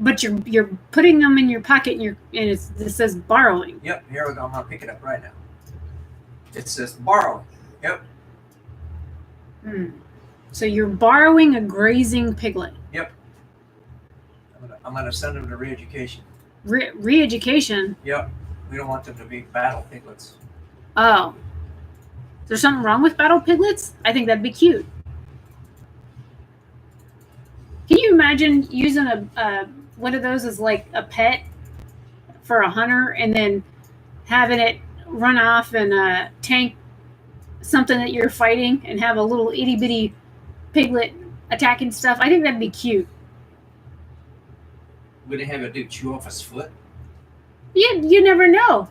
But you're putting them in your pocket, and it says borrowing. Yep, here we go. I'm gonna pick it up right now. It says borrowing. Yep. So you're borrowing a grazing piglet. Yep. I'm gonna send them to re-education. Re-education? Yep. We don't want them to be battle piglets. Oh. Is there something wrong with battle piglets? I think that'd be cute. Can you imagine using a one of those as like a pet for a hunter, and then having it run off and tank something that you're fighting, and have a little itty bitty piglet attacking stuff? I think that'd be cute. Would it have a dude chew off his foot? Yeah, you never know.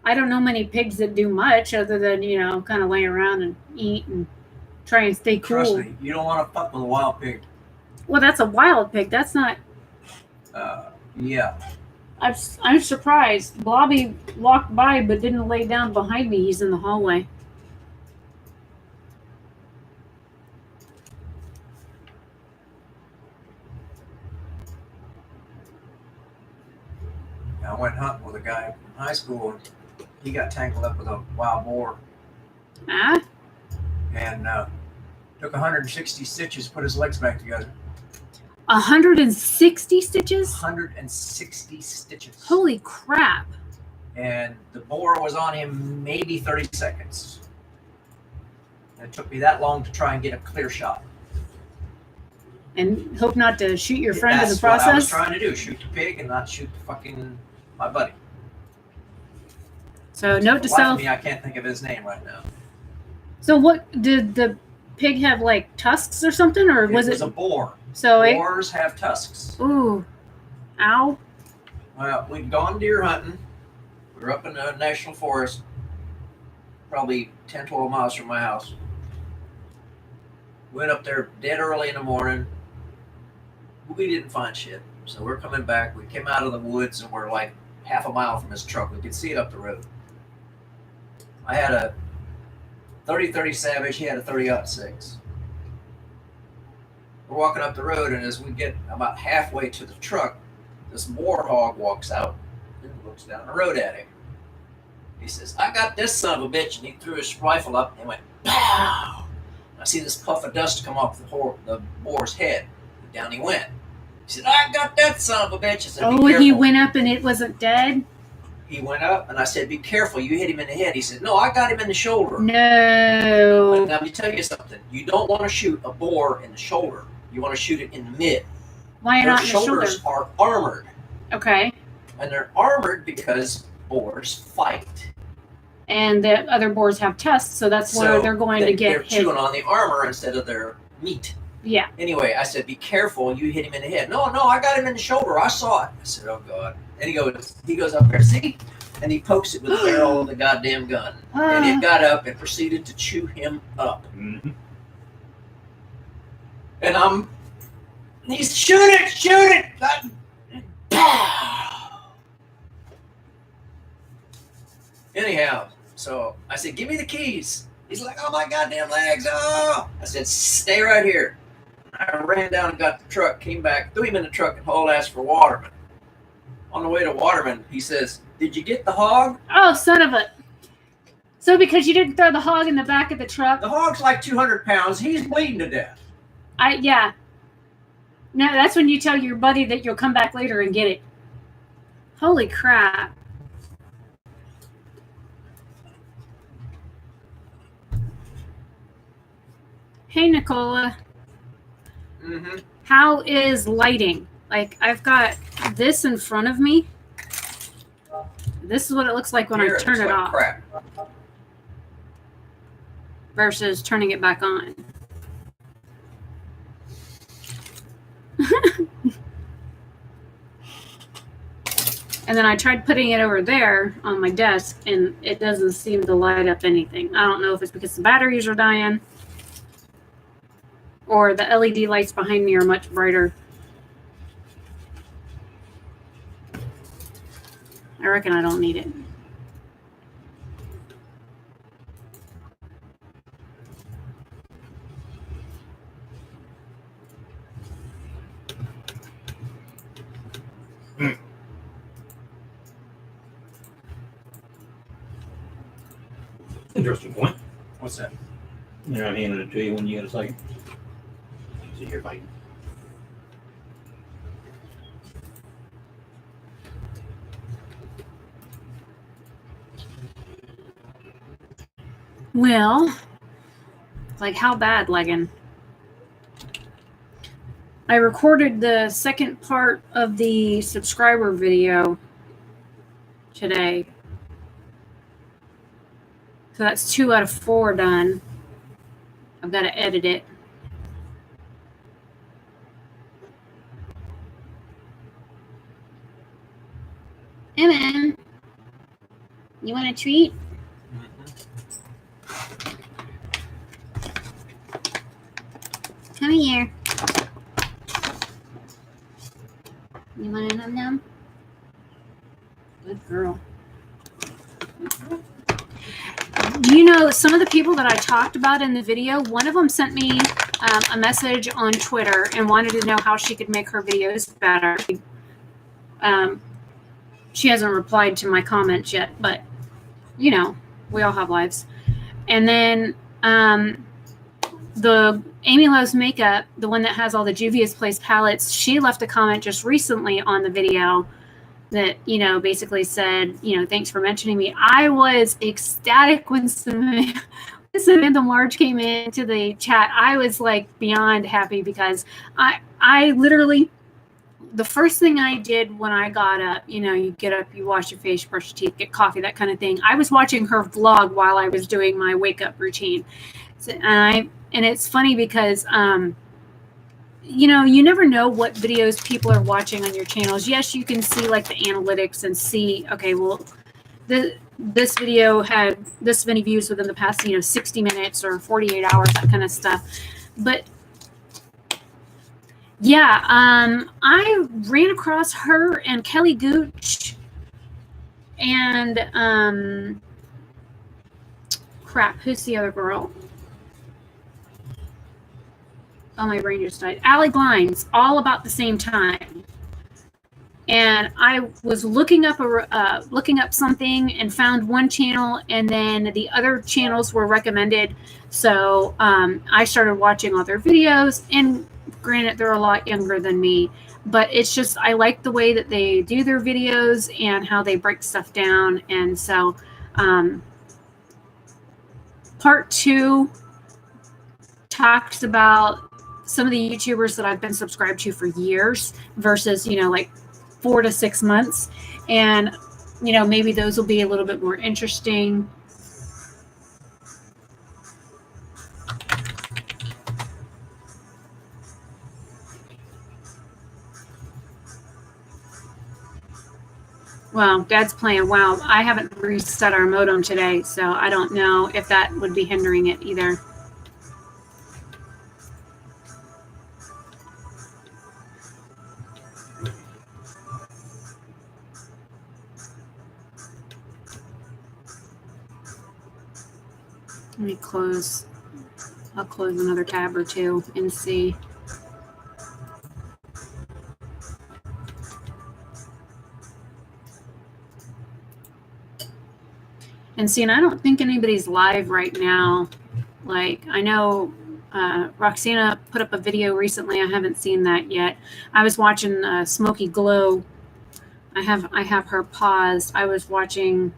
I don't know many pigs that do much other than, kind of lay around and eat and try and stay cool. Trust me, you don't want to fuck with a wild pig. Well, that's a wild pig. That's not. Yeah. I'm surprised. Blobby walked by but didn't lay down behind me. He's in the hallway. I went hunting with a guy in high school, and he got tangled up with a wild boar. Ah? And took 160 stitches to put his legs back together. 160 stitches? 160 stitches. Holy crap. And the boar was on him maybe 30 seconds. And it took me that long to try and get a clear shot. And hope not to shoot your friend in the process? That's what I was trying to do. Shoot the pig and not shoot the fucking my buddy. So note to self. I can't think of his name right now. So what, did the pig have like tusks or something, or was it? It was a boar. So boars have tusks. Ooh. Ow. Well, we'd gone deer hunting. We were up in the national forest, probably 10, 12 miles from my house. Went up there dead early in the morning. We didn't find shit. So we're coming back. We came out of the woods and we're like half a mile from his truck. We could see it up the road. I had a 30-30 Savage. He had a 30-06. We're walking up the road, and as we get about halfway to the truck, this boar hog walks out and looks down the road at him. He says, "I got this son of a bitch," and he threw his rifle up and went, pow! I see this puff of dust come off the boar's head. Down he went. He said, "I got that son of a bitch." I said, "Be careful." He went up and it wasn't dead? He went up, and I said, "Be careful, you hit him in the head." He said, "No, I got him in the shoulder." No. But now, let me tell you something. You don't want to shoot a boar in the shoulder. You want to shoot it in the mid. Why not in the shoulder? Their shoulders are armored. Okay. And they're armored because boars fight. And the other boars have tusks, so that's where they're going to get hit. They're chewing on the armor instead of their meat. Yeah. Anyway, I said, "Be careful, you hit him in the head." No, I got him in the shoulder. I saw it. I said, "Oh, God." And he goes up there, see? And he pokes it with the barrel of the goddamn gun. And it got up and proceeded to chew him up. Mm-hmm. And he's, shoot it! Pow! Anyhow, so I said, "Give me the keys." He's like, "Oh, my goddamn legs, oh!" I said, "Stay right here." I ran down and got the truck, came back, threw him in the truck, and hauled ass for Waterman. On the way to Waterman, he says, "Did you get the hog?" Oh, son of a... So because you didn't throw the hog in the back of the truck? The hog's like 200 pounds. He's bleeding to death. Yeah. No, that's when you tell your buddy that you'll come back later and get it. Holy crap. Hey, Nicola. Mm-hmm. How is lighting? Like, I've got this in front of me. This is what it looks like when I turn it off. Crap. Versus turning it back on. And then I tried putting it over there on my desk, and it doesn't seem to light up anything. I don't know if it's because the batteries are dying or the LED lights behind me are much brighter. I reckon I don't need it. Interesting point. What's that? Yeah, I'm handing it to you when you get a second. See here, buddy. Well, like how bad, Leggin? I recorded the second part of the subscriber video today. So that's 2 out of 4 done. I've got to edit it. Emma, you want a treat? Come here. You want a num num? Good girl. Do you know some of the people that I talked about in the video? One of them sent me a message on Twitter and wanted to know how she could make her videos better. She hasn't replied to my comments yet, but you know, we all have lives. And then the Amy Loves Makeup, the one that has all the Juvia's Place palettes, she left a comment just recently on the video that, you know, basically said, you know, thanks for mentioning me. I was ecstatic when Samantha Marge came into the chat. I was like beyond happy because I literally, the first thing I did when I got up, you know, you get up, you wash your face, brush your teeth, get coffee, that kind of thing. I was watching her vlog while I was doing my wake up routine. So, and it's funny because, you know, you never know what videos people are watching on your channels. Yes, you can see like the analytics and see, okay, well, this video had this many views within the past, you know, 60 minutes or 48 hours, that kind of stuff. But yeah, I ran across her and Kelly Gooch and crap, who's the other girl? Oh, my brain just died. Allie Glines, all about the same time. And I was looking up something and found one channel, and then the other channels were recommended. So I started watching all their videos. And granted, they're a lot younger than me, but it's just I like the way that they do their videos and how they break stuff down. And so part 2 talks about some of the YouTubers that I've been subscribed to for years versus, you know, like 4 to 6 months. And, you know, maybe those will be a little bit more interesting. Well, Dad's playing WoW. I haven't reset our modem today, so I don't know if that would be hindering it either. Let me close. I'll close another tab or two and see. And see, and I don't think anybody's live right now. Like, I know Roxana put up a video recently. I haven't seen that yet. I was watching Smoky Glow. I have her paused. I was watching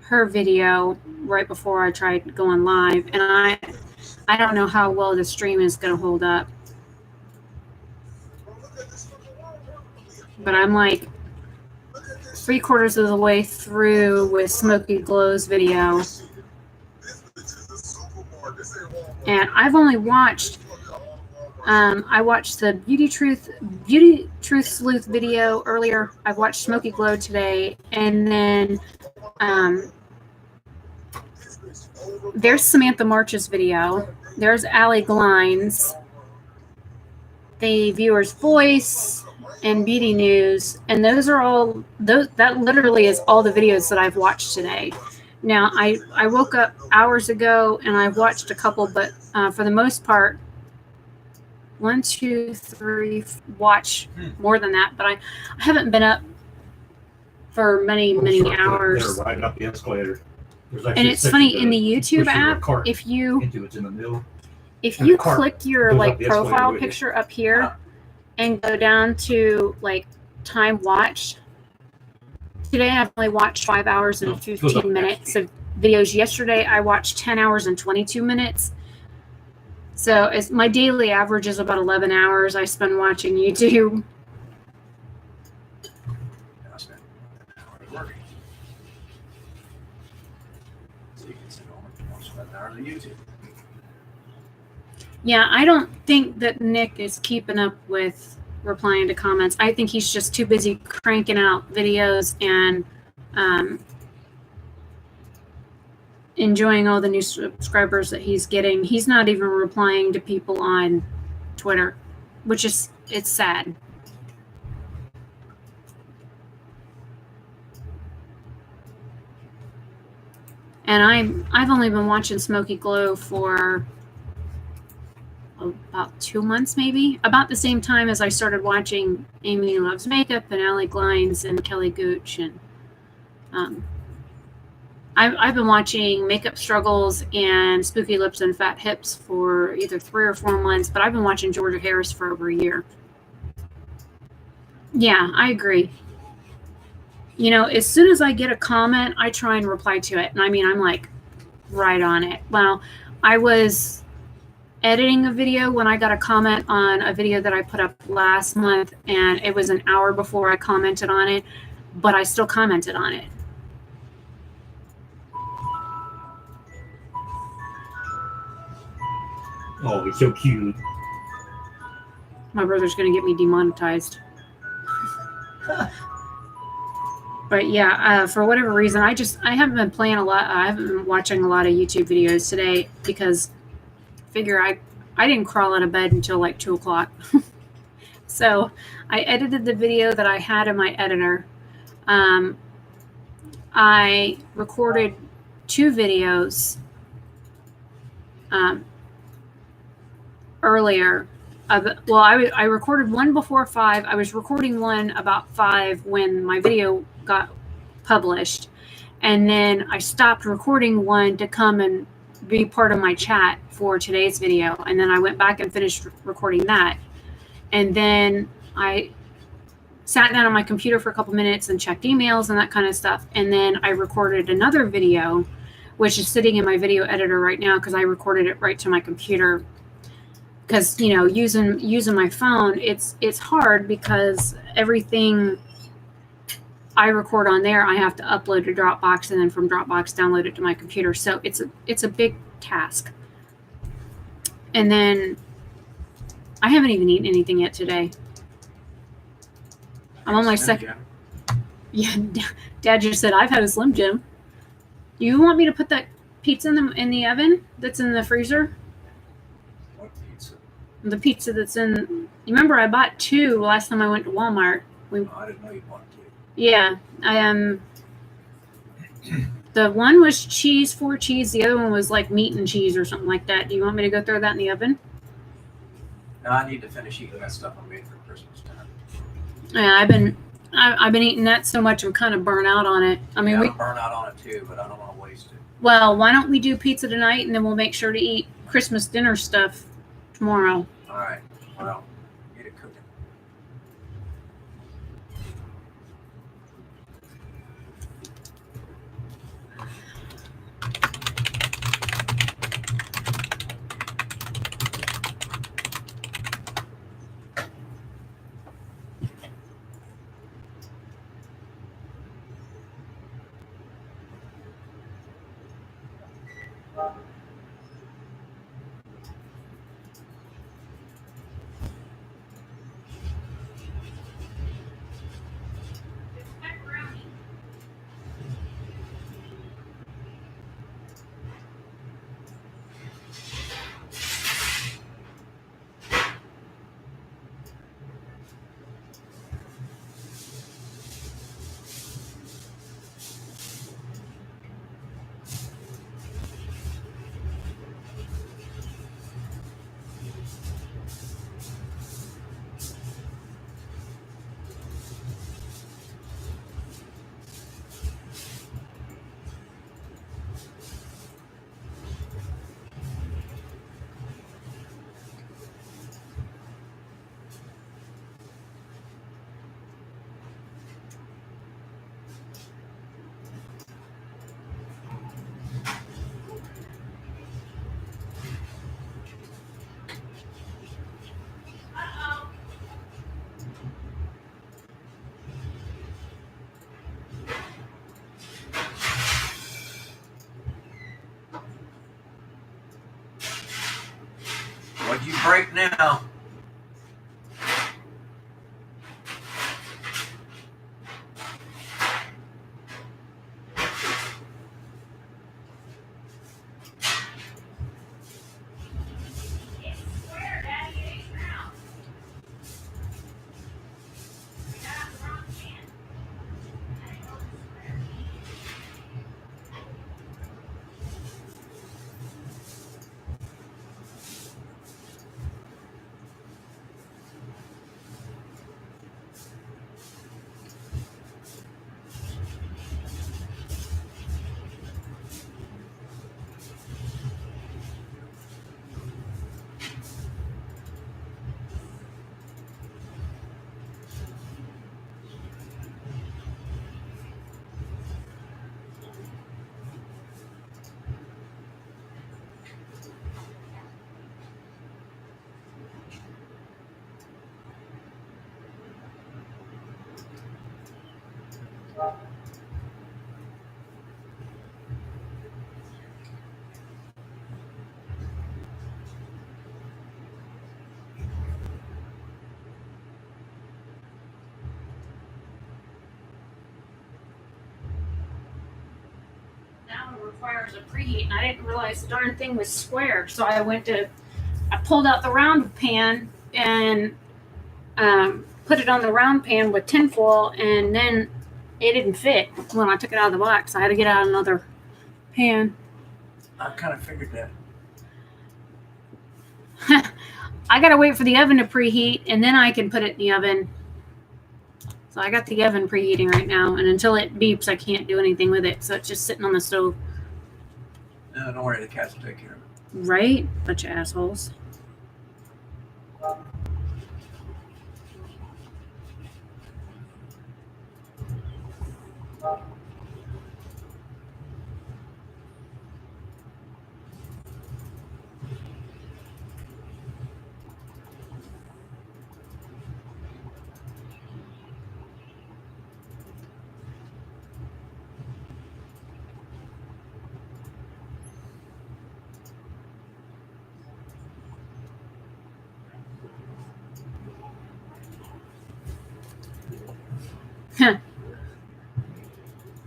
her video right before I tried going live, and I don't know how well the stream is going to hold up. But I'm like 3/4 of the way through with Smoky Glow's video. And I've only watched, I watched the Beauty Truth Sleuth video earlier. I've watched Smoky Glow today. And then there's Samantha March's video. There's Allie Glines, The Viewer's Voice, and Beauty News. And those are all, that literally is all the videos that I've watched today. Now, I woke up hours ago and I watched a couple, but for the most part, 1, 2, 3, watch more than that, but I haven't been up for many hours. They're riding up the escalator. And it's funny in the YouTube app, if you it's in the middle. If you click your like profile picture up here and go down to like time watched, today I've only watched 5 hours and 15 minutes of videos. Yesterday I watched 10 hours and 22 minutes. So it's, my daily average is about 11 hours I spend watching YouTube. Yeah, I don't think that Nick is keeping up with replying to comments. I think he's just too busy cranking out videos and enjoying all the new subscribers that he's getting. He's not even replying to people on Twitter, which is, it's sad. And I've only been watching Smoky Glow for about 2 months, maybe about the same time as I started watching Amy Loves Makeup and Allie Glines and Kelly Gooch. And I've been watching Makeup Struggles and Spooky Lips and Fat Hips for either 3 or 4 months, but I've been watching Georgia Harris for over a year. Yeah, I agree. You know, as soon as I get a comment, I try and reply to it. And I mean, I'm like right on it. Well, I was editing a video when I got a comment on a video that I put up last month, and it was an hour before I commented on it, but I still commented on it. Oh, he's so cute. My brother's going to get me demonetized. But yeah, for whatever reason, I haven't been playing a lot. I haven't been watching a lot of YouTube videos today because I figure I didn't crawl out of bed until like 2 o'clock. So I edited the video that I had in my editor. I recorded 2 videos earlier. I recorded one before 5. I was recording one about 5 when my video got published. And then I stopped recording one to come and be part of my chat for today's video. And then I went back and finished recording that. And then I sat down on my computer for a couple minutes and checked emails and that kind of stuff. And then I recorded another video, which is sitting in my video editor right now because I recorded it right to my computer. Because, you know, using my phone, it's hard because everything I record on there, I have to upload to Dropbox and then from Dropbox download it to my computer. So it's a big task. And then I haven't even eaten anything yet today. I'm on my second. Yeah, Dad just said I've had a Slim Jim. You want me to put that pizza in the oven that's in the freezer? The pizza that's in. You remember I bought 2 last time I went to Walmart. I didn't know you bought 2. Yeah, the one was cheese, 4 cheese. The other one was like meat and cheese or something like that. Do you want me to go throw that in the oven? No, I need to finish eating that stuff I made for Christmas time. Yeah, I've been eating that so much I'm kind of burnt out on it. I mean, I'm burnt out on it too, but I don't want to waste it. Well, why don't we do pizza tonight and then we'll make sure to eat Christmas dinner stuff tomorrow. All right. Well, get it cooking. break now. Now it requires a preheat, and I didn't realize the darn thing was square. So I pulled out the round pan and put it on the round pan with tinfoil, and then it didn't fit when I took it out of the box. I had to get out another pan. I kind of figured that. I gotta wait for the oven to preheat, and then I can put it in the oven. So I got the oven preheating right now, and until it beeps, I can't do anything with it. So it's just sitting on the stove. No, don't worry, the cats will take care of it. Right? Bunch of assholes.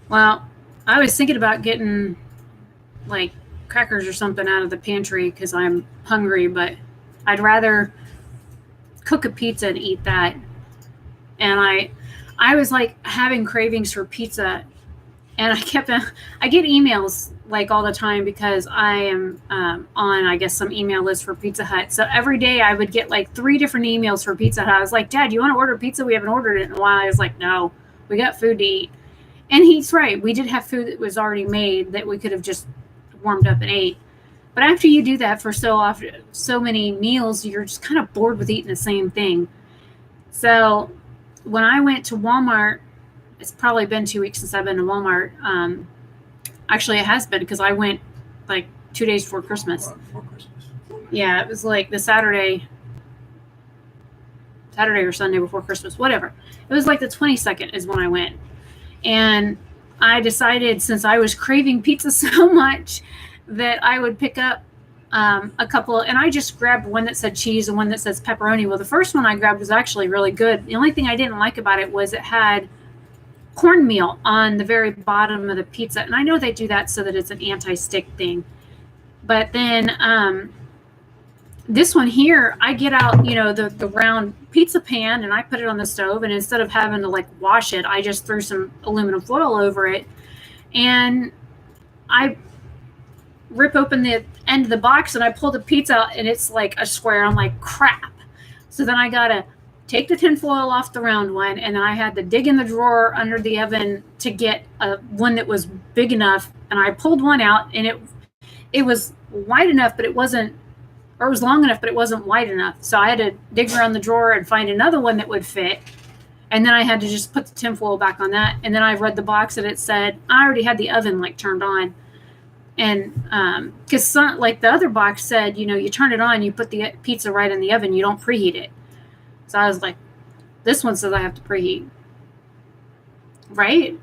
Well, I was thinking about getting like crackers or something out of the pantry because I'm hungry, but I'd rather cook a pizza and eat that. And I was like having cravings for pizza, and I get emails like all the time because I am on, I guess, some email list for Pizza Hut. So every day I would get like 3 different emails for Pizza Hut. I was like, Dad, you want to order pizza? We haven't ordered it in a while. I was like, no, we got food to eat. And he's right. We did have food that was already made that we could have just warmed up and ate. But after you do that for so many meals, you're just kind of bored with eating the same thing. So when I went to Walmart, it's probably been 2 weeks since I've been to Walmart. Actually, it has been because I went like 2 days before Christmas. Before Christmas. Yeah, it was like the Saturday or Sunday before Christmas, whatever. It was like the 22nd is when I went. And I decided, since I was craving pizza so much, that I would pick up a couple. And I just grabbed one that said cheese and one that says pepperoni. Well, the first one I grabbed was actually really good. The only thing I didn't like about it was it had cornmeal on the very bottom of the pizza. And I know they do that so that it's an anti-stick thing. But then this one here, I get out, the round pizza pan, and I put it on the stove, and instead of having to like wash it, I just threw some aluminum foil over it, and I rip open the end of the box and I pull the pizza out, and it's like a square. I'm like, crap. So then I gotta take the tinfoil off the round one, and then I had to dig in the drawer under the oven to get one that was big enough, and I pulled one out, and it was wide enough, but it wasn't, or it was long enough, but it wasn't wide enough. So I had to dig around the drawer and find another one that would fit. And then I had to just put the tinfoil back on that. And then I read the box and it said, I already had the oven like turned on. And because like the other box said, you turn it on, you put the pizza right in the oven, you don't preheat it. So I was like, this one says I have to preheat. Right?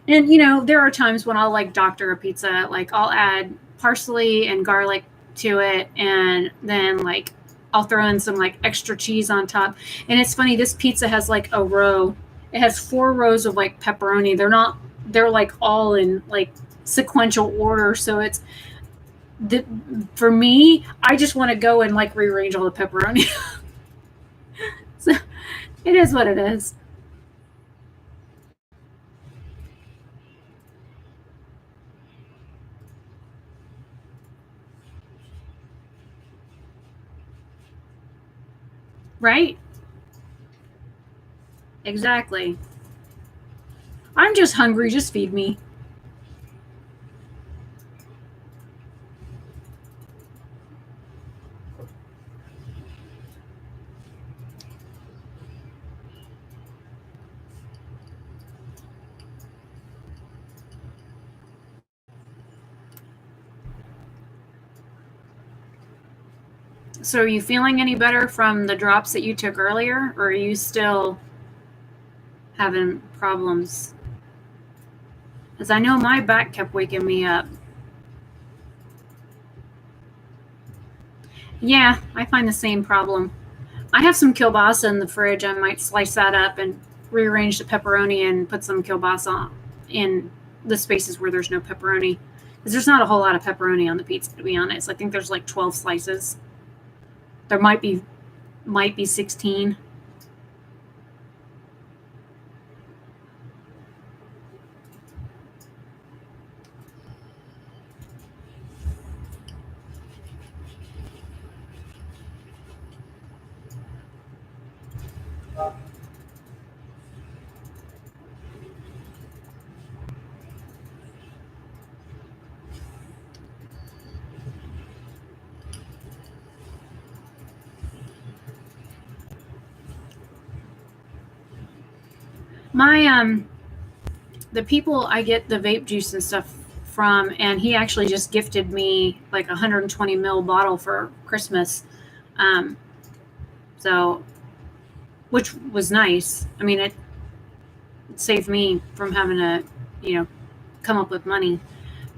And, there are times when I'll like doctor a pizza, like I'll add parsley and garlic to it, and then like I'll throw in some like extra cheese on top. And it's funny, this pizza has like a row. It has 4 rows of like pepperoni. They're like all in like sequential order. So it's for me, I just want to go and like rearrange all the pepperoni. So it is what it is. Right? Exactly. I'm just hungry. Just feed me. So are you feeling any better from the drops that you took earlier, or are you still having problems? Because I know my back kept waking me up. Yeah, I find the same problem. I have some kielbasa in the fridge. I might slice that up and rearrange the pepperoni and put some kielbasa in the spaces where there's no pepperoni. Because there's not a whole lot of pepperoni on the pizza, to be honest. I think there's like 12 slices. There might be 16. My the people I get the vape juice and stuff from, and he actually just gifted me like a 120 ml bottle for Christmas. So, which was nice. I mean, it saved me from having to, come up with money.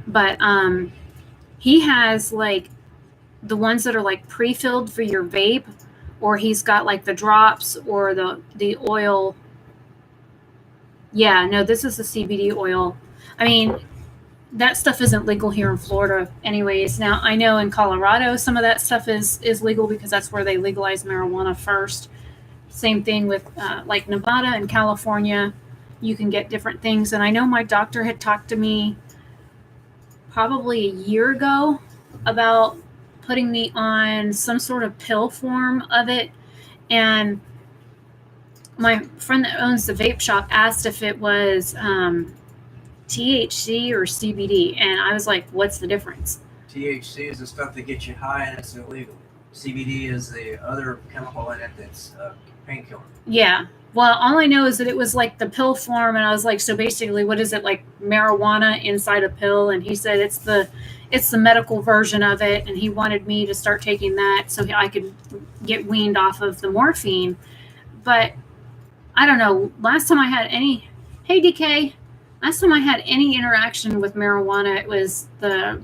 But he has like the ones that are like pre-filled for your vape, or he's got like the drops or the oil. Yeah, no, this is the CBD oil. I mean, that stuff isn't legal here in Florida anyways. Now, I know in Colorado some of that stuff is legal because that's where they legalized marijuana first. Same thing with like Nevada and California. You can get different things. And I know my doctor had talked to me probably a year ago about putting me on some sort of pill form of it. And my friend that owns the vape shop asked if it was THC or CBD, and I was like, what's the difference? THC is the stuff that gets you high and it's illegal. CBD is the other chemical in it that's a painkiller. Yeah. Well, all I know is that it was like the pill form, and I was like, so basically, what is it, like marijuana inside a pill? And he said it's the medical version of it, and he wanted me to start taking that so I could get weaned off of the morphine. But I don't know. Last time I had any, hey DK, last time I had any interaction with marijuana, it was the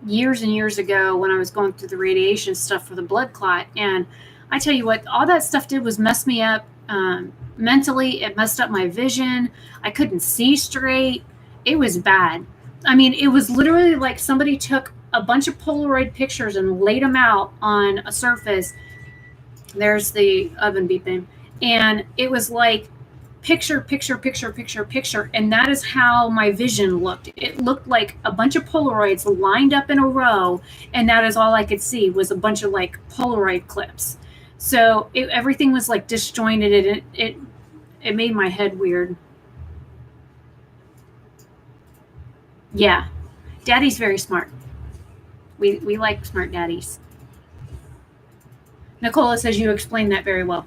years and years ago when I was going through the radiation stuff for the blood clot. And I tell you what, all that stuff did was mess me up mentally. It messed up my vision. I couldn't see straight. It was bad. I mean, it was literally like somebody took a bunch of Polaroid pictures and laid them out on a surface. There's the oven beeping. And it was like picture, picture, picture, picture, picture. And that is how my vision looked. It looked like a bunch of Polaroids lined up in a row. And that is all I could see was a bunch of like Polaroid clips. So everything was like disjointed, and it made my head weird. Yeah. Daddy's very smart. We like smart daddies. Nicola says you explained that very well.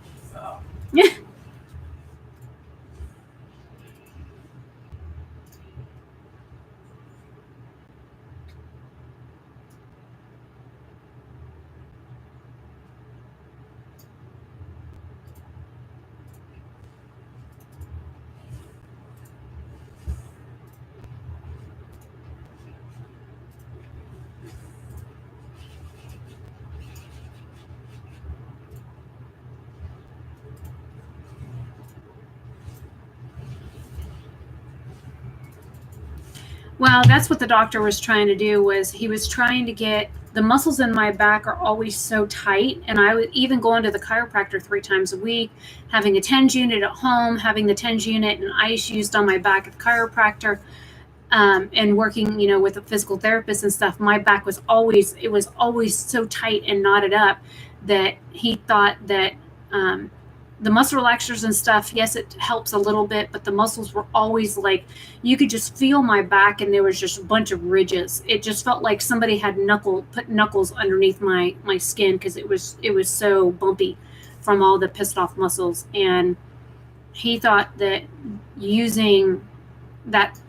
Yeah. Well, that's what the doctor was trying to do. Was he was trying to get the muscles in my back are always so tight, and I would even going to the chiropractor 3 times a week, having a TENS unit at home, having the TENS unit and ice used on my back at the chiropractor, and working, with a physical therapist and stuff. My back was always so tight and knotted up that he thought that the muscle relaxers and stuff, yes, it helps a little bit, but the muscles were always like, you could just feel my back and there was just a bunch of ridges. It just felt like somebody had put knuckles underneath my skin, because it was so bumpy from all the pissed off muscles. And he thought that using that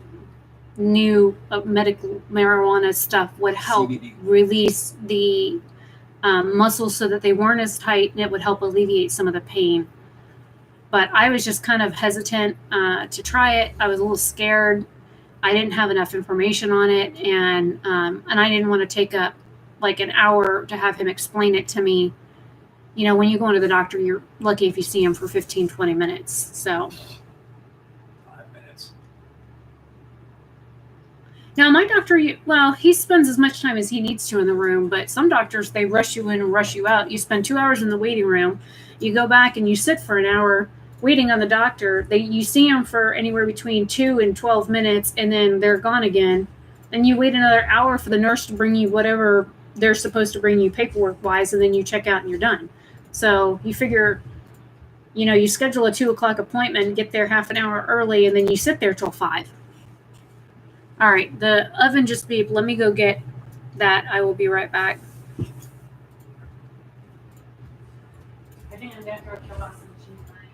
new medical marijuana stuff would help CBD. release the muscles so that they weren't as tight, and it would help alleviate some of the pain. But I was just kind of hesitant to try it. I was a little scared. I didn't have enough information on it, and I didn't want to take up like an hour to have him explain it to me. When you go into the doctor, you're lucky if you see him for 15, 20 minutes. So 5 minutes. now my doctor, he spends as much time as he needs to in the room, but some doctors, they rush you in and rush you out. You spend 2 hours in the waiting room. You go back and you sit for an hour waiting on the doctor. You see them for anywhere between 2 and 12 minutes, and then they're gone again. Then you wait another hour for the nurse to bring you whatever they're supposed to bring you paperwork wise, and then you check out and you're done. So you figure, you schedule a 2:00 appointment, get there half an hour early, and then you sit there till 5. All right, the oven just beeped. Let me go get that. I will be right back. I think I'm going to throw kielbasa and cheese on it.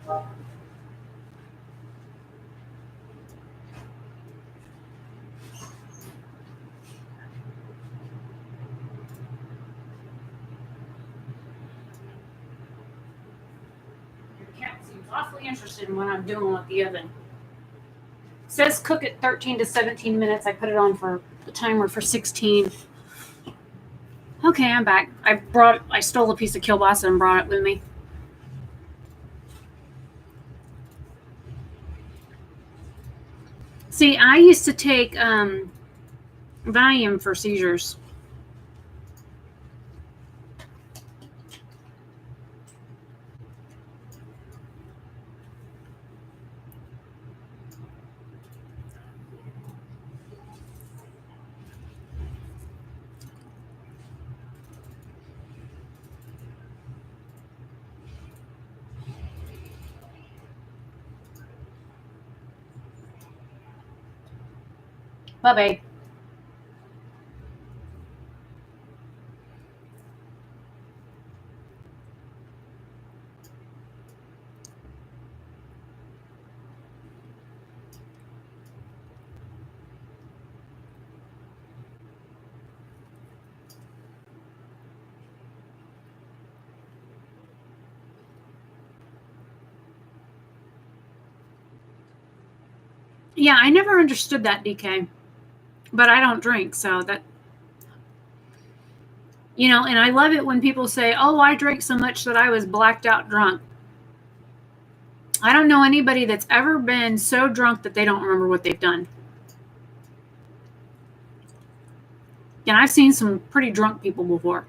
Your cat seems awfully interested in what I'm doing with the oven. It says cook it 13 to 17 minutes. I put it on for the timer for 16. Okay, I'm back. I stole a piece of kielbasa and brought it with me. See, I used to take Valium for seizures. Bye-bye. Yeah, I never understood that, DK. But I don't drink, so that, you know, and I love it when people say, oh, I drank so much that I was blacked out drunk. I don't know anybody that's ever been so drunk that they don't remember what they've done. And I've seen some pretty drunk people before.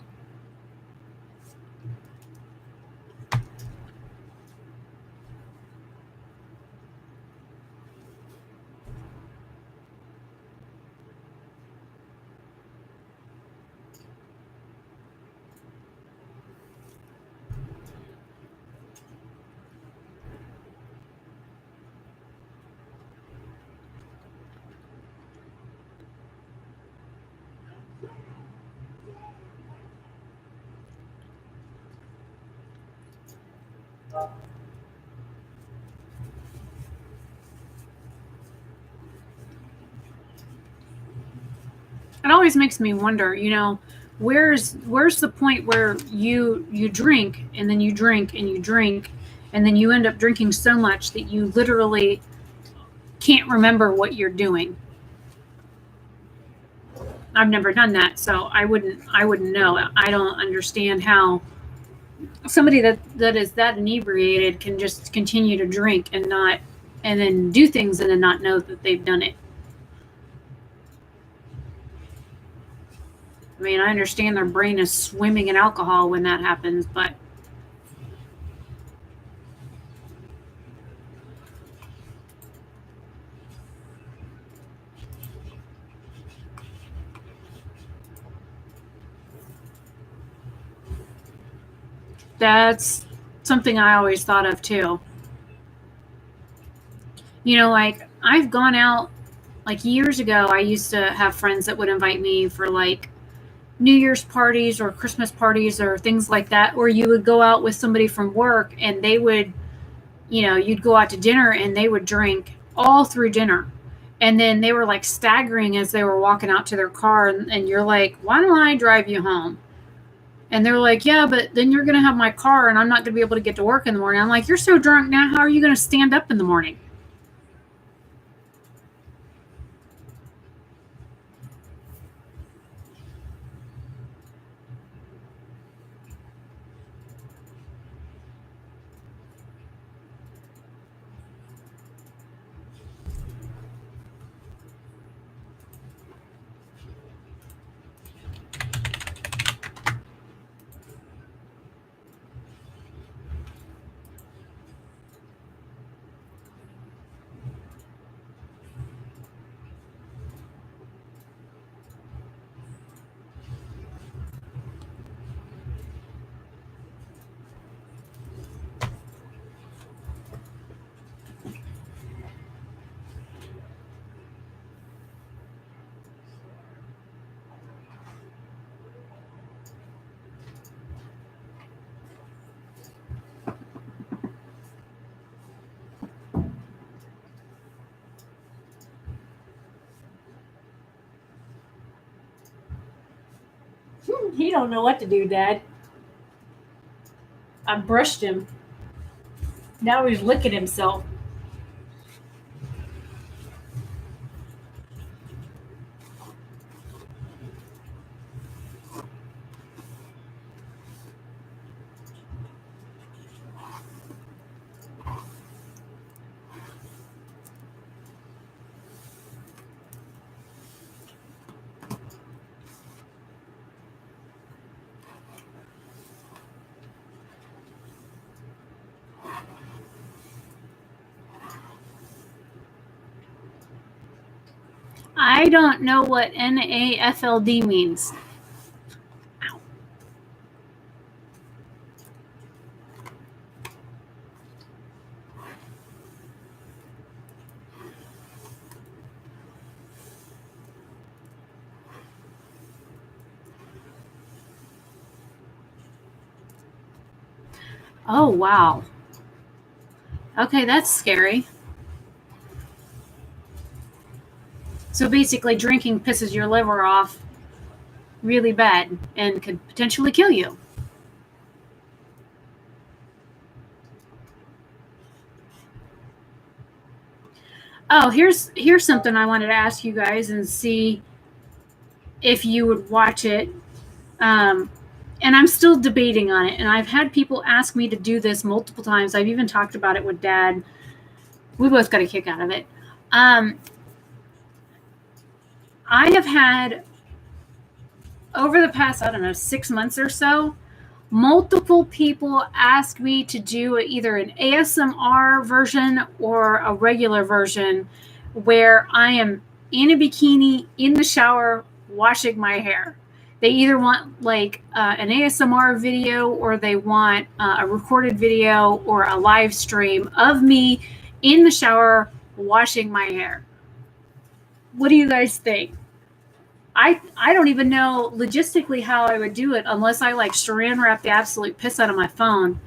It always makes me wonder, you know, where's the point where you drink and then you drink and you drink and then you end up drinking so much that you literally can't remember what you're doing. I've never done that, so I wouldn't know. I don't understand how somebody that is that inebriated can just continue to drink and then do things and then not know that they've done it. I mean, I understand their brain is swimming in alcohol when that happens, but that's something I always thought of too. You know, like I've gone out, like years ago, I used to have friends that would invite me for like New Year's parties or Christmas parties or things like that, where you would go out with somebody from work and they would, you know, you'd go out to dinner and they would drink all through dinner. And then they were like staggering as they were walking out to their car. And you're like, why don't I drive you home? And they're like, yeah, but then you're going to have my car and I'm not going to be able to get to work in the morning. I'm like, you're so drunk now. How are you going to stand up in the morning? He don't know what to do, Dad. I brushed him. Now he's licking himself. I don't know what NAFLD means. Ow. Oh, wow. Okay, that's scary. So basically, drinking pisses your liver off really bad and could potentially kill you. Oh, here's something I wanted to ask you guys and see if you would watch it. And I'm still debating on it. And I've had people ask me to do this multiple times. I've even talked about it with Dad. We both got a kick out of it. I have had, over the past, 6 months or so, multiple people ask me to do either an ASMR version or a regular version where I am in a bikini in the shower washing my hair. They either want like an ASMR video or they want a recorded video or a live stream of me in the shower washing my hair. What do you guys think? I don't even know logistically how I would do it unless I like saran wrap the absolute piss out of my phone.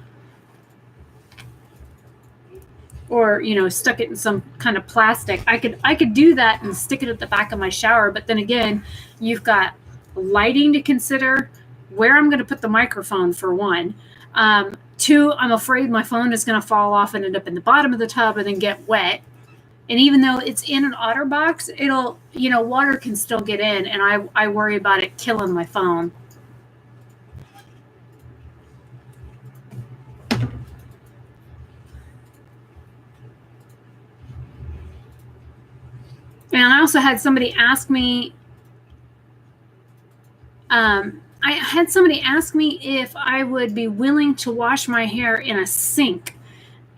Or, stuck it in some kind of plastic. I could do that and stick it at the back of my shower, but then again, you've got lighting to consider, where I'm going to put the microphone for one. Two, I'm afraid my phone is going to fall off and end up in the bottom of the tub and then get wet. And even though it's in an otter box, it'll, water can still get in, and I worry about it killing my phone. And I also had somebody ask me, if I would be willing to wash my hair in a sink.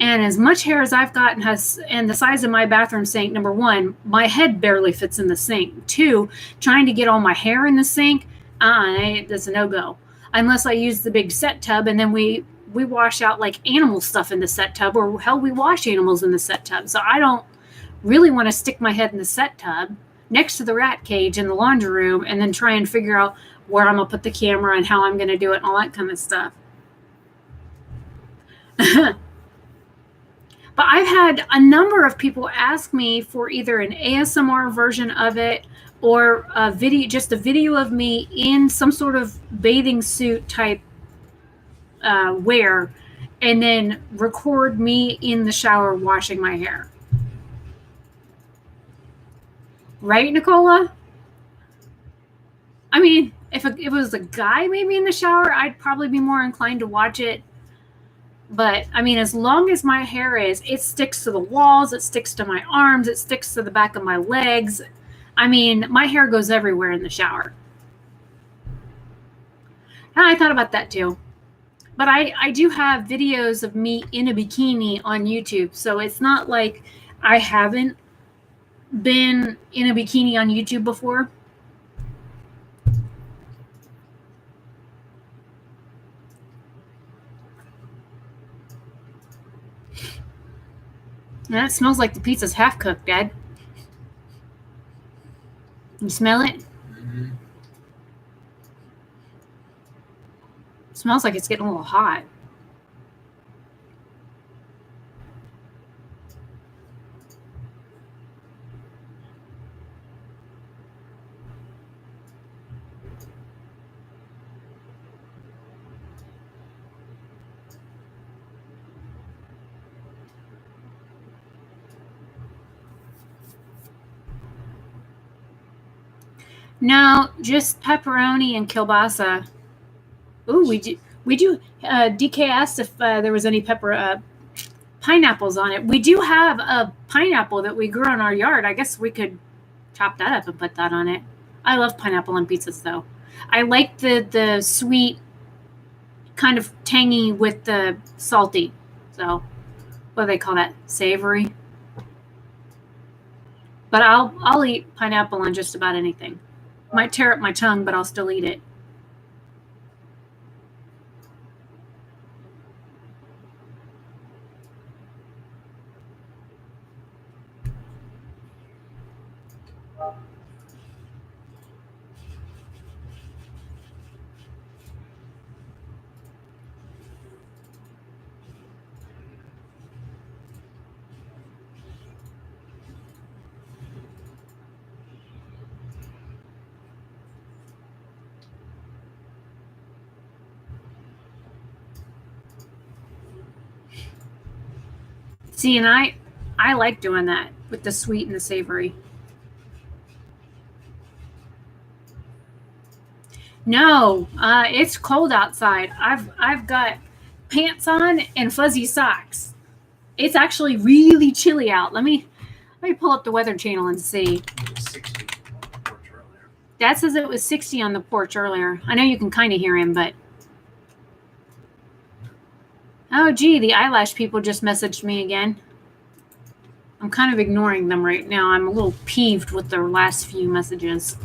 And as much hair as I've gotten and the size of my bathroom sink, number one, my head barely fits in the sink. Two, trying to get all my hair in the sink, that's a no-go. Unless I use the big set tub, and then we wash out like animal stuff in the set tub, or hell, we wash animals in the set tub. So I don't really want to stick my head in the set tub next to the rat cage in the laundry room and then try and figure out where I'm going to put the camera and how I'm going to do it and all that kind of stuff. But I've had a number of people ask me for either an ASMR version of it or just a video of me in some sort of bathing suit type wear, and then record me in the shower washing my hair. Right, Nicola? I mean, if it was a guy maybe in the shower, I'd probably be more inclined to watch it. But, I mean, as long as my hair it sticks to the walls, it sticks to my arms, it sticks to the back of my legs. I mean, my hair goes everywhere in the shower. And I thought about that too. But I do have videos of me in a bikini on YouTube. So it's not like I haven't been in a bikini on YouTube before. That smells like the pizza's half cooked, Dad. You smell it? Mm-hmm. It smells like it's getting a little hot. No, just pepperoni and kielbasa. Ooh, we do. DK asked if there was any pineapples on it. We do have a pineapple that we grew in our yard. I guess we could chop that up and put that on it. I love pineapple on pizzas, though. I like the sweet, kind of tangy with the salty. So, what do they call that? Savory. But I'll eat pineapple on just about anything. Might tear up my tongue, but I'll still eat it. See, and I like doing that with the sweet and the savory. No, it's cold outside. I've got pants on and fuzzy socks. It's actually really chilly out. Let me pull up the Weather Channel and see. It was 60 on the porch earlier. That says it was 60 on the porch earlier. I know you can kind of hear him, but oh gee, the eyelash people just messaged me again. I'm kind of ignoring them right now. I'm a little peeved with their last few messages.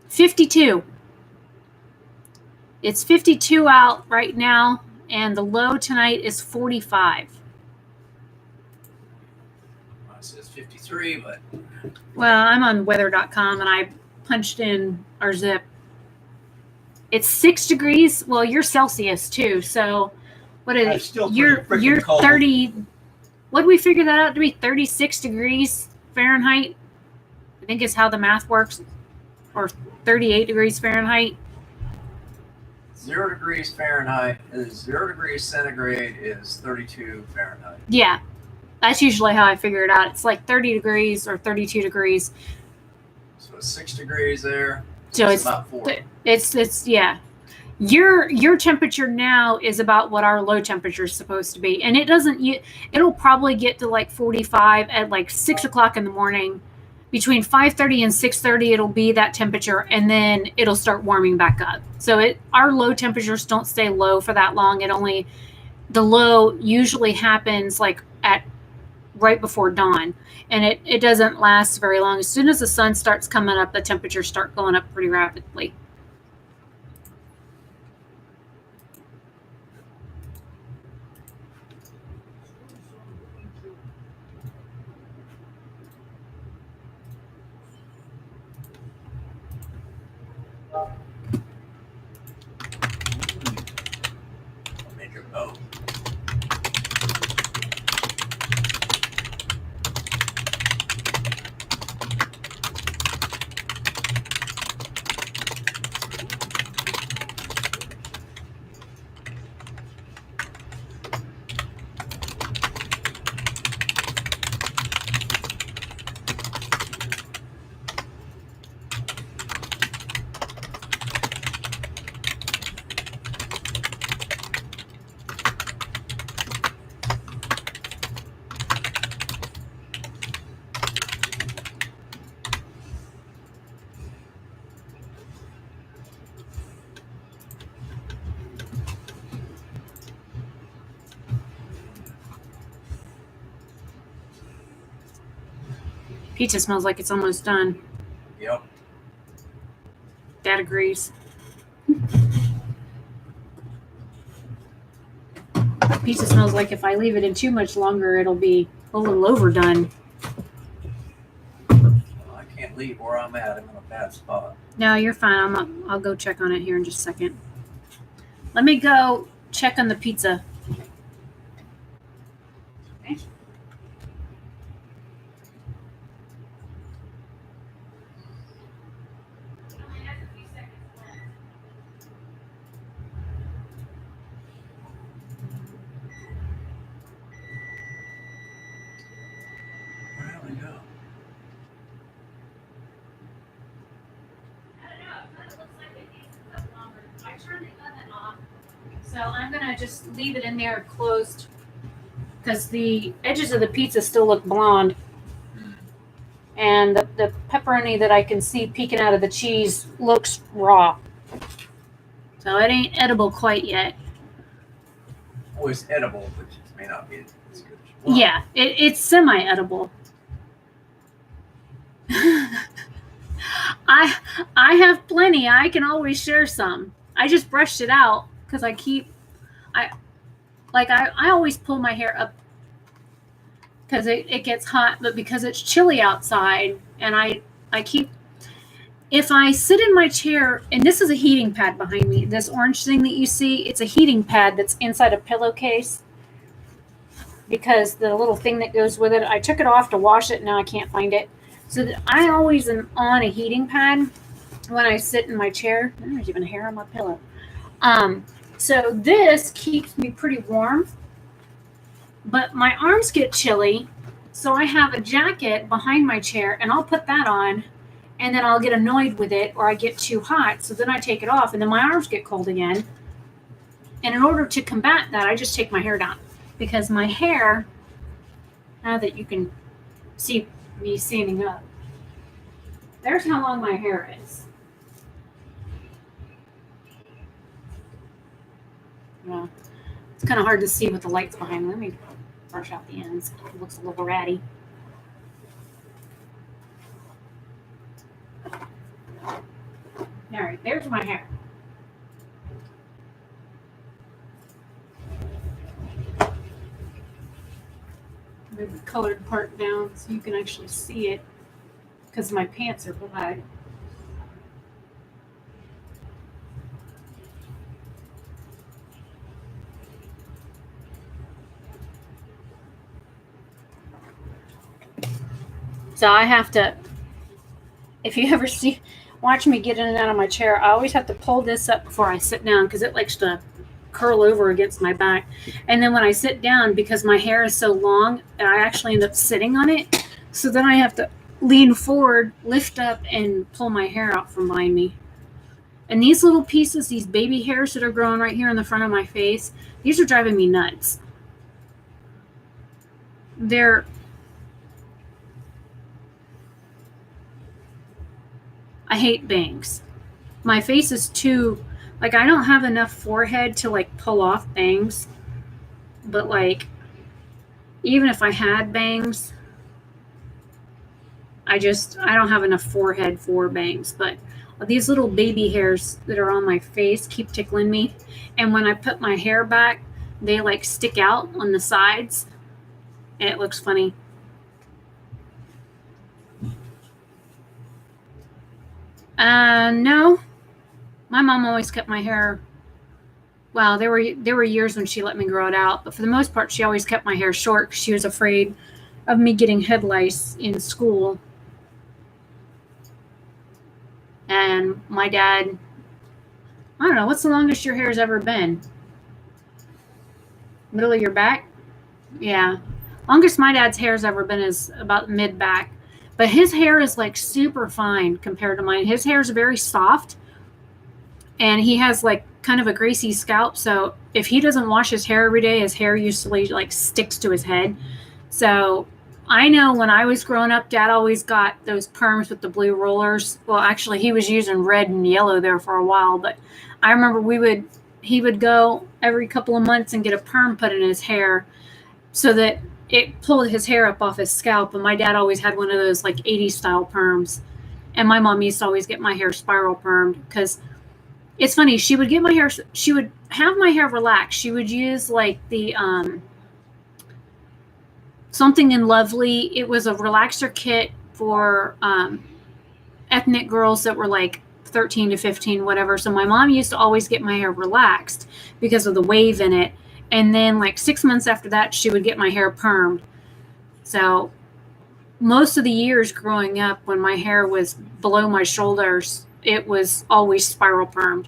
$52. It's 52 out right now, and the low tonight is 45. Well, it says 53, but Well, I'm on weather.com and I punched in our zip. It's 6 degrees. Well, you're Celsius too, so what is That's still you're pretty freaking cold. 30. What did we figure that out to be? 36 degrees Fahrenheit. I think is how the math works, or 38 degrees Fahrenheit. 0 degrees Fahrenheit is 0 degrees centigrade is 32 Fahrenheit. Yeah, that's usually how I figure it out. It's like 30 degrees or 32 degrees. So it's 6 degrees there. So it's about 4. It's yeah. Your temperature now is about what our low temperature is supposed to be, and it'll probably get to like 45 at like 6 o'clock in the morning. Between 5:30 and 6:30, it'll be that temperature, and then it'll start warming back up. So our low temperatures don't stay low for that long. The low usually happens like at right before dawn, and it doesn't last very long. As soon as the sun starts coming up, the temperatures start going up pretty rapidly. Make it go. Pizza smells like it's almost done. Yep. Dad agrees. Pizza smells like if I leave it in too much longer, it'll be a little overdone. Well, I can't leave where I'm at. I'm in a bad spot. No, you're fine. I'll go check on it here in just a second. Let me go check on the pizza. Okay. So I'm gonna just leave it in there closed because the edges of the pizza still look blonde. And the pepperoni that I can see peeking out of the cheese looks raw. So it ain't edible quite yet. Oh, it's edible, but it may not be as good as you want. Yeah, it's semi-edible. I have plenty. I can always share some. I just brushed it out because I always pull my hair up because it gets hot, but because it's chilly outside, and I keep, if I sit in my chair, and this is a heating pad behind me, this orange thing that you see, it's a heating pad that's inside a pillowcase because the little thing that goes with it, I took it off to wash it, now I can't find it. So that I always am on a heating pad when I sit in my chair. There's even hair on my pillow. So this keeps me pretty warm, but my arms get chilly, so I have a jacket behind my chair, and I'll put that on, and then I'll get annoyed with it, or I get too hot, so then I take it off, and then my arms get cold again. And in order to combat that, I just take my hair down, because my hair, now that you can see me standing up, there's how long my hair is. Well, it's kind of hard to see with the lights behind me. Let me brush out the ends. It looks a little ratty. All right, there's my hair. Move the colored part down so you can actually see it because my pants are black. So I have to, if you ever watch me get in and out of my chair, I always have to pull this up before I sit down because it likes to curl over against my back. And then when I sit down, because my hair is so long, I actually end up sitting on it. So then I have to lean forward, lift up, and pull my hair out from behind me. And these little pieces, these baby hairs that are growing right here in the front of my face, these are driving me nuts. I hate bangs. My face is too, I don't have enough forehead to pull off bangs. But even if I had bangs, I don't have enough forehead for bangs. But these little baby hairs that are on my face keep tickling me. And when I put my hair back, they stick out on the sides. And it looks funny. No. My mom always kept my hair. Well, there were years when she let me grow it out, but for the most part, she always kept my hair short because she was afraid of me getting head lice in school. And my dad, I don't know, what's the longest your hair's ever been? Middle of your back? Yeah. Longest my dad's hair's ever been is about mid-back. But his hair is super fine compared to mine. His hair is very soft. And he has kind of a greasy scalp. So if he doesn't wash his hair every day, his hair usually sticks to his head. So I know when I was growing up, Dad always got those perms with the blue rollers. Well, actually, he was using red and yellow there for a while. But I remember he would go every couple of months and get a perm put in his hair so that it pulled his hair up off his scalp. And my dad always had one of those 80s style perms. And my mom used to always get my hair spiral permed because it's funny. She would have my hair relaxed. She would use the Something in Lovely. It was a relaxer kit for ethnic girls that were 13 to 15, whatever. So my mom used to always get my hair relaxed because of the wave in it. And then 6 months after that, she would get my hair permed. So most of the years growing up, when my hair was below my shoulders, it was always spiral permed.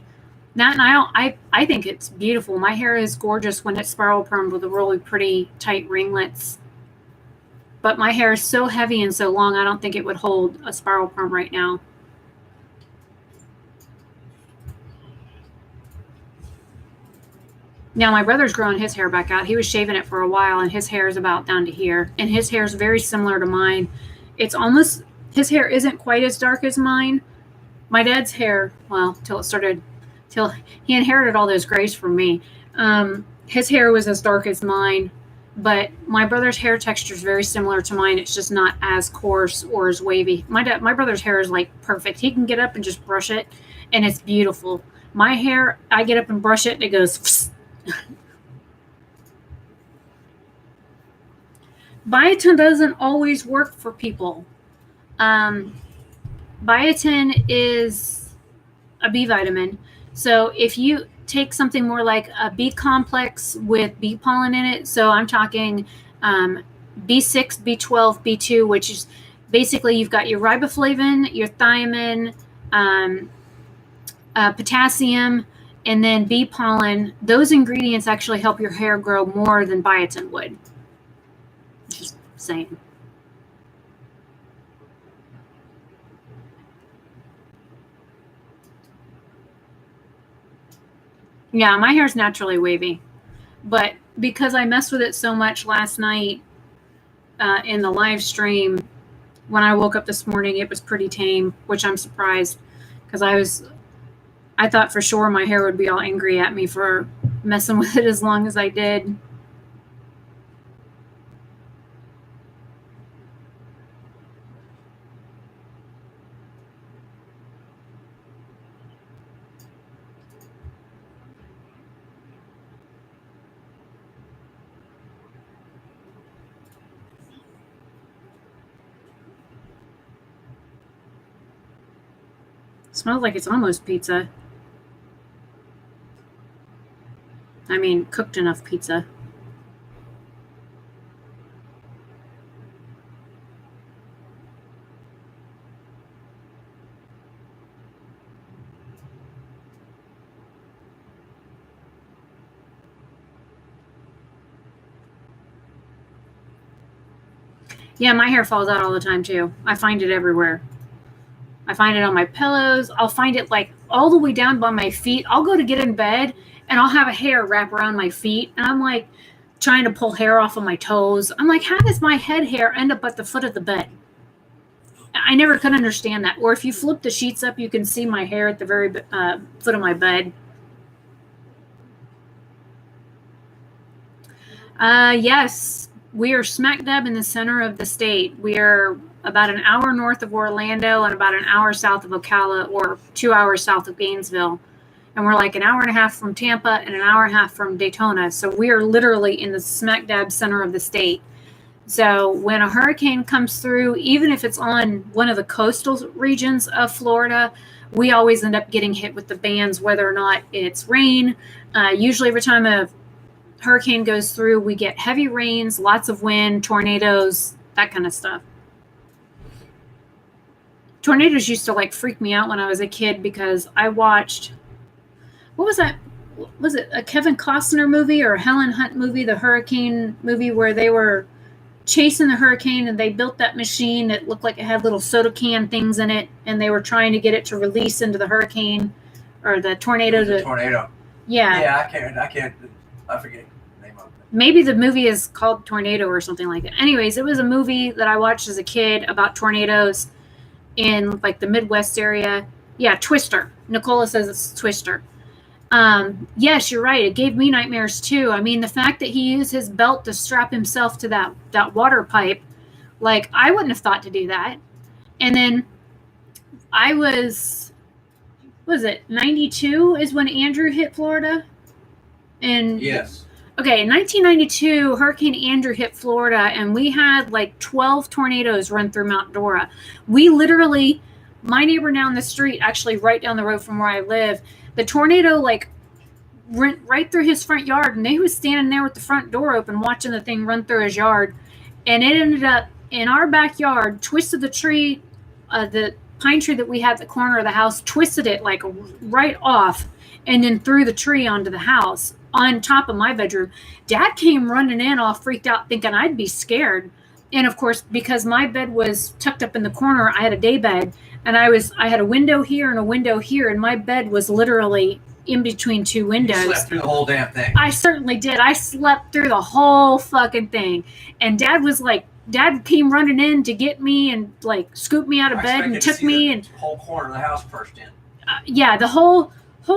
That, and I think it's beautiful. My hair is gorgeous when it's spiral permed with the really pretty tight ringlets. But my hair is so heavy and so long, I don't think it would hold a spiral perm right now. Now my brother's growing his hair back out. He was shaving it for a while, and his hair is about down to here. And his hair is very similar to mine. It's almost, his hair isn't quite as dark as mine. My dad's hair, well, till he inherited all those grays from me. His hair was as dark as mine, but my brother's hair texture is very similar to mine. It's just not as coarse or as wavy. My brother's hair is like perfect. He can get up and just brush it, and it's beautiful. My hair, I get up and brush it, and it goes. Biotin doesn't always work for people. Biotin is a B vitamin. So if you take something more like a B complex with bee pollen in it, so I'm talking B6, B12, B2, which is basically you've got your riboflavin, your thiamine, potassium, and then bee pollen. Those ingredients actually help your hair grow more than biotin would. Just saying. Yeah, my hair's naturally wavy, but because I messed with it so much last night in the live stream, when I woke up this morning, it was pretty tame, which I'm surprised because I thought for sure my hair would be all angry at me for messing with it as long as I did. Smells like it's almost pizza. I mean, cooked enough pizza. Yeah, my hair falls out all the time too. I find it everywhere. I find it on my pillows. I'll find it like all the way down by my feet. I'll go to get in bed and I'll have a hair wrap around my feet. And I'm like trying to pull hair off of my toes. I'm like, how does my head hair end up at the foot of the bed? I never could understand that. Or if you flip the sheets up, you can see my hair at the very foot of my bed. Yes, we are smack dab in the center of the state. We are about an hour north of Orlando and about an hour south of Ocala, or 2 hours south of Gainesville. And we're like an hour and a half from Tampa and an hour and a half from Daytona. So we are literally in the smack dab center of the state. So when a hurricane comes through, even if it's on one of the coastal regions of Florida, we always end up getting hit with the bands, whether or not it's rain. Usually every time a hurricane goes through, we get heavy rains, lots of wind, tornadoes, that kind of stuff. Tornadoes used to like freak me out when I was a kid because I watched, what was that? Was it a Kevin Costner movie or a Helen Hunt movie, the hurricane movie where they were chasing the hurricane and they built that machine that looked like it had little soda can things in it, and they were trying to get it to release into the hurricane or the tornado. Tornado. Yeah. Yeah, I forget the name of it. Maybe the movie is called Tornado or something like that. Anyways, it was a movie that I watched as a kid about tornadoes in like the Midwest area. Yeah, Twister. Nicola says it's Twister. Yes, you're right. It gave me nightmares too. I mean, the fact that he used his belt to strap himself to that water pipe, like I wouldn't have thought to do that. And then I was it 92 is when Andrew hit Florida? And yes. Okay, in 1992, Hurricane Andrew hit Florida, and we had like 12 tornadoes run through Mount Dora. We literally, my neighbor down the street, actually right down the road from where I live, the tornado like went right through his front yard, and they was standing there with the front door open watching the thing run through his yard. And it ended up in our backyard, twisted the tree, the pine tree that we had at the corner of the house, twisted it like right off, and then threw the tree onto the house on top of my bedroom. Dad came running in all freaked out thinking I'd be scared. And of course, because my bed was tucked up in the corner, I had a day bed, and I had a window here and a window here, and my bed was literally in between two You windows. slept through the whole damn thing. I certainly did. I slept through the whole fucking thing. And Dad came running in to get me and like scooped me out of bed and took me, and the whole corner of the house burst in. yeah, the whole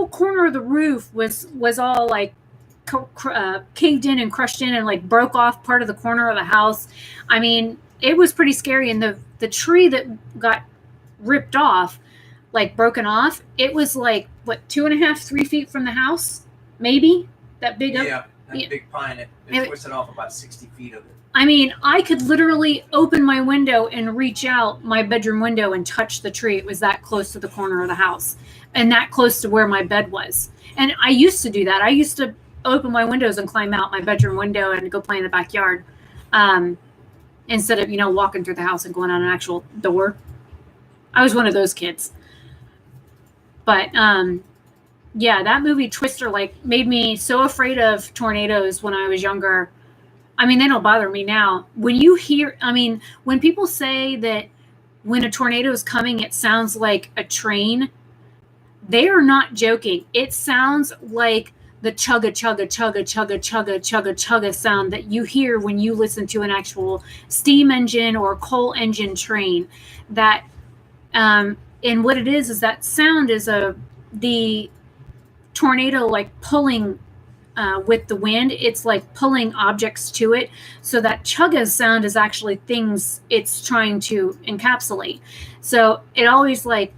corner of the roof was all like caved in and crushed in and like broke off part of the corner of the house. I mean, it was pretty scary. And the tree that got ripped off, like broken off, it was like what, 2.5, 3 feet from the house, maybe that big. Big pine. It twisted off about 60 feet of it. I mean, I could literally open my window and reach out my bedroom window and touch the tree. It was that close to the corner of the house and that close to where my bed was. And I used to do that. I used to open my windows and climb out my bedroom window and go play in the backyard, instead of, walking through the house and going on an actual door. I was one of those kids. But yeah, that movie Twister like made me so afraid of tornadoes when I was younger. I mean, they don't bother me now. When people say that when a tornado is coming, it sounds like a train, they are not joking. It sounds like the chugga, chugga, chugga, chugga, chugga, chugga, chugga sound that you hear when you listen to an actual steam engine or coal engine train. That, and what it is that sound is the tornado like pulling with the wind. It's like pulling objects to it. So that chugga sound is actually things it's trying to encapsulate. So it always like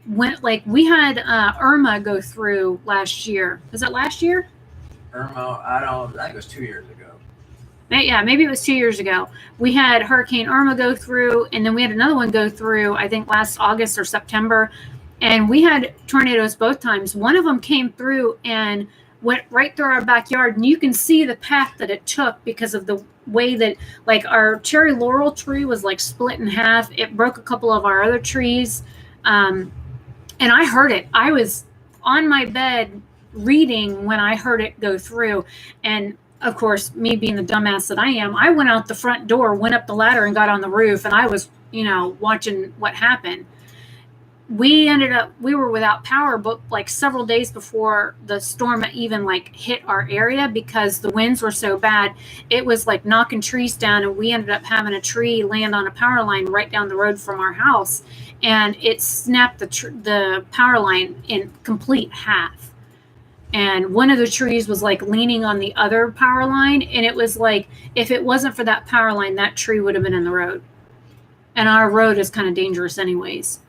went like we had Irma go through last year. Was it last year? Irma, I think it was 2 years ago. Yeah, maybe it was 2 years ago. We had Hurricane Irma go through, and then we had another one go through, I think last August or September. And we had tornadoes both times. One of them came through and went right through our backyard, and you can see the path that it took because of the way that like our cherry laurel tree was like split in half. It broke a couple of our other trees. And I heard it. I was on my bed reading when I heard it go through. And of course, me being the dumbass that I am, I went out the front door, went up the ladder and got on the roof, and I was, watching what happened. We were without power, but like several days before the storm even like hit our area because the winds were so bad, it was like knocking trees down, and we ended up having a tree land on a power line right down the road from our house, and it snapped the power line in complete half. And one of the trees was like leaning on the other power line, and it was like if it wasn't for that power line, that tree would have been in the road. And our road is kind of dangerous anyways,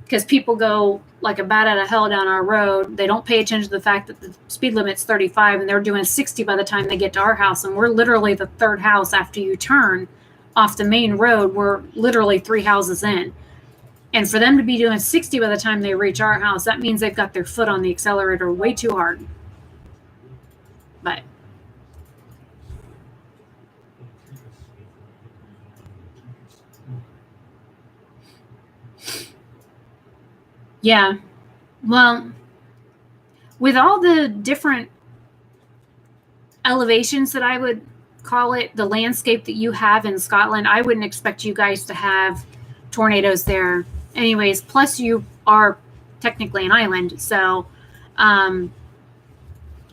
because people go like a bat out of hell down our road. They don't pay attention to the fact that the speed limit's 35 and they're doing 60 by the time they get to our house. And we're literally the third house after you turn off the main road. We're literally 3 houses in. And for them to be doing 60 by the time they reach our house, that means they've got their foot on the accelerator way too hard. But yeah, well, with all the different elevations that I would call it, the landscape that you have in Scotland, I wouldn't expect you guys to have tornadoes there anyways. Plus you are technically an island, so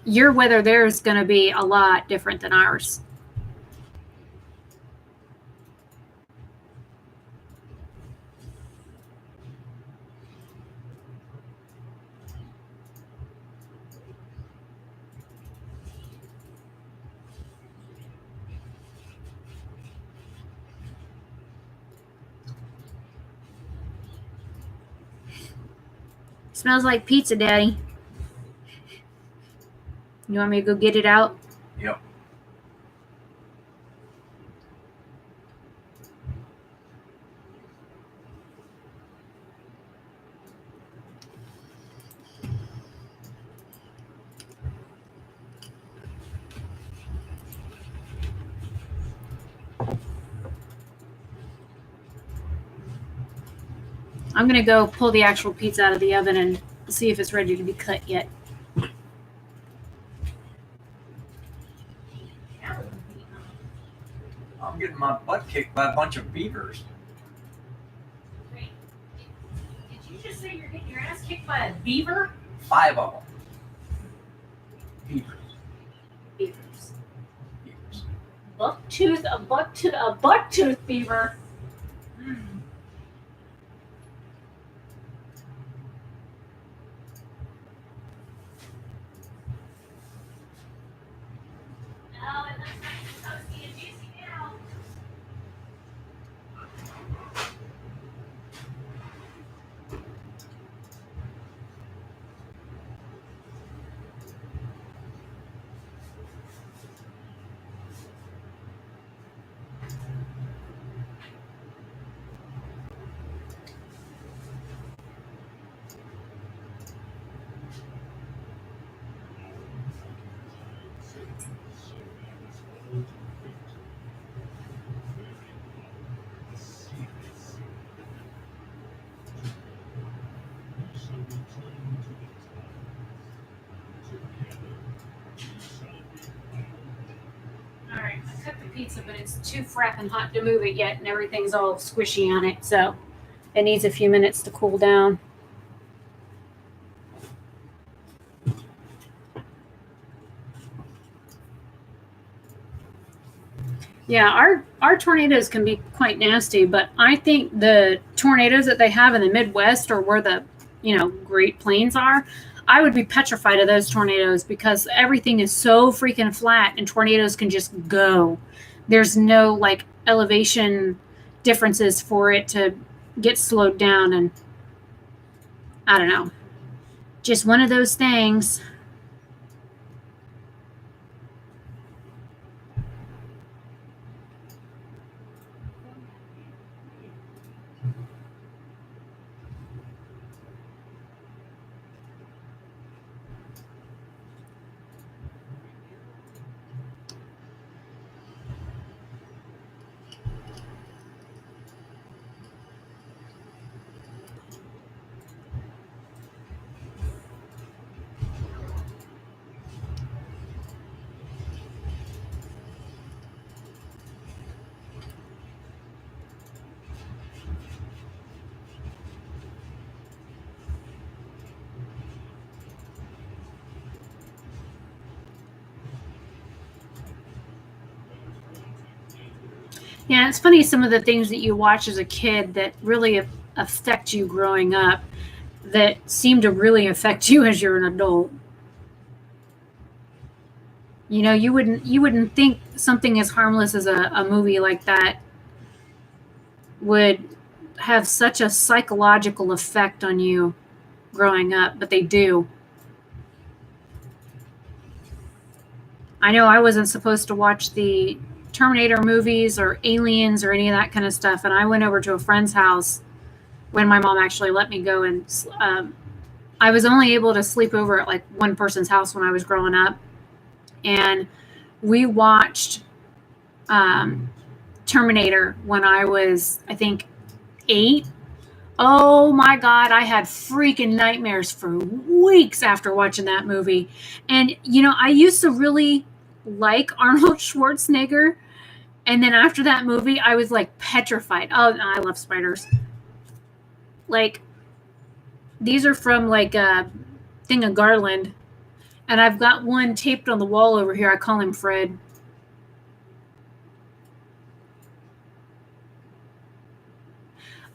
your weather there is going to be a lot different than ours. Smells like pizza, Daddy. You want me to go get it out? Yep. I'm going to go pull the actual pizza out of the oven and see if it's ready to be cut yet. I'm getting my butt kicked by a bunch of beavers. Wait, did you just say you're getting your ass kicked by a beaver? 5 of them. Beavers. Beavers. Beavers. A buck-tooth beaver. Oh, it looks like it's toasty and juicy now. All right, I cooked the pizza, but it's too frapping hot to move it yet, and everything's all squishy on it, so it needs a few minutes to cool down. Yeah, our tornadoes can be quite nasty, but I think the tornadoes that they have in the Midwest or where the, Great Plains are, I would be petrified of those tornadoes because everything is so freaking flat and tornadoes can just go. There's no like elevation differences for it to get slowed down, and I don't know. Just one of those things. Yeah, it's funny some of the things that you watch as a kid that really affect you growing up that seem to really affect you as you're an adult. You wouldn't think something as harmless as a movie like that would have such a psychological effect on you growing up, but they do. I know I wasn't supposed to watch the Terminator movies or Aliens or any of that kind of stuff, and I went over to a friend's house when my mom actually let me go, and I was only able to sleep over at like one person's house when I was growing up, and we watched Terminator when I was, I think, 8. Oh my God, I had freaking nightmares for weeks after watching that movie. And, I used to really like Arnold Schwarzenegger. And then after that movie, I was like petrified. Oh, no, I love spiders. Like, these are from like a thing of Garland. And I've got one taped on the wall over here. I call him Fred.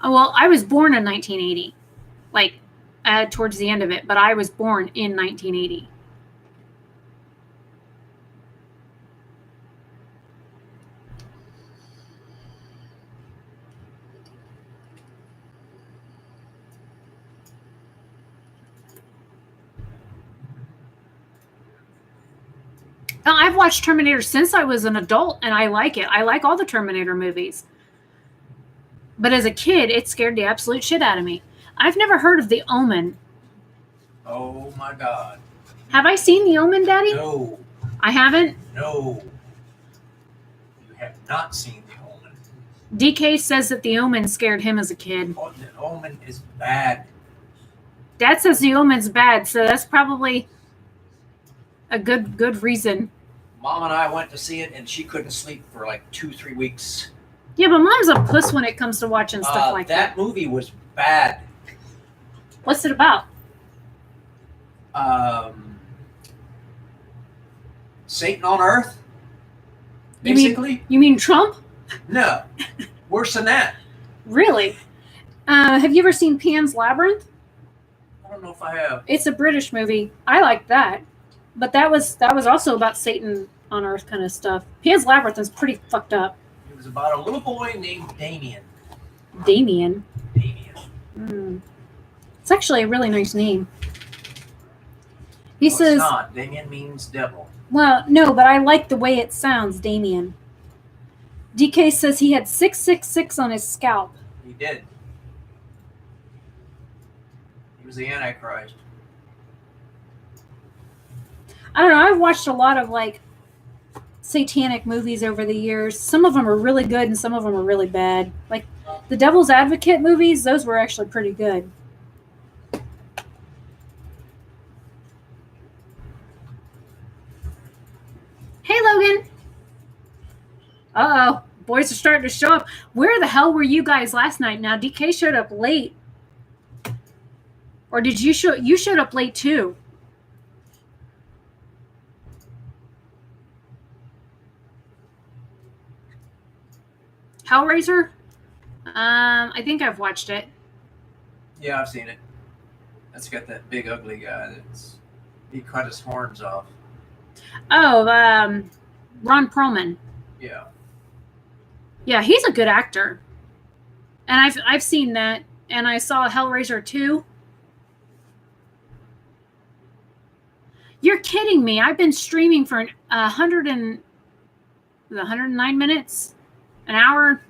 Oh, well, I was born in 1980, like towards the end of it, but I was born in 1980. Now, I've watched Terminator since I was an adult, and I like it. I like all the Terminator movies. But as a kid, it scared the absolute shit out of me. I've never heard of The Omen. Oh my God. Have I seen The Omen, Daddy? No. I haven't? No. You have not seen The Omen. DK says that The Omen scared him as a kid. Oh, The Omen is bad. Dad says The Omen's bad, so that's probably a good reason. Mom and I went to see it, and she couldn't sleep for like 2-3 weeks. Yeah, but Mom's a puss when it comes to watching stuff like that. That movie was bad. What's it about? Satan on Earth. You Basically, You mean Trump? no, worse than that. Really? Have you ever seen Pan's Labyrinth? I don't know if I have. It's a British movie. I like that, but that was also about Satan on Earth kind of stuff. Pan's Labyrinth is pretty fucked up. It was about a little boy named Damien. Damien. Damien. It's actually a really nice name. He No, says, it's not. Damien means devil. well, no, but I like the way it sounds, Damien. DK says he had 666 on his scalp. He did. He was the Antichrist. I don't know. I've watched a lot of like satanic movies over the years. Some of them are really good and some of them are really bad. Like the Devil's Advocate movies, those were actually pretty good. Hey, Logan. Uh-oh. Boys are starting to show up. Where the hell were you guys last night? Now, DK showed up late. Or did you showed up late too? Hellraiser? I think I've watched it. Yeah, I've seen it. That's got that big ugly guy he cut his horns off. Oh, Ron Perlman. Yeah. Yeah, he's a good actor. And I've seen that, and I saw Hellraiser 2. You're kidding me. I've been streaming for 109 minutes? An hour?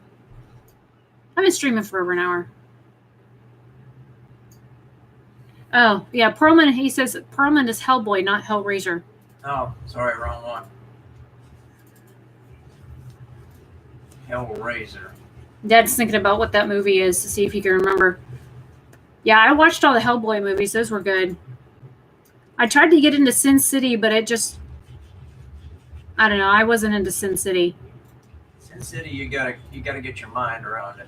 I've been streaming for over an hour. Oh, yeah, Perlman, he says Perlman is Hellboy, not Hellraiser. Oh, sorry, wrong one. Hellraiser. Dad's thinking about what that movie is to see if he can remember. Yeah, I watched all the Hellboy movies. Those were good. I tried to get into Sin City, but it just... I don't know. I wasn't into Sin City. Sin City, you gotta get your mind around it.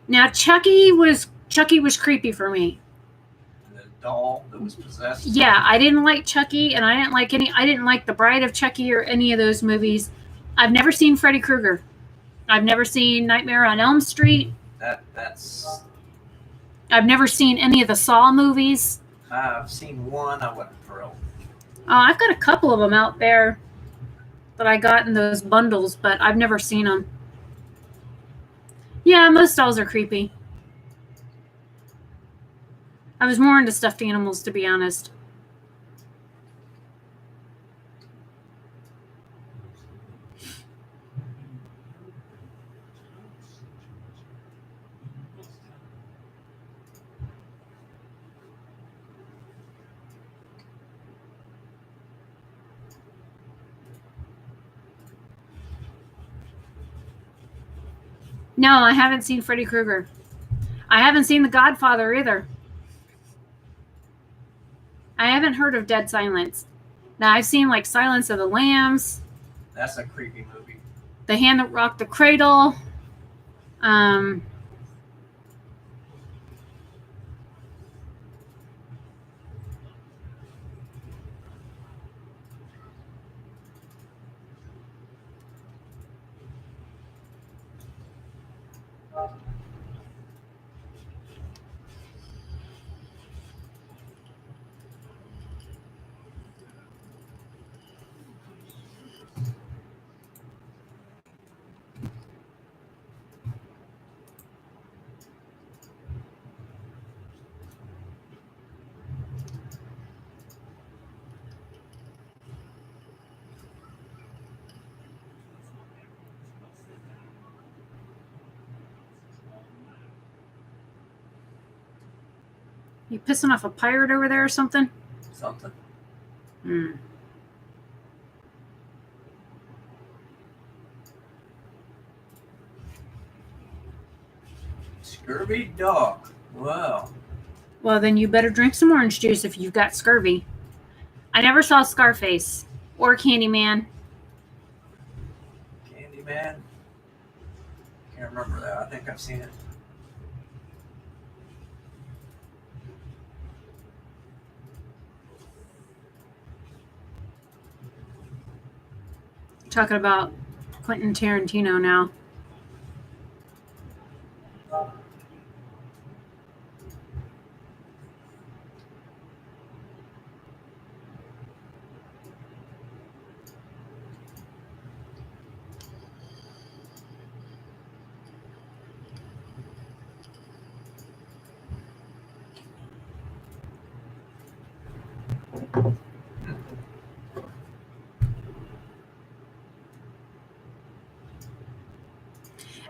Now, Chucky was creepy for me. The doll that was possessed. Yeah, I didn't like Chucky, and I didn't like The Bride of Chucky or any of those movies. I've never seen Freddy Krueger. I've never seen Nightmare on Elm Street. That's. I've never seen any of the Saw movies. I've seen one. I wasn't thrilled. I've got a couple of them out there that I got in those bundles, but I've never seen them. Yeah, most dolls are creepy. I was more into stuffed animals, to be honest. No, I haven't seen Freddy Krueger. I haven't seen The Godfather either. I haven't heard of Dead Silence. Now, I've seen like Silence of the Lambs. That's a creepy movie. The Hand That Rocked the Cradle. You pissing off a pirate over there or something? Something. Scurvy dog. Wow. Well, then you better drink some orange juice if you've got scurvy. I never saw Scarface or Candyman. Candyman. Can't remember that. I think I've seen it. Talking about Quentin Tarantino now.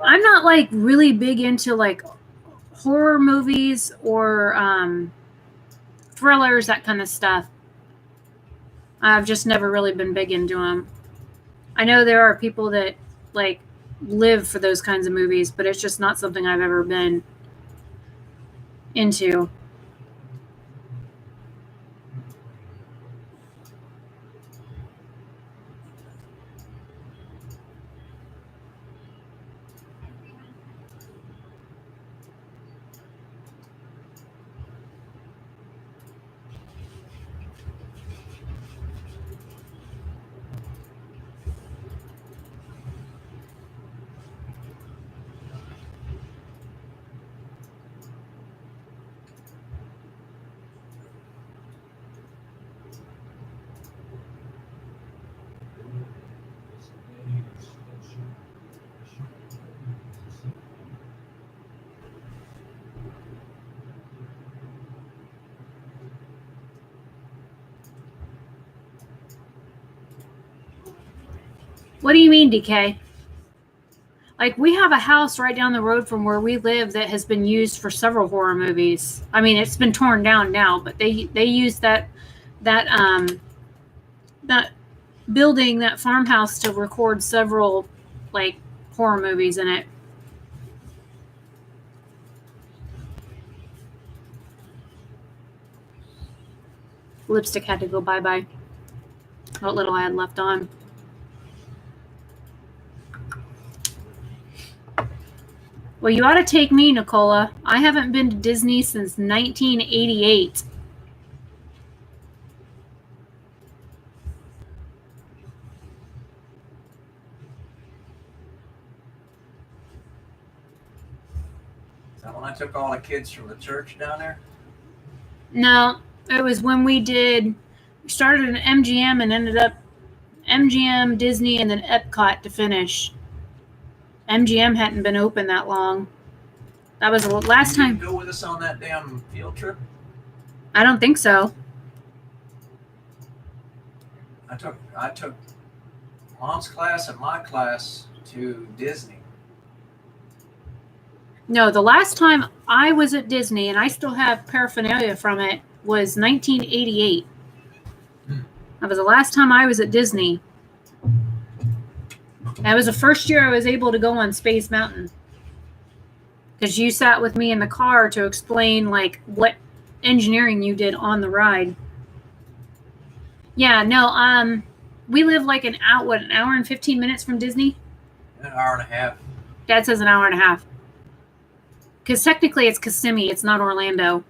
I'm not like really big into like horror movies or thrillers, that kind of stuff. I've just never really been big into them. I know there are people that like live for those kinds of movies, but it's just not something I've ever been into. What do you mean, DK? Like, we have a house right down the road from where we live that has been used for several horror movies. I mean, it's been torn down now, but they use that building, that farmhouse, to record several like horror movies in it. Lipstick had to go bye-bye. What little I had left on. Well, you ought to take me, Nicola. I haven't been to Disney since 1988. Is that when I took all the kids from the church down there? No, it was when we started an MGM and ended up MGM, Disney, and then Epcot to finish. MGM hadn't been open that long. That was the last time. Did you go with us on that damn field trip? I don't think so. I took Mom's class and my class to Disney. No, the last time I was at Disney, and I still have paraphernalia from it, was 1988. That was the last time I was at Disney. That was the first year I was able to go on Space Mountain. Because you sat with me in the car to explain like what engineering you did on the ride. Yeah, no, we live like an hour and 15 minutes from Disney? An hour and a half. Dad says an hour and a half. Because technically it's Kissimmee, it's not Orlando.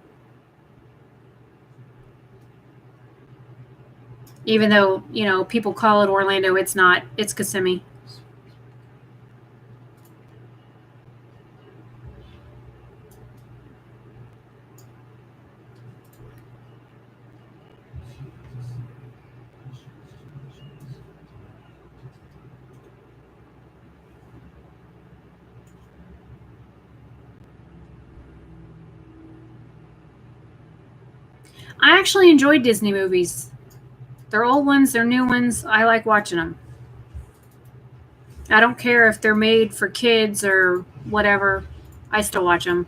Even though, you know, people call it Orlando, it's not. It's Kissimmee. I actually enjoy Disney movies. They're old ones, they're new ones. I like watching them. I don't care if they're made for kids or whatever. I still watch them.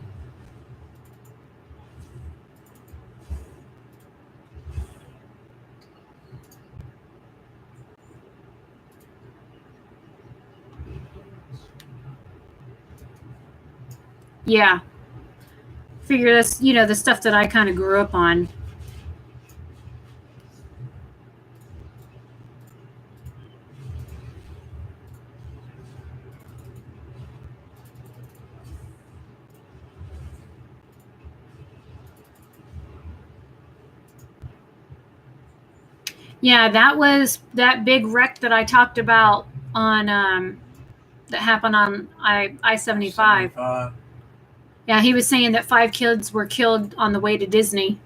Yeah. Figure that's, you know, the stuff that I kind of grew up on. Yeah, that was that big wreck that I talked about on that happened on I-75. 75. Yeah, he was saying that 5 kids were killed on the way to Disney.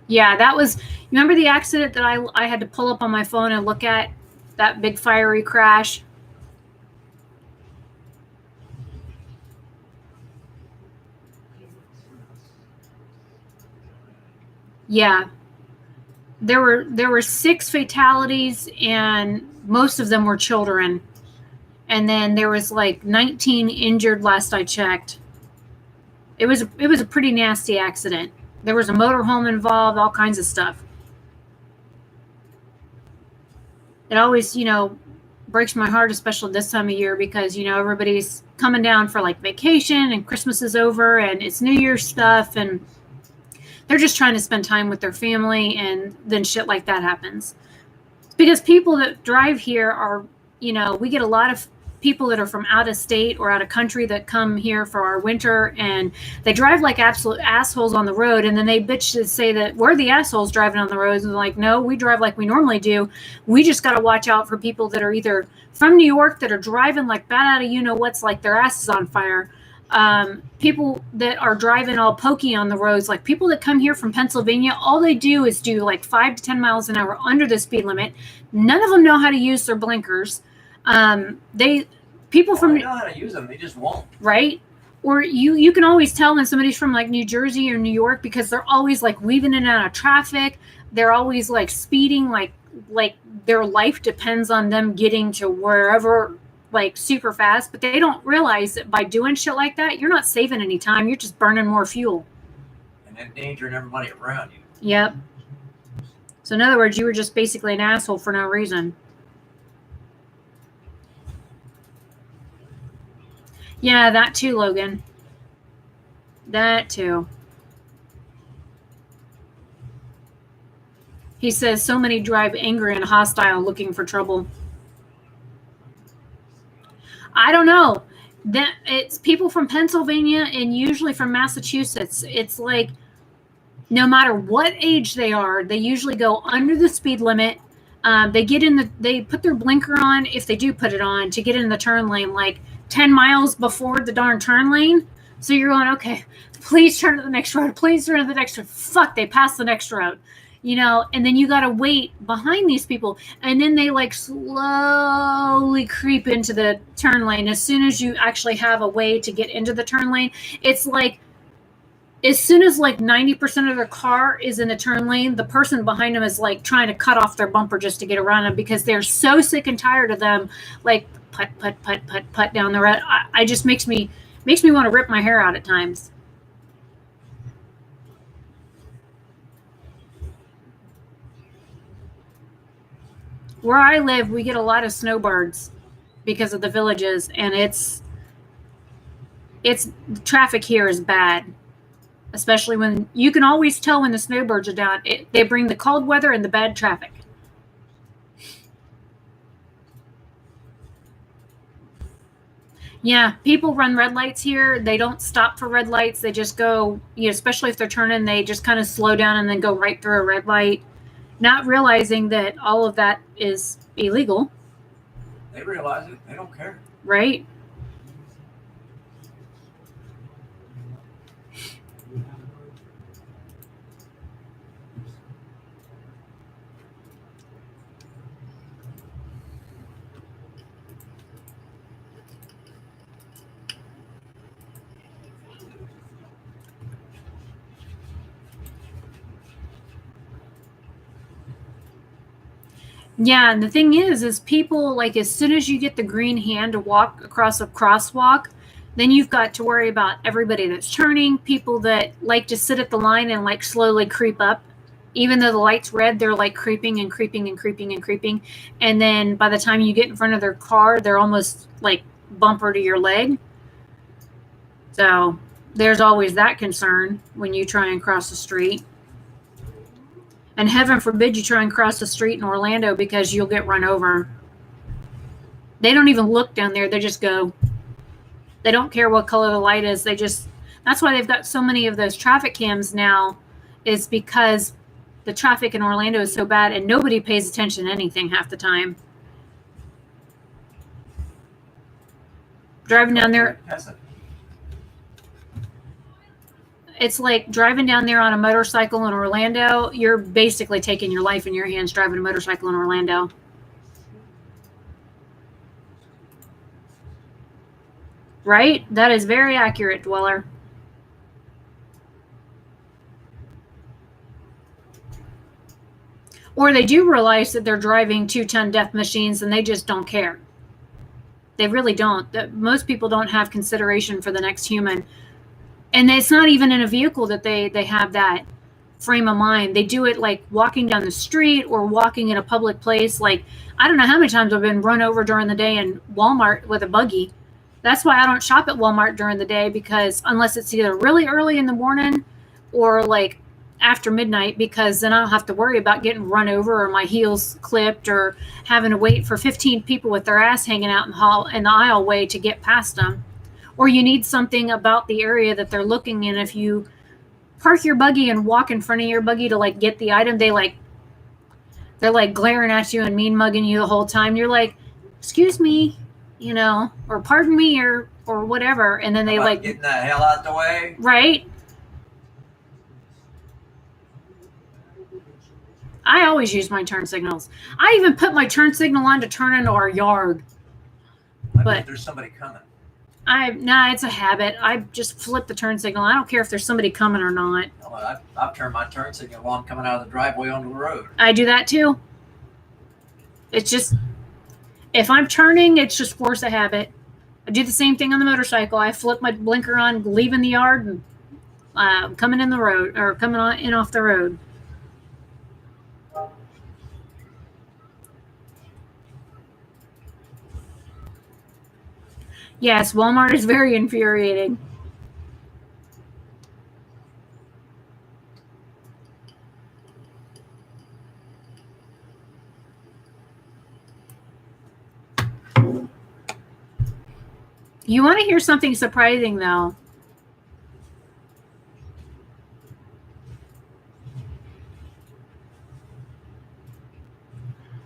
Yeah, that was. Remember the accident that I had to pull up on my phone and look at, that big fiery crash? Yeah, there were 6 fatalities, and most of them were children. And then there was like 19 injured last I checked. It was a pretty nasty accident. There was a motorhome involved, all kinds of stuff. It always, breaks my heart, especially this time of year, because, everybody's coming down for like vacation and Christmas is over and it's New Year's stuff, and they're just trying to spend time with their family, and then shit like that happens. Because people that drive here are, we get a lot of people that are from out of state or out of country that come here for our winter, and they drive like absolute assholes on the road, and then they bitch to say that we're the assholes driving on the roads, and like, no, we drive like we normally do. We just got to watch out for people that are either from New York that are driving like bad out of what's, like their ass is on fire. People that are driving all pokey on the roads, like people that come here from Pennsylvania, all they do is do like 5 to 10 miles an hour under the speed limit. None of them know how to use their blinkers. People from They know how to use them, they just won't. Right? Or you can always tell when somebody's from like New Jersey or New York, because they're always like weaving in and out of traffic. They're always like speeding, like their life depends on them getting to wherever like super fast, but they don't realize that by doing shit like that, you're not saving any time, you're just burning more fuel. And endangering everybody around you. Yep. So in other words, you were just basically an asshole for no reason. Yeah, that too, Logan. That too. He says so many drive angry and hostile, looking for trouble. I don't know. That it's people from Pennsylvania and usually from Massachusetts. It's like no matter what age they are, they usually go under the speed limit. They put their blinker on, if they do put it on, to get in the turn lane like 10 miles before the darn turn lane. So you're going, okay, please turn to the next road. Please turn to the next road. Fuck, they passed the next road. And then you got to wait behind these people. And then they like slowly creep into the turn lane. As soon as you actually have a way to get into the turn lane, it's like, as soon as like 90% of their car is in the turn lane, the person behind them is like trying to cut off their bumper just to get around them, because they're so sick and tired of them like put down the road. I just makes me want to rip my hair out at times. Where I live, we get a lot of snowbirds because of the villages, and it's the traffic here is bad, especially when you can always tell when the snowbirds are down. They bring the cold weather and the bad traffic. Yeah, people run red lights here. They don't stop for red lights. They just go, especially if they're turning, they just kind of slow down and then go right through a red light, not realizing that all of that is illegal. They realize it. They don't care. Right? Yeah, and the thing is people, like, as soon as you get the green hand to walk across a crosswalk, then you've got to worry about everybody that's turning, people that like to sit at the line and like slowly creep up. Even though the light's red, they're like creeping and creeping and creeping and creeping. And then by the time you get in front of their car, they're almost like bumper to your leg. So there's always that concern when you try and cross the street. And heaven forbid you try and cross the street in Orlando, because you'll get run over. They don't even look down there. They just go. They don't care what color the light is. That's why they've got so many of those traffic cams now, is because the traffic in Orlando is so bad, and nobody pays attention to anything half the time. Driving down there, it's like driving down there on a motorcycle in Orlando. You're basically taking your life in your hands driving a motorcycle in Orlando. Right? That is very accurate, Dweller. Or they do realize that they're driving 2-ton death machines and they just don't care. They really don't. Most people don't have consideration for the next human. And it's not even in a vehicle that they have that frame of mind. They do it like walking down the street or walking in a public place. Like, I don't know how many times I've been run over during the day in Walmart with a buggy. That's why I don't shop at Walmart during the day, because unless it's either really early in the morning or like after midnight, because then I don't have to worry about getting run over or my heels clipped or having to wait for 15 people with their ass hanging out in the aisleway to get past them. Or you need something about the area that they're looking in. If you park your buggy and walk in front of your buggy to like get the item, they're like glaring at you and mean mugging you the whole time. You're like, excuse me, you know, or pardon me, or whatever. And then they like getting the hell out the way. Right. I always use my turn signals. I even put my turn signal on to turn into our yard. But there's somebody coming. It's a habit. I just flip the turn signal. I don't care if there's somebody coming or not. Well, I've turned my turn signal while I'm coming out of the driveway onto the road. I do that too. It's just, if I'm turning, it's just force a habit. I do the same thing on the motorcycle. I flip my blinker on, leaving the yard, and coming in the road, or coming in off the road. Yes, Walmart is very infuriating. You want to hear something surprising, though?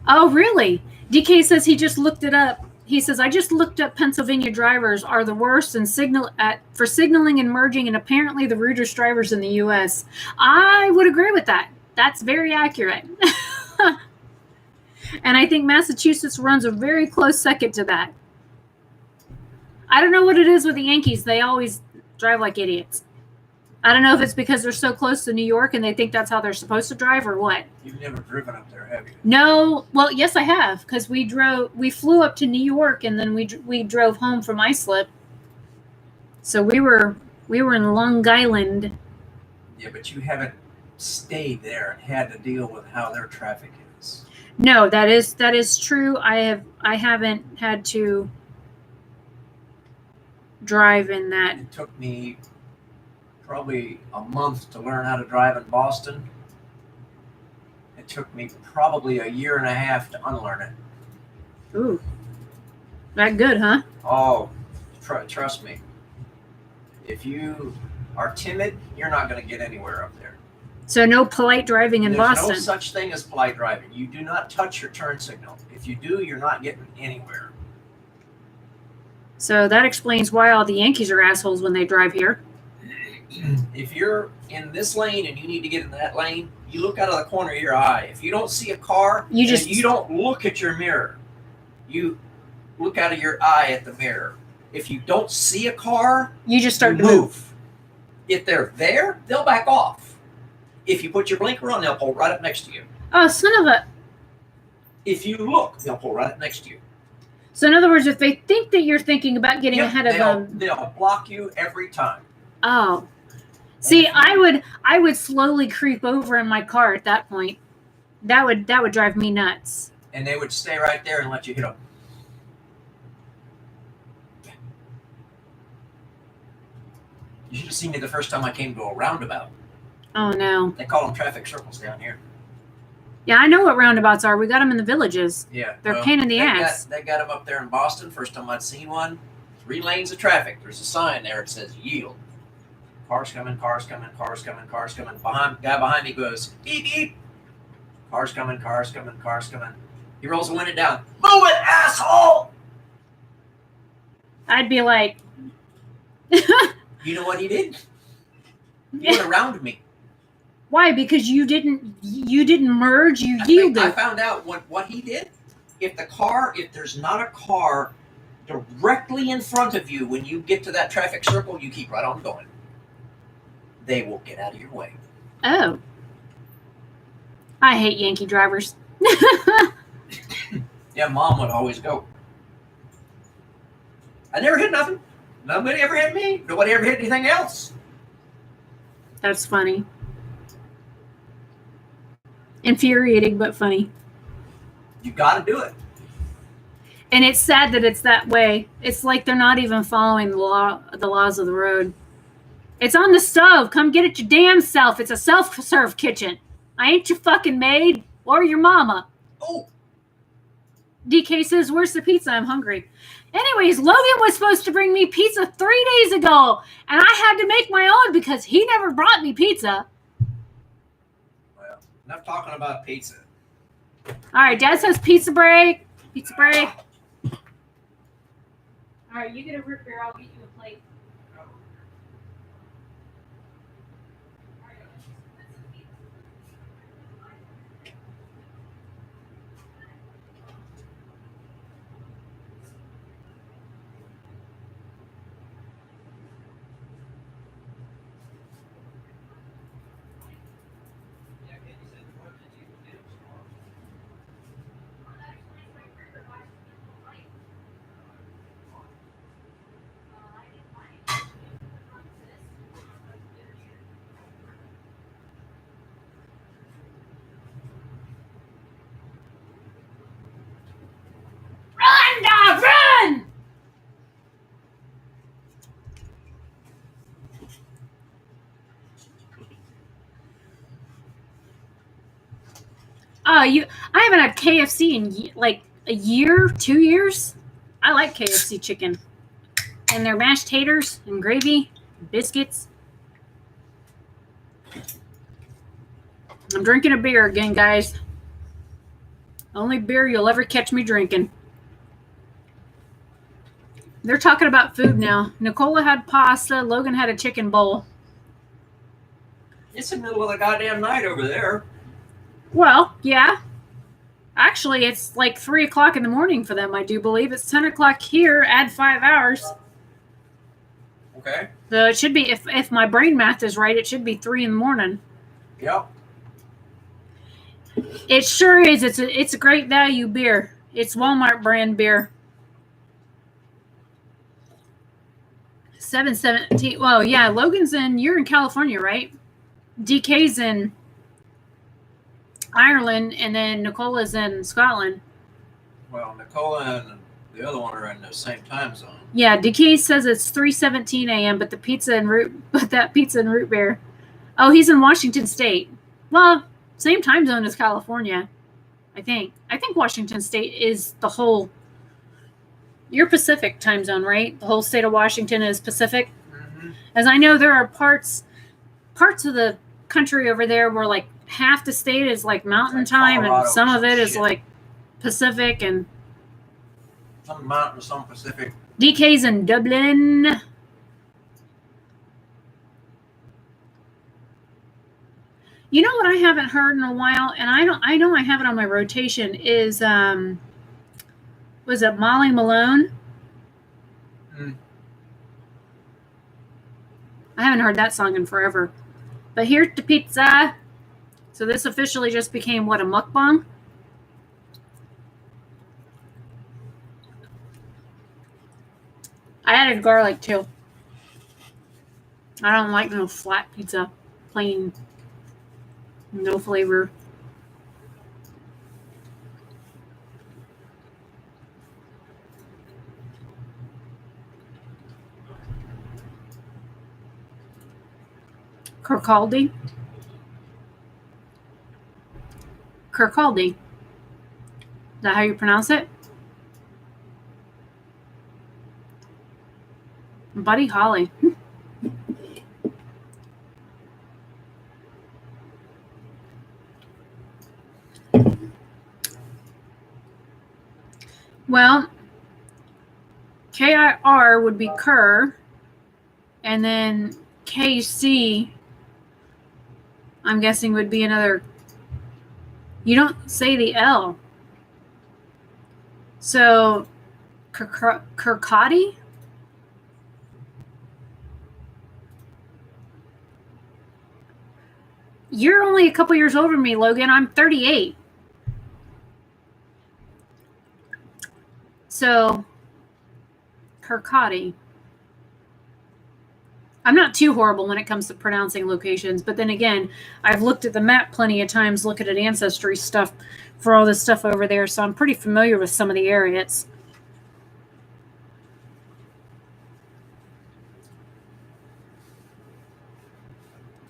Oh, really? DK says he just looked it up. He says, I just looked up Pennsylvania drivers are the worst for signaling and merging, and apparently the rudest drivers in the U.S. I would agree with that. That's very accurate. And I think Massachusetts runs a very close second to that. I don't know what it is with the Yankees. They always drive like idiots. I don't know if it's because they're so close to New York and they think that's how they're supposed to drive, or what. You've never driven up there, have you? No. Well, yes, I have, because we flew up to New York and then we drove home from Islip. So we were in Long Island. Yeah, but you haven't stayed there and had to deal with how their traffic is. No, that is true. I haven't had to drive in that. It took me probably a month to learn how to drive in Boston. It took me probably a year and a half to unlearn it. Ooh, that good, huh? Oh, trust me. If you are timid, you're not going to get anywhere up there. So no polite driving in Boston. There's no such thing as polite driving. You do not touch your turn signal. If you do, you're not getting anywhere. So that explains why all the Yankees are assholes when they drive here. If you're in this lane and you need to get in that lane, you look out of the corner of your eye. If you don't see a car, you don't look at your mirror. You look out of your eye at the mirror. If you don't see a car, you just start to move. If they're there, they'll back off. If you put your blinker on, they'll pull right up next to you. Oh, son of a... If you look, they'll pull right up next to you. So in other words, if they think that you're thinking about getting ahead of them... They'll block you every time. Oh. See, I would slowly creep over in my car at that point. That would drive me nuts. And they would stay right there and let you hit them. You should have seen me the first time I came to a roundabout. Oh, no. They call them traffic circles down here. Yeah, I know what roundabouts are. We got them in the villages. Yeah. They're a pain in the ass. They got them up there in Boston. First time I'd seen one. 3 lanes of traffic. There's a sign there that says yield. Cars coming, cars coming, cars coming, cars coming. Guy behind me goes, beep, beep. Car's coming. He rolls the window down. Move it, asshole! I'd be like, You know what he did? He went around me. why? Because you didn't merge, you yielded. I found out what he did. If there's not a car directly in front of you when you get to that traffic circle, you keep right on going. They will get out of your way. Oh. I hate Yankee drivers. Yeah, Mom would always go. I never hit nothing. Nobody ever hit me. Nobody ever hit anything else. That's funny. Infuriating, but funny. You got to do it. And it's sad that it's that way. It's like they're not even following the laws of the road. It's on the stove. Come get it your damn self. It's a self-serve kitchen. I ain't your fucking maid or your mama. Oh. DK says, where's the pizza? I'm hungry. Anyways, Logan was supposed to bring me pizza 3 days ago, and I had to make my own because he never brought me pizza. Well, enough talking about pizza. All right, Dad says pizza break. Pizza break. All right, you get a root beer. I'll get you a plate. Run, dog, run! I haven't had KFC in like a year, 2 years. I like KFC chicken. And their mashed taters and gravy, biscuits. I'm drinking a beer again, guys. Only beer you'll ever catch me drinking. They're talking about food now. Nicola had pasta. Logan had a chicken bowl. It's the middle of the goddamn night over there. Well, yeah. Actually, it's like 3 o'clock in the morning for them, I do believe. It's 10 o'clock here. Add 5 hours. Okay. So it should be, if my brain math is right, it should be 3 in the morning. Yep. It sure is. It's a great value beer. It's Walmart brand beer. $7.17. Well, yeah, Logan's you're in California, right? DK's in Ireland, and then Nicola's in Scotland. Well, Nicola and the other one are in the same time zone. Yeah, DK says it's 3:17 a.m., but that pizza and root beer. Oh, he's in Washington State. Well, same time zone as California, I think. I think Washington State is the whole. You're Pacific time zone, right? The whole state of Washington is Pacific. Mm-hmm. As I know, there are parts of the country over there where like half the state is like mountain time, Colorado and some of it is shit. like Pacific, and Some mountain, some Pacific. DK's in Dublin. You know what I haven't heard in a while, and I know I have it on my rotation, is was it Molly Malone? I haven't heard that song in forever. But here's the pizza. So this officially just became what, a mukbang? I added garlic too. I don't like no flat pizza. Plain, no flavor. Kirkcaldy. Kirkcaldy. Is that how you pronounce it? Buddy Holly. Well, KIR would be Kerr, and then KC, I'm guessing, would be another. You don't say the L. So, Kirkcaldy? You're only a couple years older than me, Logan. I'm 38. So, Kirkcaldy. I'm not too horrible when it comes to pronouncing locations, but then again, I've looked at the map plenty of times, looking at ancestry stuff for all this stuff over there, so I'm pretty familiar with some of the areas.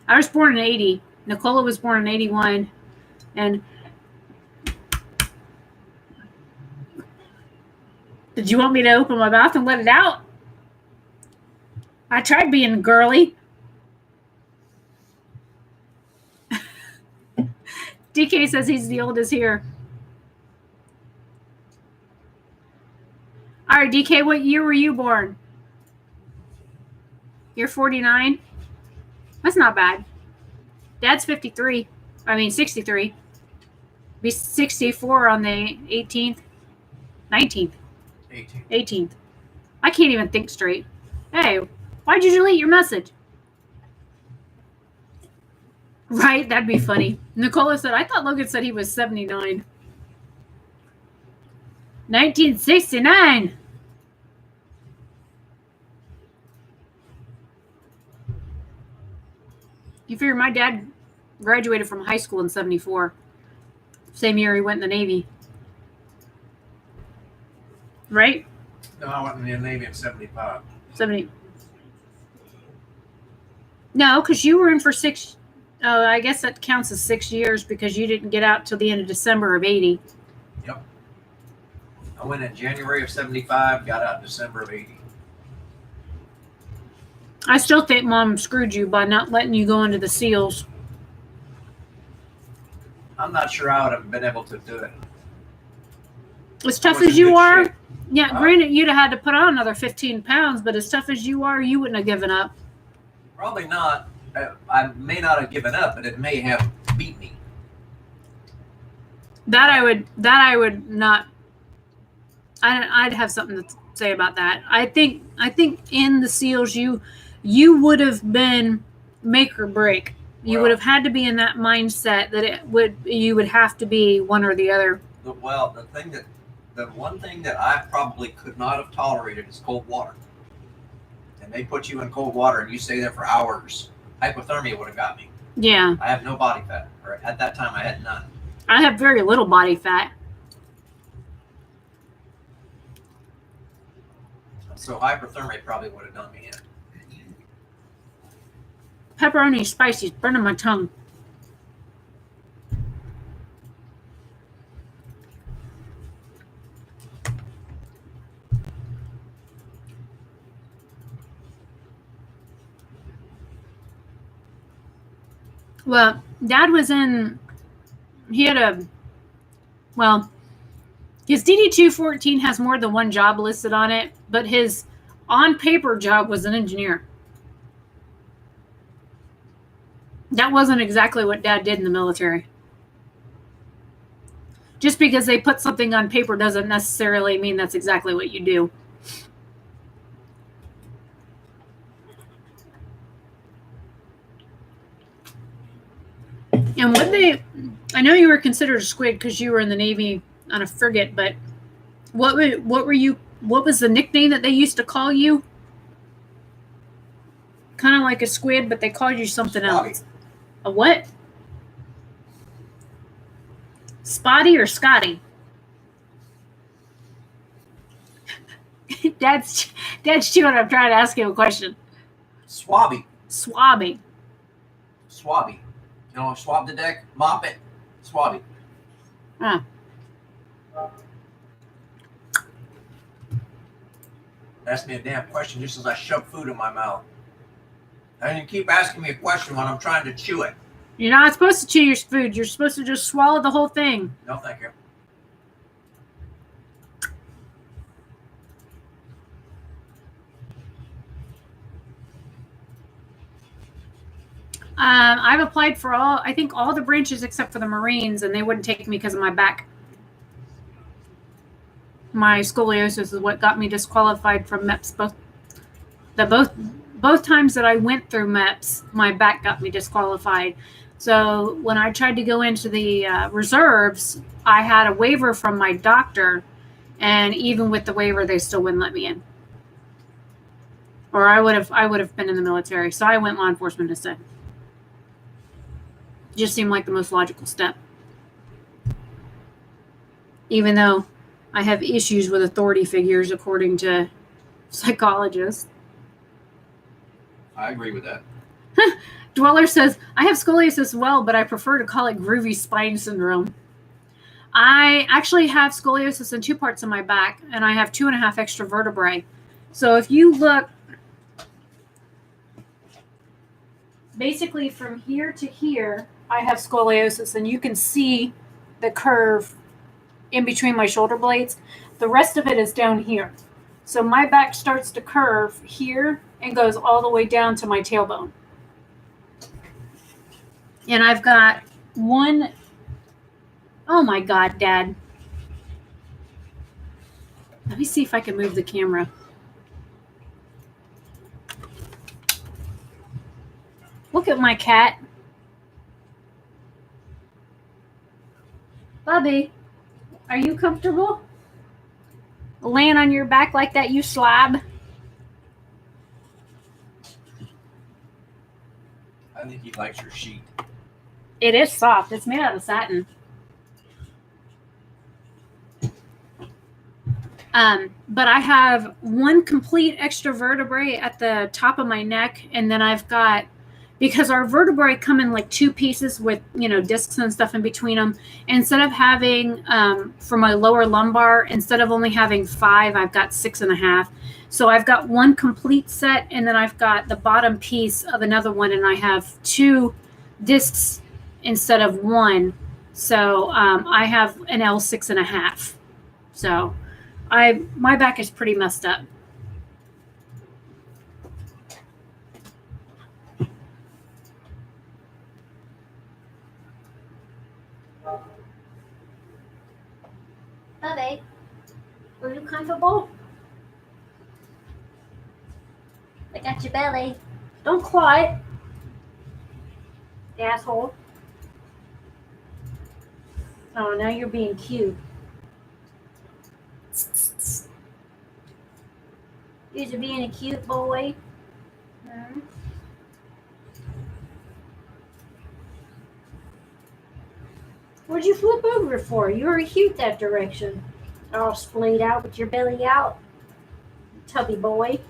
I was born in 80. Nicola was born in 81. And did you want me to open my mouth and let it out? I tried being girly. DK says he's the oldest here. All right, DK, what year were you born? You're 49? That's not bad. Dad's 53. I mean, 63. Be 64 on the 18th. 19th. 18th. I can't even think straight. Hey, why'd you delete your message? Right? That'd be funny. Nicola said, I thought Logan said he was 79. 1969. You figure my dad graduated from high school in 74. Same year he went in the Navy. Right? No, I went in the Navy in 75. 70. No, because you were in for 6. Oh, I guess that counts as 6 years because you didn't get out till the end of December of 80. Yep. I went in January of 75, got out in December of 80. I still think Mom screwed you by not letting you go into the SEALs. I'm not sure I would have been able to do it. As tough Wasn't as you good are, shape. yeah, granted, you'd have had to put on another 15 pounds, but as tough as you are, you wouldn't have given up. Probably not. I may not have given up, but it may have beat me. That I would not. I'd have something to say about that. I think in the SEALs, you would have been make or break. You would have had to be in that mindset that you would have to be one or the other. The one thing that I probably could not have tolerated is cold water. And they put you in cold water and you stay there for hours. Hypothermia would have got me. Yeah. I have no body fat. Or at that time, I had none. I have very little body fat. So hyperthermia probably would have done me in. Pepperoni spicy is burning my tongue. Well, Dad was in, his DD-214 has more than one job listed on it, but his on-paper job was an engineer. That wasn't exactly what Dad did in the military. Just because they put something on paper doesn't necessarily mean that's exactly what you do. And I know you were considered a squid because you were in the Navy on a frigate, but what was the nickname that they used to call you? Kind of like a squid, but they called you something else. A what? Spotty or Scotty? Dad's chewing. I'm trying to ask him a question. Swabby. Swabby. You know, swab the deck, mop it, swabby. Huh. Ask me a damn question just as I shove food in my mouth. And you keep asking me a question when I'm trying to chew it. You're not supposed to chew your food. You're supposed to just swallow the whole thing. No, thank you. I've applied for I think all the branches except for the Marines, and they wouldn't take me because of my back. My scoliosis is what got me disqualified from MEPS. Both times that I went through MEPS, my back got me disqualified. So when I tried to go into the reserves, I had a waiver from my doctor, and even with the waiver, they still wouldn't let me in. Or I would have been in the military. So I went law enforcement instead. Just seemed like the most logical step. Even though I have issues with authority figures, according to psychologists. I agree with that. Dweller says, I have scoliosis as well, but I prefer to call it groovy spine syndrome. I actually have scoliosis in 2 parts of my back, and I have 2.5 extra vertebrae. So if you look, basically from here to here, I have scoliosis, and you can see the curve in between my shoulder blades. The rest of it is down here. So my back starts to curve here and goes all the way down to my tailbone. And I've got one, oh my God, Dad. Let me see if I can move the camera. Look at my cat. Bubby, are you comfortable? Laying on your back like that, you slob? I think he likes your sheet. It is soft. It's made out of satin. But I have one complete extra vertebrae at the top of my neck, and then I've got, because our vertebrae come in like 2 pieces with, discs and stuff in between them. Instead of having, for my lower lumbar, instead of only having 5, I've got 6.5. So I've got one complete set, and then I've got the bottom piece of another one, and I have 2 discs instead of 1. So I have an L6.5. So my back is pretty messed up. Bubby, are you comfortable? I got your belly. Don't claw it, asshole. Oh, now you're being cute. You're being a cute boy. What'd you flip over for? You were cute that direction. All splayed out with your belly out. Tubby boy.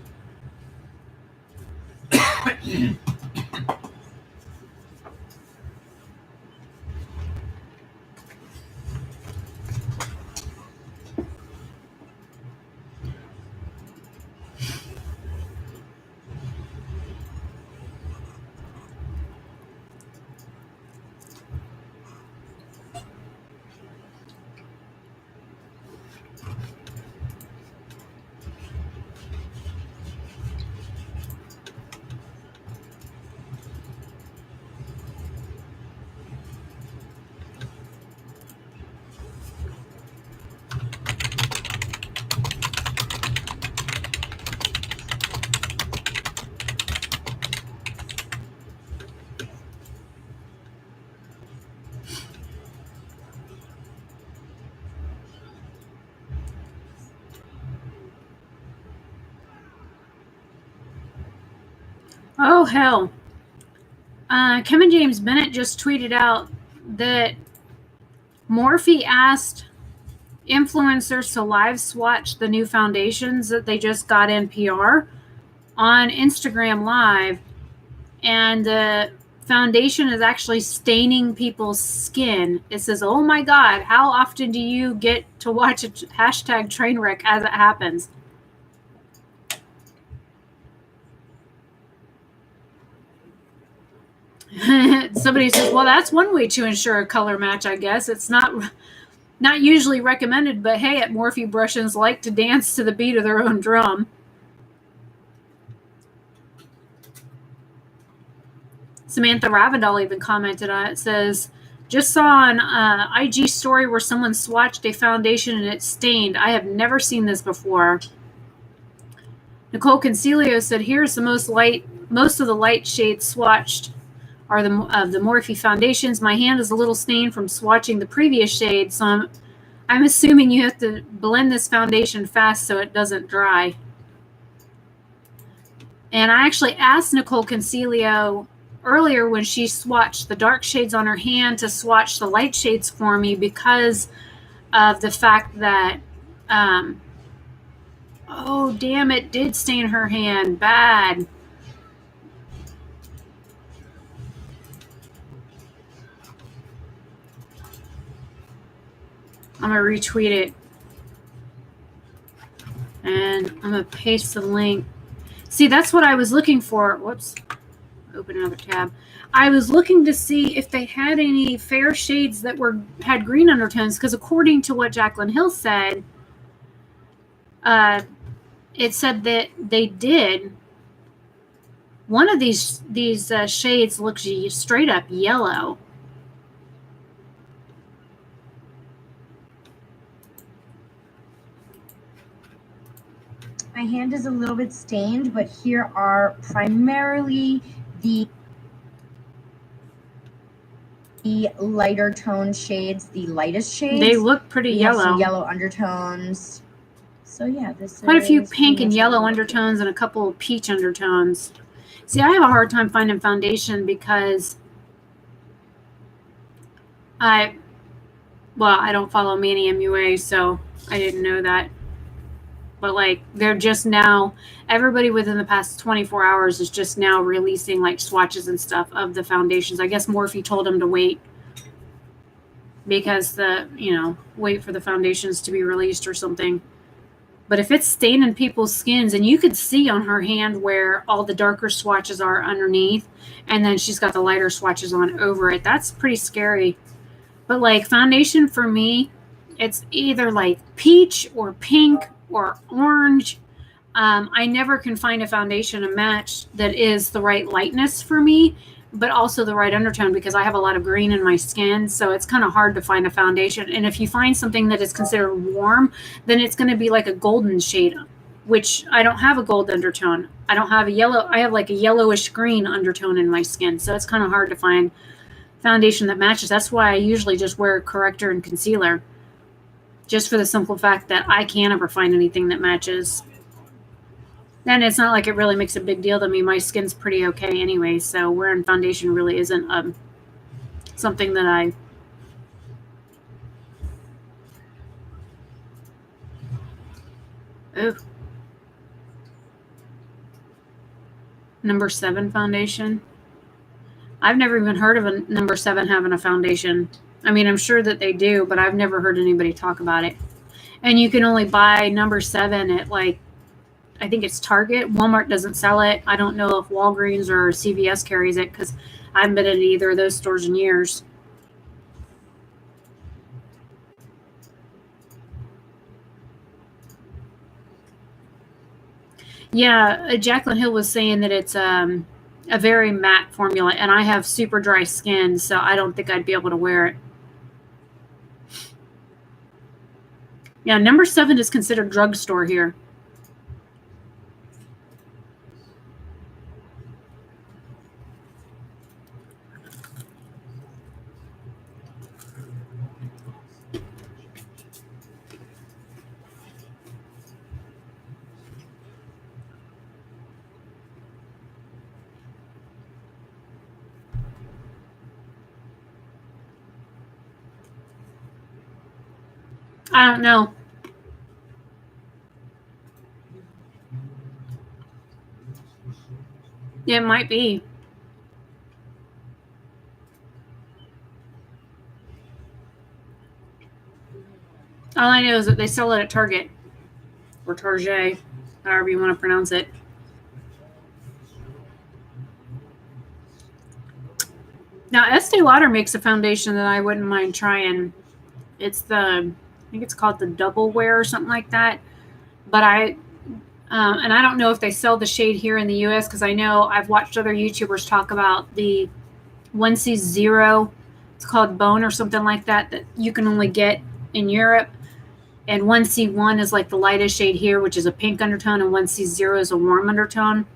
Oh, hell. Kevin James Bennett just tweeted out that Morphe asked influencers to live swatch the new foundations that they just got in PR on Instagram Live. And the foundation is actually staining people's skin. It says, oh my God, how often do you get to watch a hashtag train wreck as it happens? Somebody says, well, that's one way to ensure a color match, I guess. It's not usually recommended, but hey, at Morphe Brushes like to dance to the beat of their own drum. Samantha Ravindal even commented on it. Says, just saw an IG story where someone swatched a foundation and it stained. I have never seen this before. Nicole Concilio said, here's the most of the light shades swatched are the Morphe foundations. My hand is a little stained from swatching the previous shade, so I'm assuming you have to blend this foundation fast so it doesn't dry. And I actually asked Nicole Concilio earlier when she swatched the dark shades on her hand to swatch the light shades for me because of the fact that, oh, damn, it did stain her hand bad. I'm going to retweet it. And I'm going to paste the link. See, that's what I was looking for. Whoops. Open another tab. I was looking to see if they had any fair shades that had green undertones, because according to what Jaclyn Hill said, it said that they did. One of these shades looks straight up yellow. My hand is a little bit stained, but here are primarily the lighter tone shades, the lightest shades. They look pretty yellow. Some yellow undertones. So yeah, this quite a few pink and yellow undertones and a couple of peach undertones. See, I have a hard time finding foundation because I don't follow Manny MUA, so I didn't know that. But like, they're just now, everybody within the past 24 hours is just now releasing like swatches and stuff of the foundations. I guess Morphe told them to wait because wait for the foundations to be released or something. But if it's staining people's skins, and you could see on her hand where all the darker swatches are underneath, and then she's got the lighter swatches on over it, that's pretty scary. But like, foundation for me, it's either like peach or pink or orange. I never can find a foundation to match that is the right lightness for me, but also the right undertone, because I have a lot of green in my skin, so it's kind of hard to find a foundation. And if you find something that is considered warm, then it's going to be like a golden shade, which I don't have a gold undertone. I don't have a yellow. I have like a yellowish green undertone in my skin, so it's kind of hard to find foundation that matches. That's why I usually just wear corrector and concealer, just for the simple fact that I can't ever find anything that matches. And it's not like it really makes a big deal to me. My skin's pretty okay anyway, so wearing foundation really isn't something that I... Ooh. Number 7 foundation. I've never even heard of a number 7 having a foundation. I mean, I'm sure that they do, but I've never heard anybody talk about it. And you can only buy number 7 at, like, I think it's Target. Walmart doesn't sell it. I don't know if Walgreens or CVS carries it, because I haven't been in either of those stores in years. Yeah, Jaclyn Hill was saying that it's a very matte formula, and I have super dry skin, so I don't think I'd be able to wear it. Yeah, number 7 is considered drugstore here. I don't know. Yeah, it might be. All I know is that they sell it at Target or Target, however you want to pronounce it. Now, Estee Lauder makes a foundation that I wouldn't mind trying. It's I think it's called the Double Wear or something like that. But and I don't know if they sell the shade here in the U.S., because I know I've watched other YouTubers talk about the 1C0, it's called Bone or something like that, that you can only get in Europe. And 1C1 is like the lightest shade here, which is a pink undertone, and 1C0 is a warm undertone.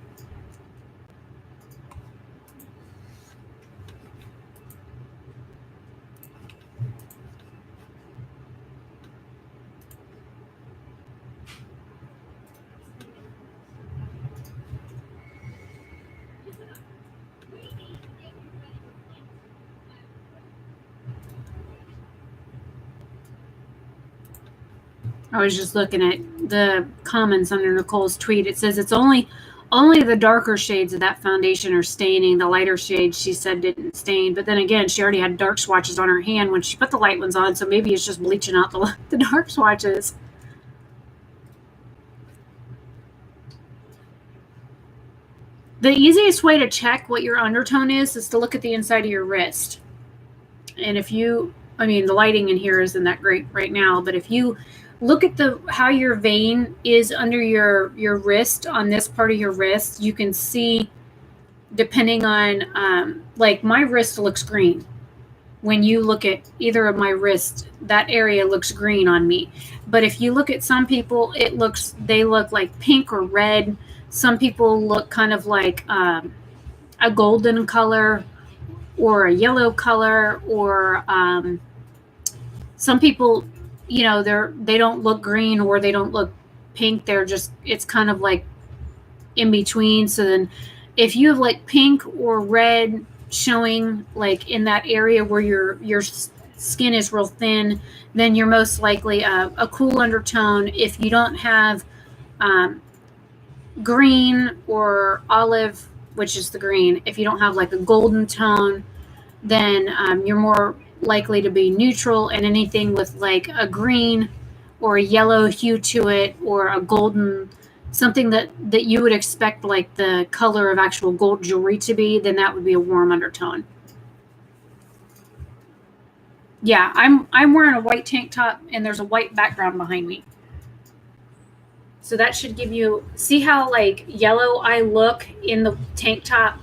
I was just looking at the comments under Nicole's tweet. It says it's only the darker shades of that foundation are staining. The lighter shades, she said, didn't stain. But then again, she already had dark swatches on her hand when she put the light ones on, so maybe it's just bleaching out the dark swatches. The easiest way to check what your undertone is to look at the inside of your wrist. And if you, I mean, the lighting in here isn't that great right now, but if you look at how your vein is under your wrist, on this part of your wrist, you can see, depending on, like my wrist looks green. When you look at either of my wrists, that area looks green on me. But if you look at some people, they look like pink or red. Some people look kind of like a golden color or a yellow color, or some people, you know, they don't look green or they don't look pink. It's kind of like in between. So then if you have like pink or red showing like in that area where your skin is real thin, then you're most likely a cool undertone. If you don't have green or olive, which is the green, if you don't have like a golden tone, then you're more likely to be neutral, and anything with like a green or a yellow hue to it, or a golden, something that you would expect like the color of actual gold jewelry to be, then that would be a warm undertone. Yeah, I'm wearing a white tank top and there's a white background behind me. So that should give you, see how like yellow I look in the tank top?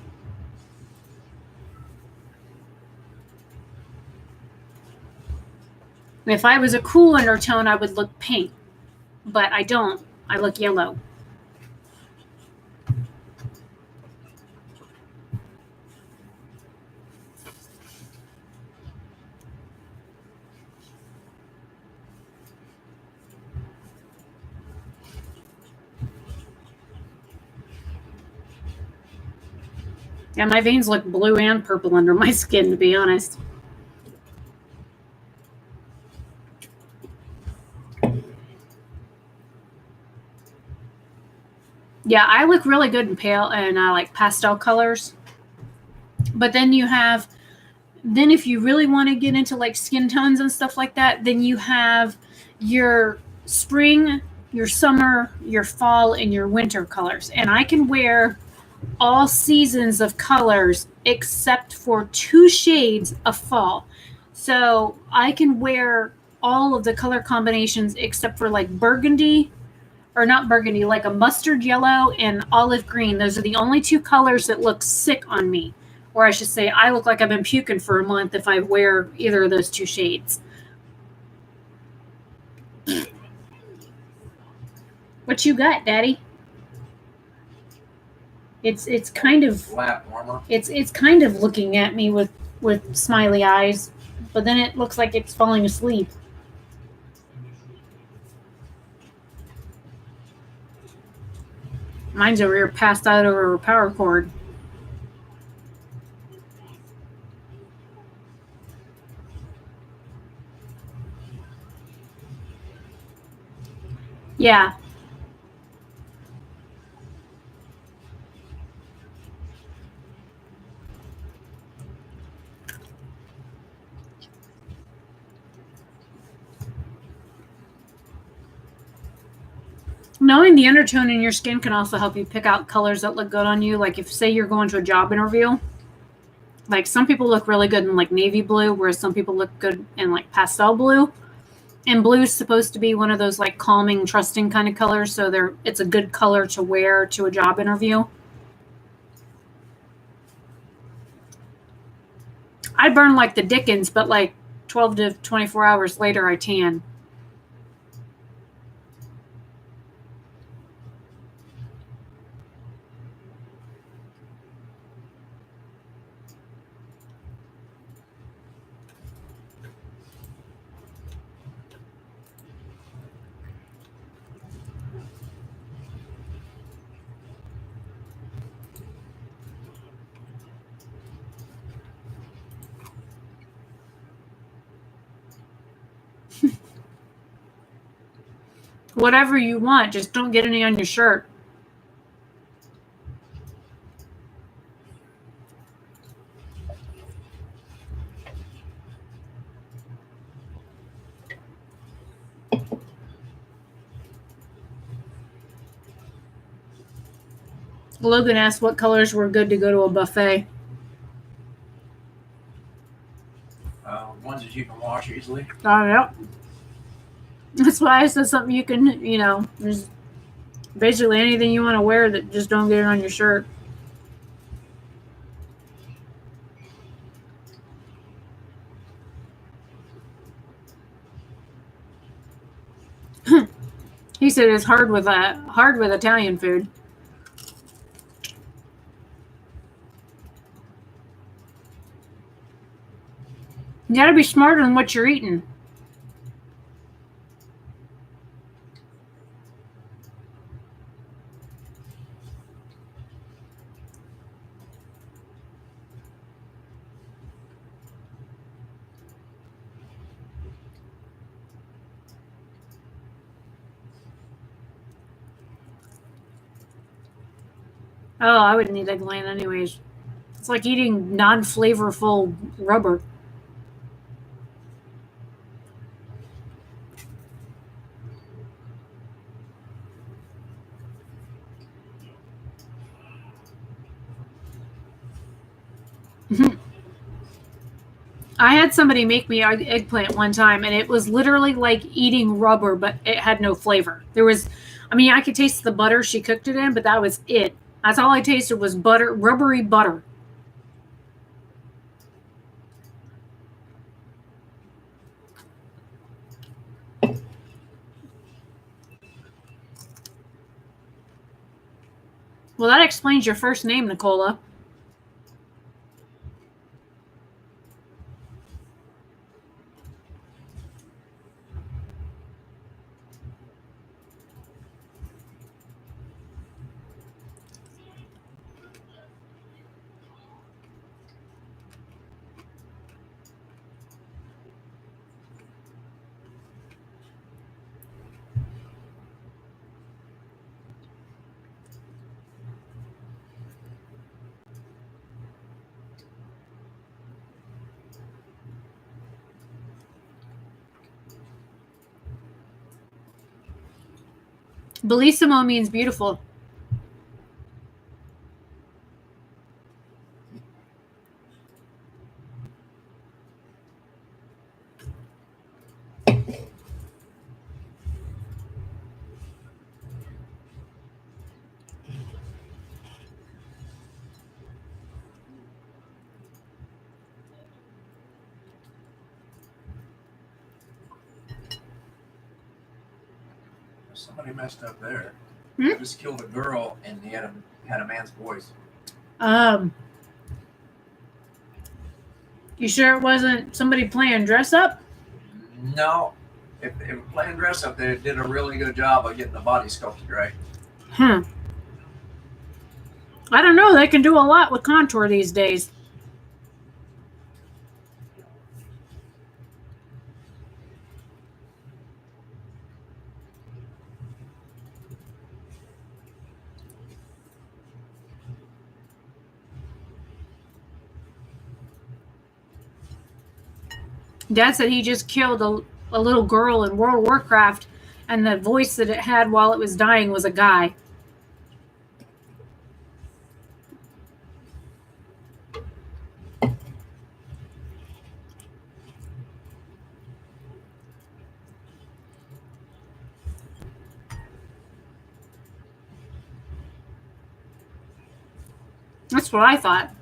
If I was a cool undertone, I would look pink, but I don't. I look yellow. Yeah, my veins look blue and purple under my skin, to be honest. Yeah, I look really good in pale and like pastel colors. But then if you really want to get into like skin tones and stuff like that, then you have your spring, your summer, your fall, and your winter colors. And I can wear all seasons of colors except for 2 shades of fall. So I can wear all of the color combinations except for like burgundy, or not burgundy, like a mustard yellow and olive green. Those are the only 2 colors that look sick on me. Or I should say, I look like I've been puking for a month if I wear either of those 2 shades. What you got, Daddy? It's kind of Flat warmer. It's kind of looking at me with smiley eyes, but then it looks like it's falling asleep. Mine's over here passed out over a power cord. Yeah. Knowing the undertone in your skin can also help you pick out colors that look good on you. Like if, say, you're going to a job interview, like some people look really good in like navy blue, whereas some people look good in like pastel blue. And blue is supposed to be one of those like calming, trusting kind of colors. So it's a good color to wear to a job interview. I burn like the Dickens, but like 12 to 24 hours later, I tan. Whatever you want, just don't get any on your shirt. Logan asked what colors were good to go to a buffet. Ones that you can wash easily. Oh, yeah. That's why I said something you can, there's basically anything you want to wear that just don't get it on your shirt. He said it's hard with Italian food. You gotta be smarter than what you're eating. Oh, I wouldn't eat eggplant anyways. It's like eating non-flavorful rubber. I had somebody make me eggplant one time, and it was literally like eating rubber, but it had no flavor. I could taste the butter she cooked it in, but that was it. That's all I tasted was butter, rubbery butter. Well, that explains your first name, Nicola. Bellissimo means beautiful. Somebody messed up there. Hmm? Just killed a girl, and he had a man's voice. You sure it wasn't somebody playing dress up? No, if they were playing dress up, they did a really good job of getting the body sculpted right. I don't know. They can do a lot with contour these days. Dad said he just killed a little girl in World of Warcraft, and the voice that it had while it was dying was a guy. That's what I thought.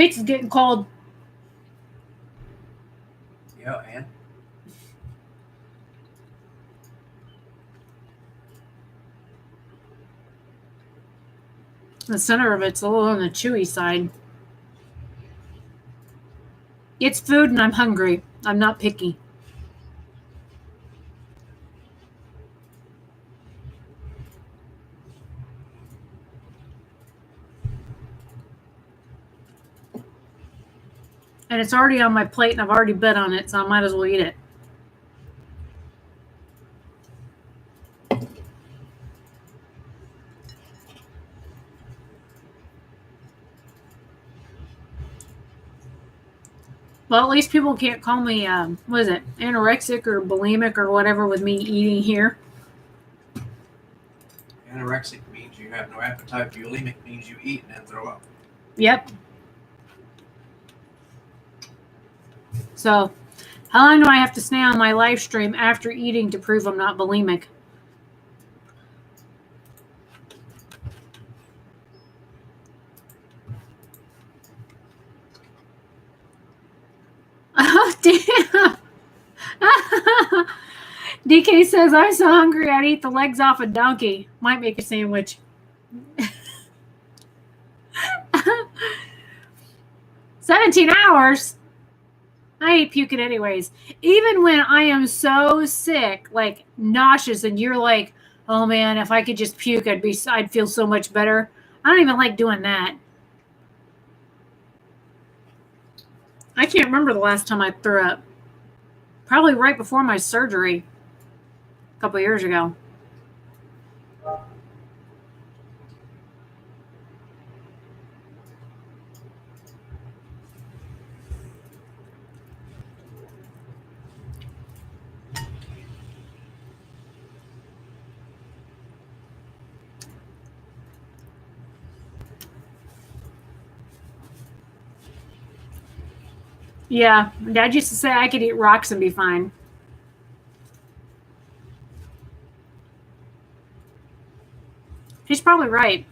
Pizza's getting cold. Yeah, and The center of it's a little on the chewy side. It's food and I'm hungry. I'm not picky. And it's already on my plate and I've already bit on it, so I might as well eat it. Well, at least people can't call me, what is it, anorexic or bulimic or whatever with me eating here. anorexic means you have no appetite. Bulimic means you eat and then throw up. Yep. So, how long do I have to stay on my live stream after eating to prove I'm not bulimic? Oh, damn. DK says, I'm so hungry I'd eat the legs off a donkey. Might make a sandwich. 17 hours? I ain't puking anyways. Even when I am so sick, like nauseous, and you're like, oh man, if I could just puke, I'd feel so much better. I don't even like doing that. I can't remember the last time I threw up. Probably right before my surgery a couple years ago. Yeah, Dad used to say I could eat rocks and be fine. He's probably right.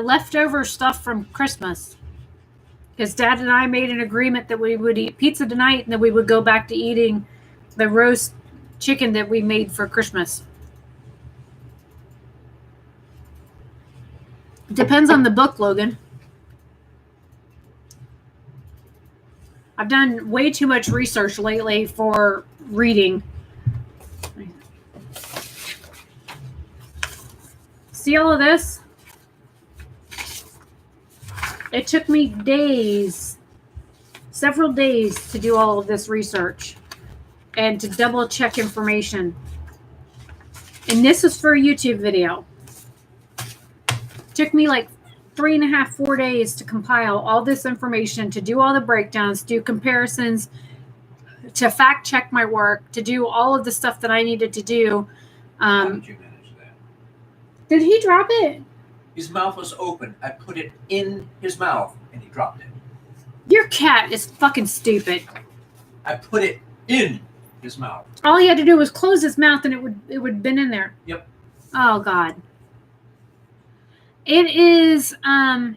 Leftover stuff from Christmas. Because Dad and I made an agreement that we would eat pizza tonight and then we would go back to eating the roast chicken that we made for Christmas. Depends on the book, Logan. I've done way too much research lately for reading. See all of this? It took me days, several days to do all of this research and to double check information. And this is for a YouTube video. It took me like 3.5, 4 days to compile all this information, to do all the breakdowns, do comparisons, to fact check my work, to do all of the stuff that I needed to do. How did you manage that? Did he drop it? His mouth was open. I put it in his mouth and he dropped it. Your cat is fucking stupid. I put it in his mouth. All he had to do was close his mouth and it would have been in there. Yep. Oh God. It is I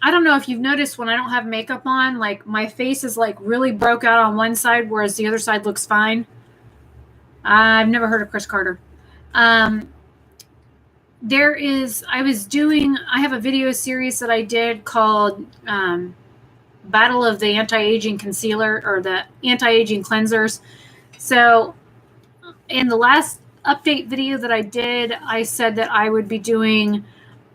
don't know if you've noticed when I don't have makeup on, like my face is like really broke out on one side, whereas the other side looks fine. I've never heard of Chris Carter. I have a video series that I did called Battle of the Anti-Aging Concealer or the Anti-Aging Cleansers. So in the last update video that I did, I said that I would be doing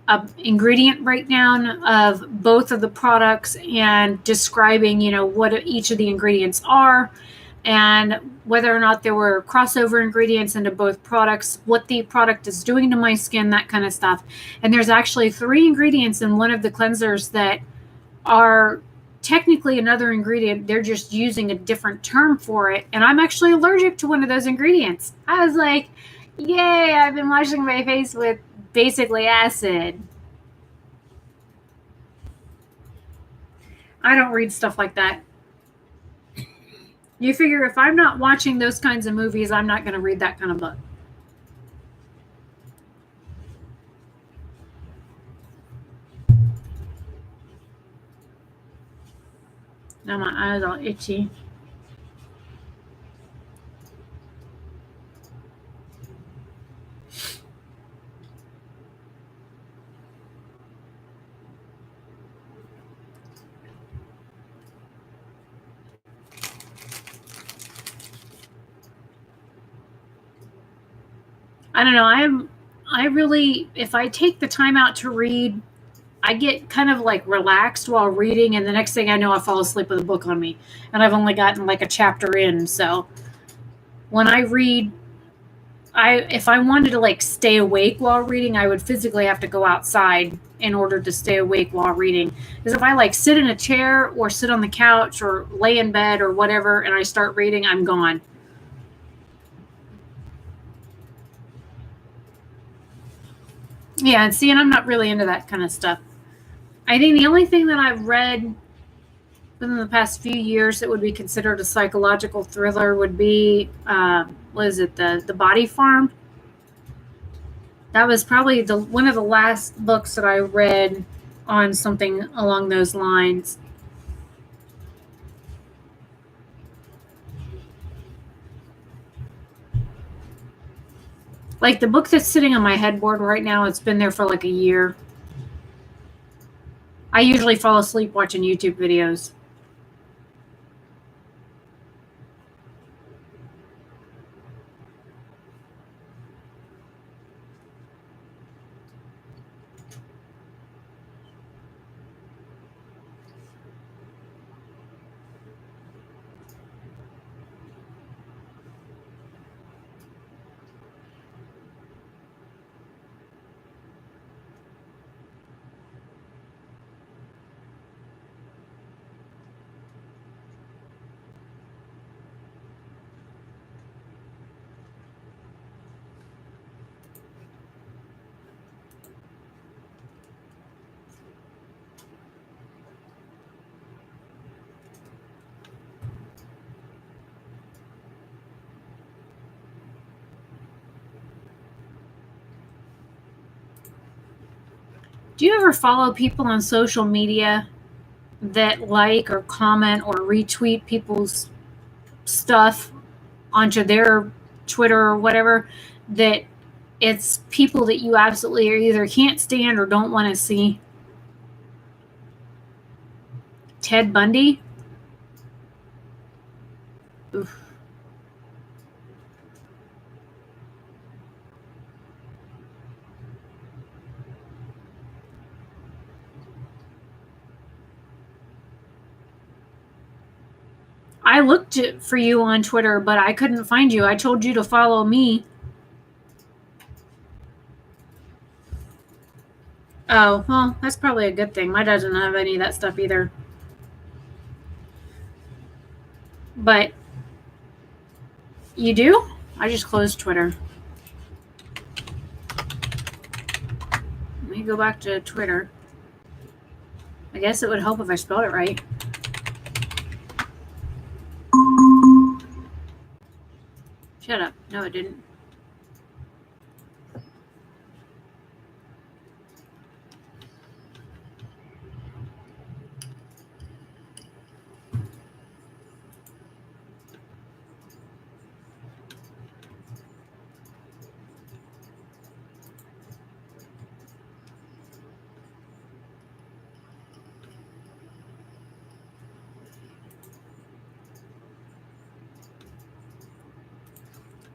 an ingredient breakdown of both of the products and describing, what each of the ingredients are and whether or not there were crossover ingredients into both products, what the product is doing to my skin, that kind of stuff. And there's actually 3 ingredients in one of the cleansers that are technically another ingredient. They're just using a different term for it. And I'm actually allergic to one of those ingredients. I was like, yay, I've been washing my face with basically acid. I don't read stuff like that. You figure if I'm not watching those kinds of movies, I'm not going to read that kind of book. Now my eyes all itchy. I don't know. I really, if I take the time out to read, I get kind of like relaxed while reading, and the next thing I know, I fall asleep with a book on me, and I've only gotten like a chapter in. So when I read, if I wanted to like stay awake while reading, I would physically have to go outside in order to stay awake while reading. Because if I like sit in a chair or sit on the couch or lay in bed or whatever, and I start reading, I'm gone. Yeah, and see, and I'm not really into that kind of stuff. I think the only thing that I've read within the past few years that would be considered a psychological thriller would be, what is it, the Body Farm? That was probably one of the last books that I read on something along those lines. Like the book that's sitting on my headboard right now, it's been there for like a year. I usually fall asleep watching YouTube videos. Do you ever follow people on social media that like or comment or retweet people's stuff onto their Twitter or whatever, that it's people that you absolutely either can't stand or don't want to see? Ted Bundy? Oof. I looked for you on Twitter, but I couldn't find you. I told you to follow me. Oh, well, that's probably a good thing. My dad doesn't have any of that stuff either. But you do? I just closed Twitter. Let me go back to Twitter. I guess it would help if I spelled it right. Shut up. No, it didn't.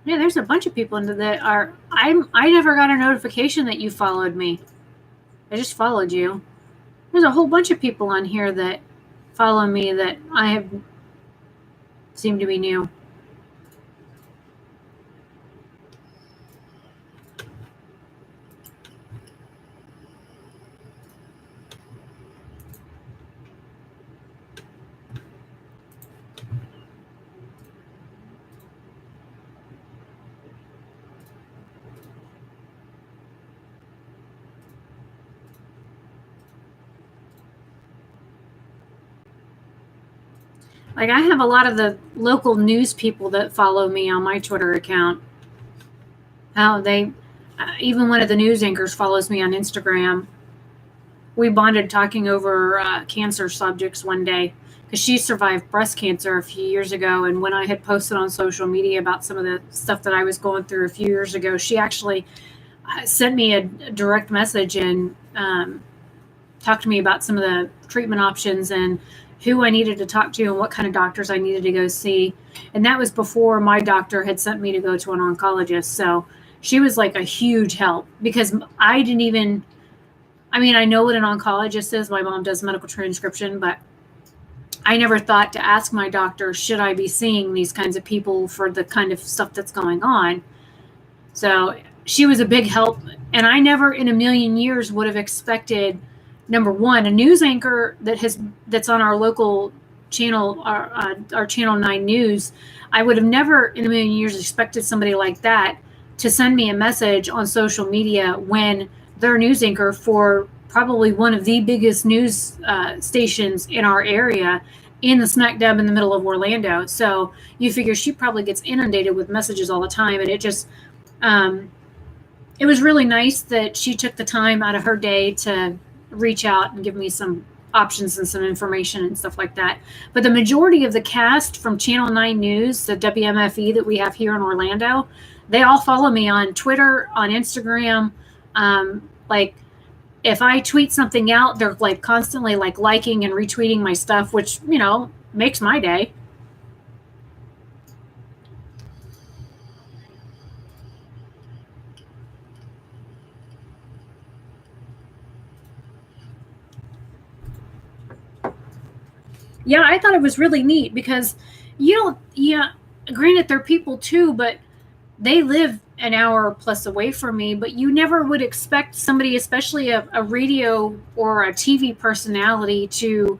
Yeah, there's a bunch of people into that are. I never got a notification that you followed me. I just followed you. There's a whole bunch of people on here that follow me that I have seem to be new. Like, I have a lot of the local news people that follow me on my Twitter account. How they, even one of the news anchors follows me on Instagram. We bonded talking over cancer subjects one day because she survived breast cancer a few years ago. And when I had posted on social media about some of the stuff that I was going through a few years ago, she actually sent me a direct message and talked to me about some of the treatment options and who I needed to talk to and what kind of doctors I needed to go see. And that was before my doctor had sent me to go to an oncologist. So she was like a huge help because I didn't even, I mean, I know what an oncologist is. My mom does medical transcription, but I never thought to ask my doctor, should I be seeing these kinds of people for the kind of stuff that's going on? So she was a big help. And I never in a million years would have expected, number one, a news anchor that's on our local channel, our Channel 9 News. I would have never in a million years expected somebody like that to send me a message on social media when they're a news anchor for probably one of the biggest news stations in our area in the smack dab in the middle of Orlando. So you figure she probably gets inundated with messages all the time. And it just, it was really nice that she took the time out of her day to reach out and give me some options and some information and stuff like that. But the majority of the cast from Channel 9 News, the WMFE that we have here in Orlando, they all follow me on Twitter, on Instagram. Like if I tweet something out, they're like constantly like liking and retweeting my stuff, which, you know, makes my day. Yeah, I thought it was really neat because granted they're people too, but they live an hour plus away from me, but you never would expect somebody, especially a radio or a TV personality, to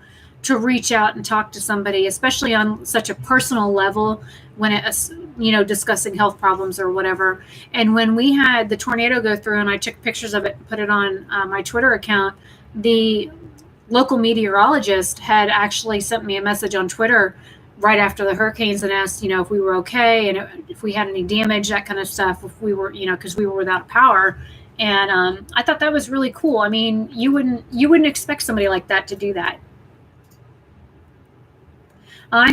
reach out and talk to somebody, especially on such a personal level when it's, you know, discussing health problems or whatever. And when we had the tornado go through and I took pictures of it and put it on my Twitter account, the local meteorologist had actually sent me a message on Twitter right after the hurricanes and asked, you know, if we were okay and if we had any damage, that kind of stuff, if we were, you know, because we were without power. And I thought that was really cool. I mean, you wouldn't expect somebody like that to do that. I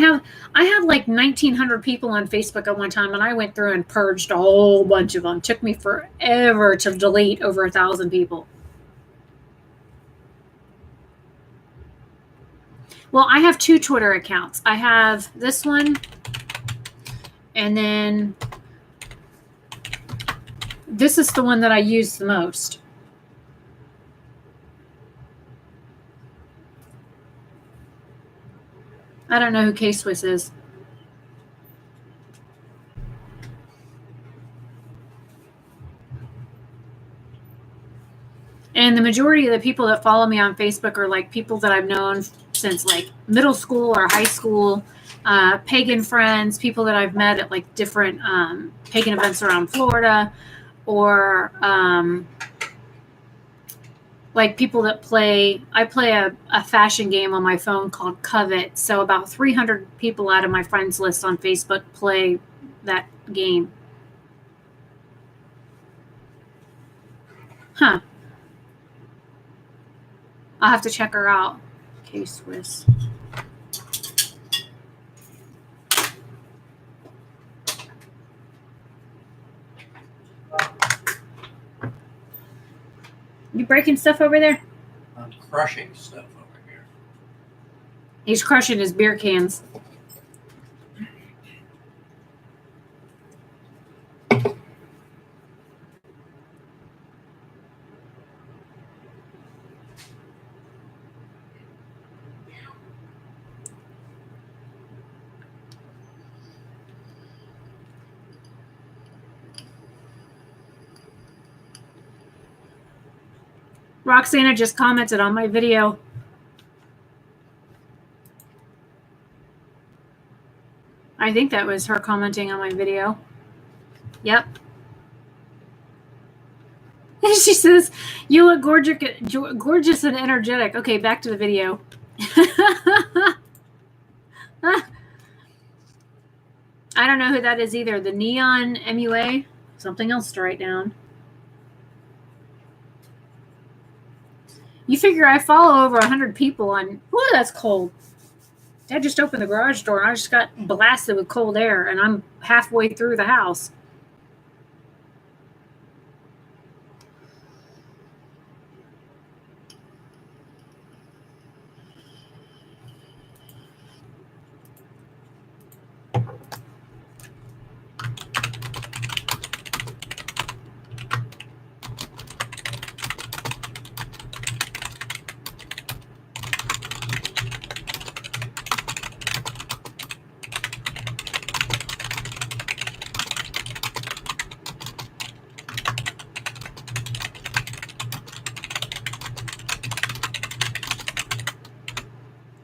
have like 1,900 people on Facebook at one time, and I went through and purged a whole bunch of them. It took me forever to delete over 1,000 people. Well, I have two Twitter accounts. I have this one, and then this is the one that I use the most. I don't know who K-Swiss is. And the majority of the people that follow me on Facebook are like people that I've known since like middle school or high school, pagan friends, people that I've met at like different pagan events around Florida, or like people that I play a fashion game on my phone called Covet. So about 300 people out of my friends list on Facebook play that game. Huh. I'll have to check her out. K-Swiss. You breaking stuff over there? I'm crushing stuff over here. He's crushing his beer cans. Roxana just commented on my video. I think that was her commenting on my video. Yep. She says, you look gorgeous and energetic. Okay, back to the video. I don't know who that is either. The Neon MUA. Something else to write down. You figure I follow over 100 people on... Ooh, that's cold. Dad just opened the garage door and I just got blasted with cold air and I'm halfway through the house.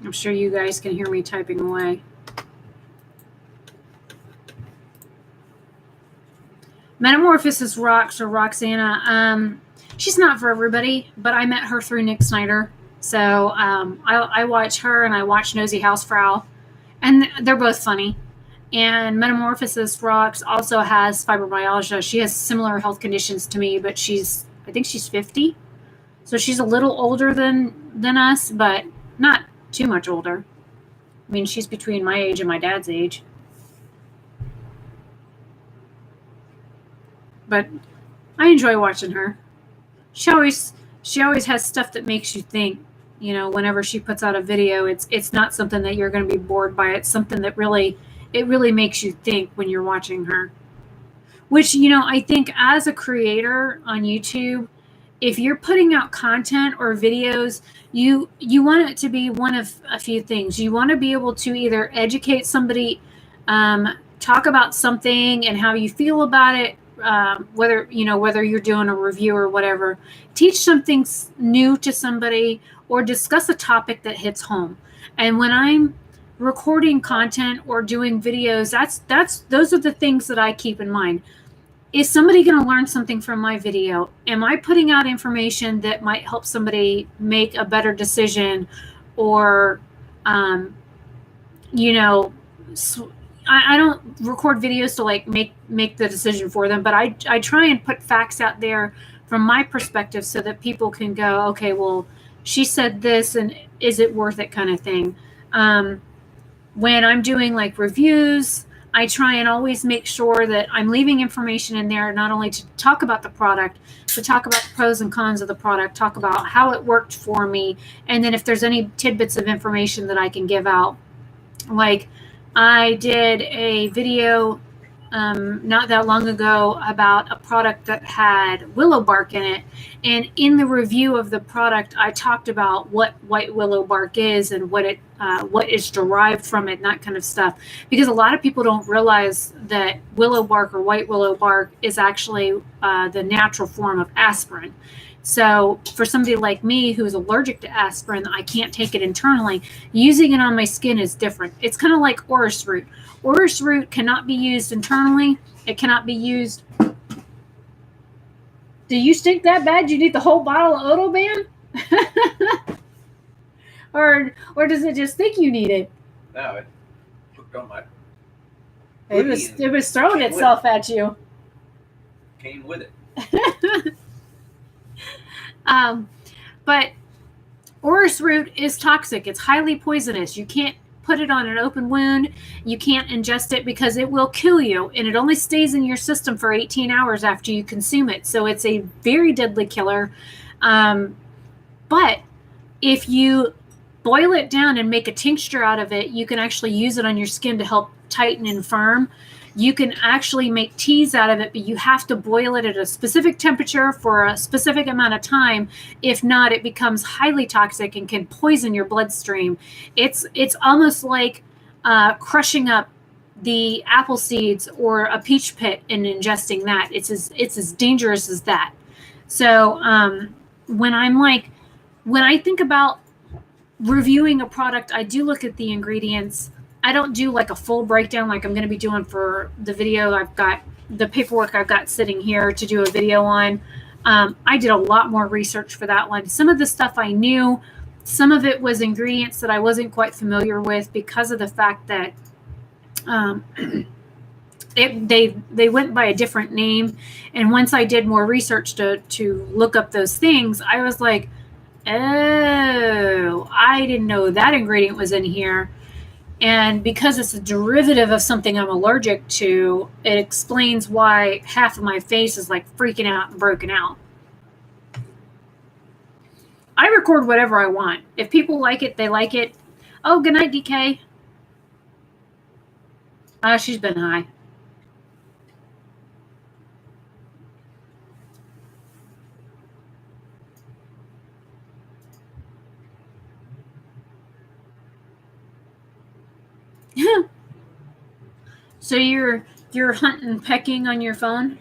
I'm sure you guys can hear me typing away. Metamorphosis Rocks or Roxana. She's not for everybody, but I met her through Nick Snyder. So I watch her and I watch Nosy Housefrau, and they're both funny. And Metamorphosis Rocks also has fibromyalgia. She has similar health conditions to me, but I think she's 50. So she's a little older than us, but not too much older. I mean, she's between my age and my dad's age. But I enjoy watching her. She always has stuff that makes you think. You know, whenever she puts out a video, it's not something that you're going to be bored by. It's something that really makes you think when you're watching her. Which, you know, I think as a creator on YouTube, if you're putting out content or videos, you want it to be one of a few things. You want to be able to either educate somebody, talk about something and how you feel about it, whether you're doing a review or whatever, teach something new to somebody, or discuss a topic that hits home. And when I'm recording content or doing videos, those are the things that I keep in mind. Is somebody going to learn something from my video? Am I putting out information that might help somebody make a better decision? Or, I don't record videos to like make the decision for them, but I try and put facts out there from my perspective so that people can go, okay, well, she said this, and is it worth it, kind of thing. When I'm doing like reviews, I try and always make sure that I'm leaving information in there, not only to talk about the product, but talk about the pros and cons of the product, talk about how it worked for me, and then if there's any tidbits of information that I can give out. Like, I did a video not that long ago about a product that had willow bark in it, and in the review of the product, I talked about what white willow bark is and what is derived from it, and that kind of stuff, because a lot of people don't realize that willow bark or white willow bark is actually the natural form of aspirin. So for somebody like me who's allergic to aspirin, I can't take it internally. Using it on my skin is different. It's kind of like orris root. Orris root cannot be used internally. It cannot be used. Do you stink that bad? You need the whole bottle of Otoban? or does it just think you need it? No, it hooked on my. It was throwing itself at you. Came with it. But orris root is toxic. It's highly poisonous. You can't put it on an open wound. You can't ingest it because it will kill you, and it only stays in your system for 18 hours after you consume it. So it's a very deadly killer. But if you boil it down and make a tincture out of it, you can actually use it on your skin to help tighten and firm. You can actually make teas out of it, but you have to boil it at a specific temperature for a specific amount of time. If not, it becomes highly toxic and can poison your bloodstream. It's almost like crushing up the apple seeds or a peach pit and ingesting that. It's as dangerous as that. So when I think about reviewing a product, I do look at the ingredients. I don't do like a full breakdown like I'm going to be doing for the video. I've got the paperwork I've got sitting here to do a video on. I did a lot more research for that one. Some of the stuff I knew, some of it was ingredients that I wasn't quite familiar with because of the fact that they went by a different name. And once I did more research to look up those things, I was like, oh, I didn't know that ingredient was in here. And because it's a derivative of something I'm allergic to, it explains why half of my face is like freaking out and broken out. I record whatever I want. If people like it, they like it. Oh, good night, DK. She's been high. So you're hunting, pecking on your phone,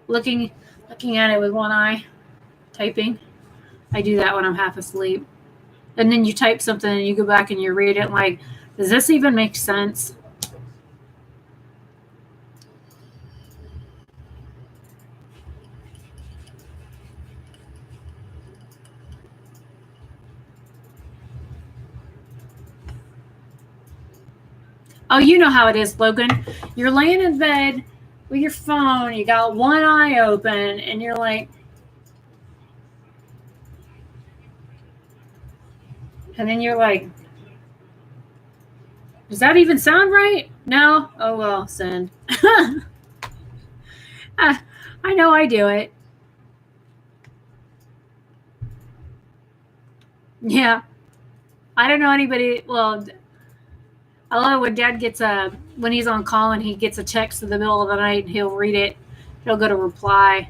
looking at it with one eye, typing. I do that when I'm half asleep. And then you type something and you go back and you read it like, does this even make sense? Oh, you know how it is, Logan. You're laying in bed with your phone, you got one eye open, and you're like, and then you're like, does that even sound right? No? Oh, well, send. I know I do it. Yeah. I don't know anybody, well, I love when Dad gets when he's on call and he gets a text in the middle of the night and he'll read it. He'll go to reply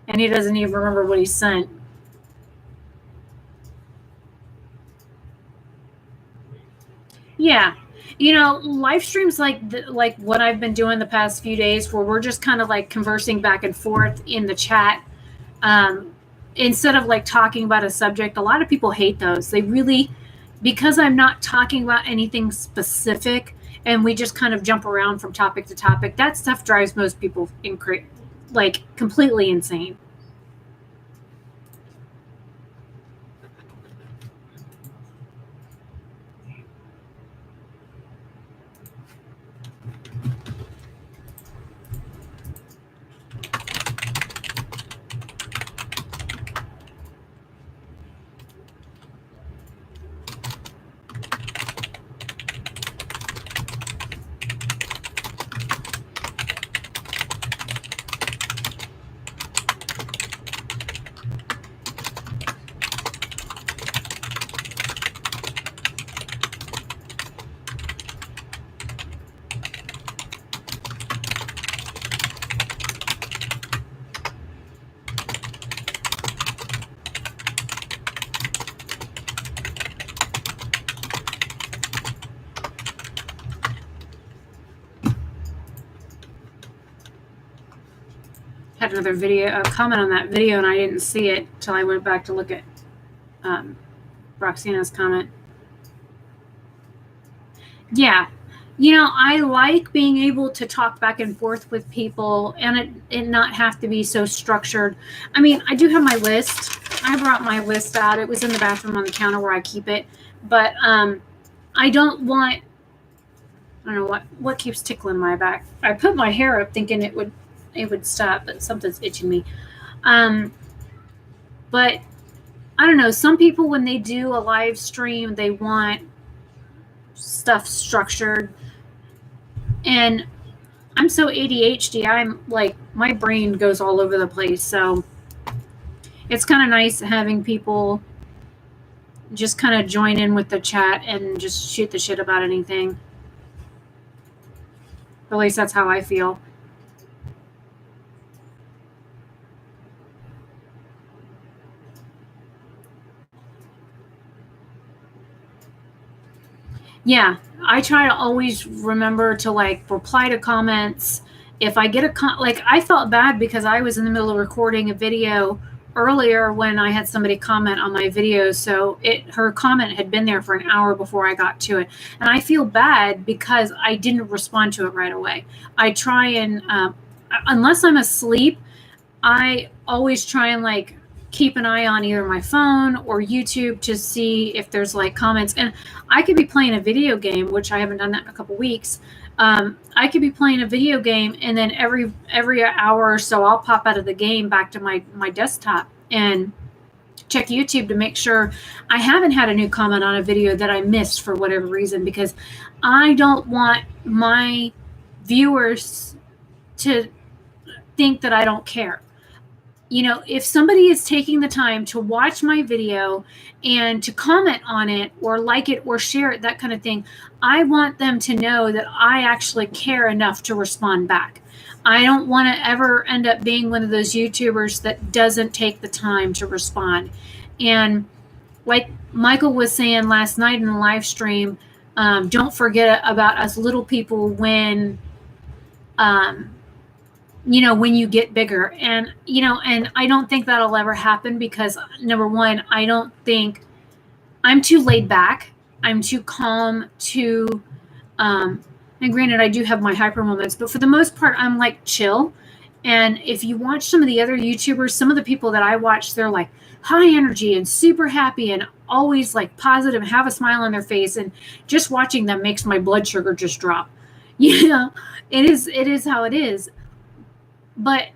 and he doesn't even remember what he sent. Yeah. You know, live streams like what I've been doing the past few days where we're just kind of like conversing back and forth in the chat. Instead of like talking about a subject, a lot of people hate those. They really, because I'm not talking about anything specific and we just kind of jump around from topic to topic, that stuff drives most people like completely insane. Had another video, a comment on that video, and I didn't see it till I went back to look at Roxana's comment. Yeah, you know, I like being able to talk back and forth with people and it not have to be so structured. I mean, I do have my list. I brought my list out. It was in the bathroom on the counter where I keep it, but I don't want, I don't know what keeps tickling my back. I put my hair up thinking it would stop, but something's itching me. But I don't know, some people when they do a live stream, they want stuff structured. And I'm so ADHD, I'm like, my brain goes all over the place. So it's kind of nice having people just kind of join in with the chat and just shoot the shit about anything. At least that's how I feel. Yeah, I try to always remember to like reply to comments. If I get like I felt bad because I was in the middle of recording a video earlier when I had somebody comment on my video. So her comment had been there for an hour before I got to it. And I feel bad because I didn't respond to it right away. I try and, unless I'm asleep, I always try and like keep an eye on either my phone or YouTube to see if there's like comments. And I could be playing a video game, which I haven't done that in a couple weeks. I could be playing a video game, and then every hour or so I'll pop out of the game back to my desktop and check YouTube to make sure I haven't had a new comment on a video that I missed for whatever reason, because I don't want my viewers to think that I don't care. You know, if somebody is taking the time to watch my video and to comment on it or like it or share it, that kind of thing, I want them to know that I actually care enough to respond back. I don't want to ever end up being one of those YouTubers that doesn't take the time to respond. And like Michael was saying last night in the live stream, don't forget about us little people when when you get bigger. And, and I don't think that'll ever happen because, number one, I don't think I'm too laid back. I'm too calm, and granted, I do have my hyper moments, but for the most part, I'm like chill. And if you watch some of the other YouTubers, some of the people that I watch, they're like high energy and super happy and always like positive, have a smile on their face. And just watching them makes my blood sugar just drop. It is how it is. But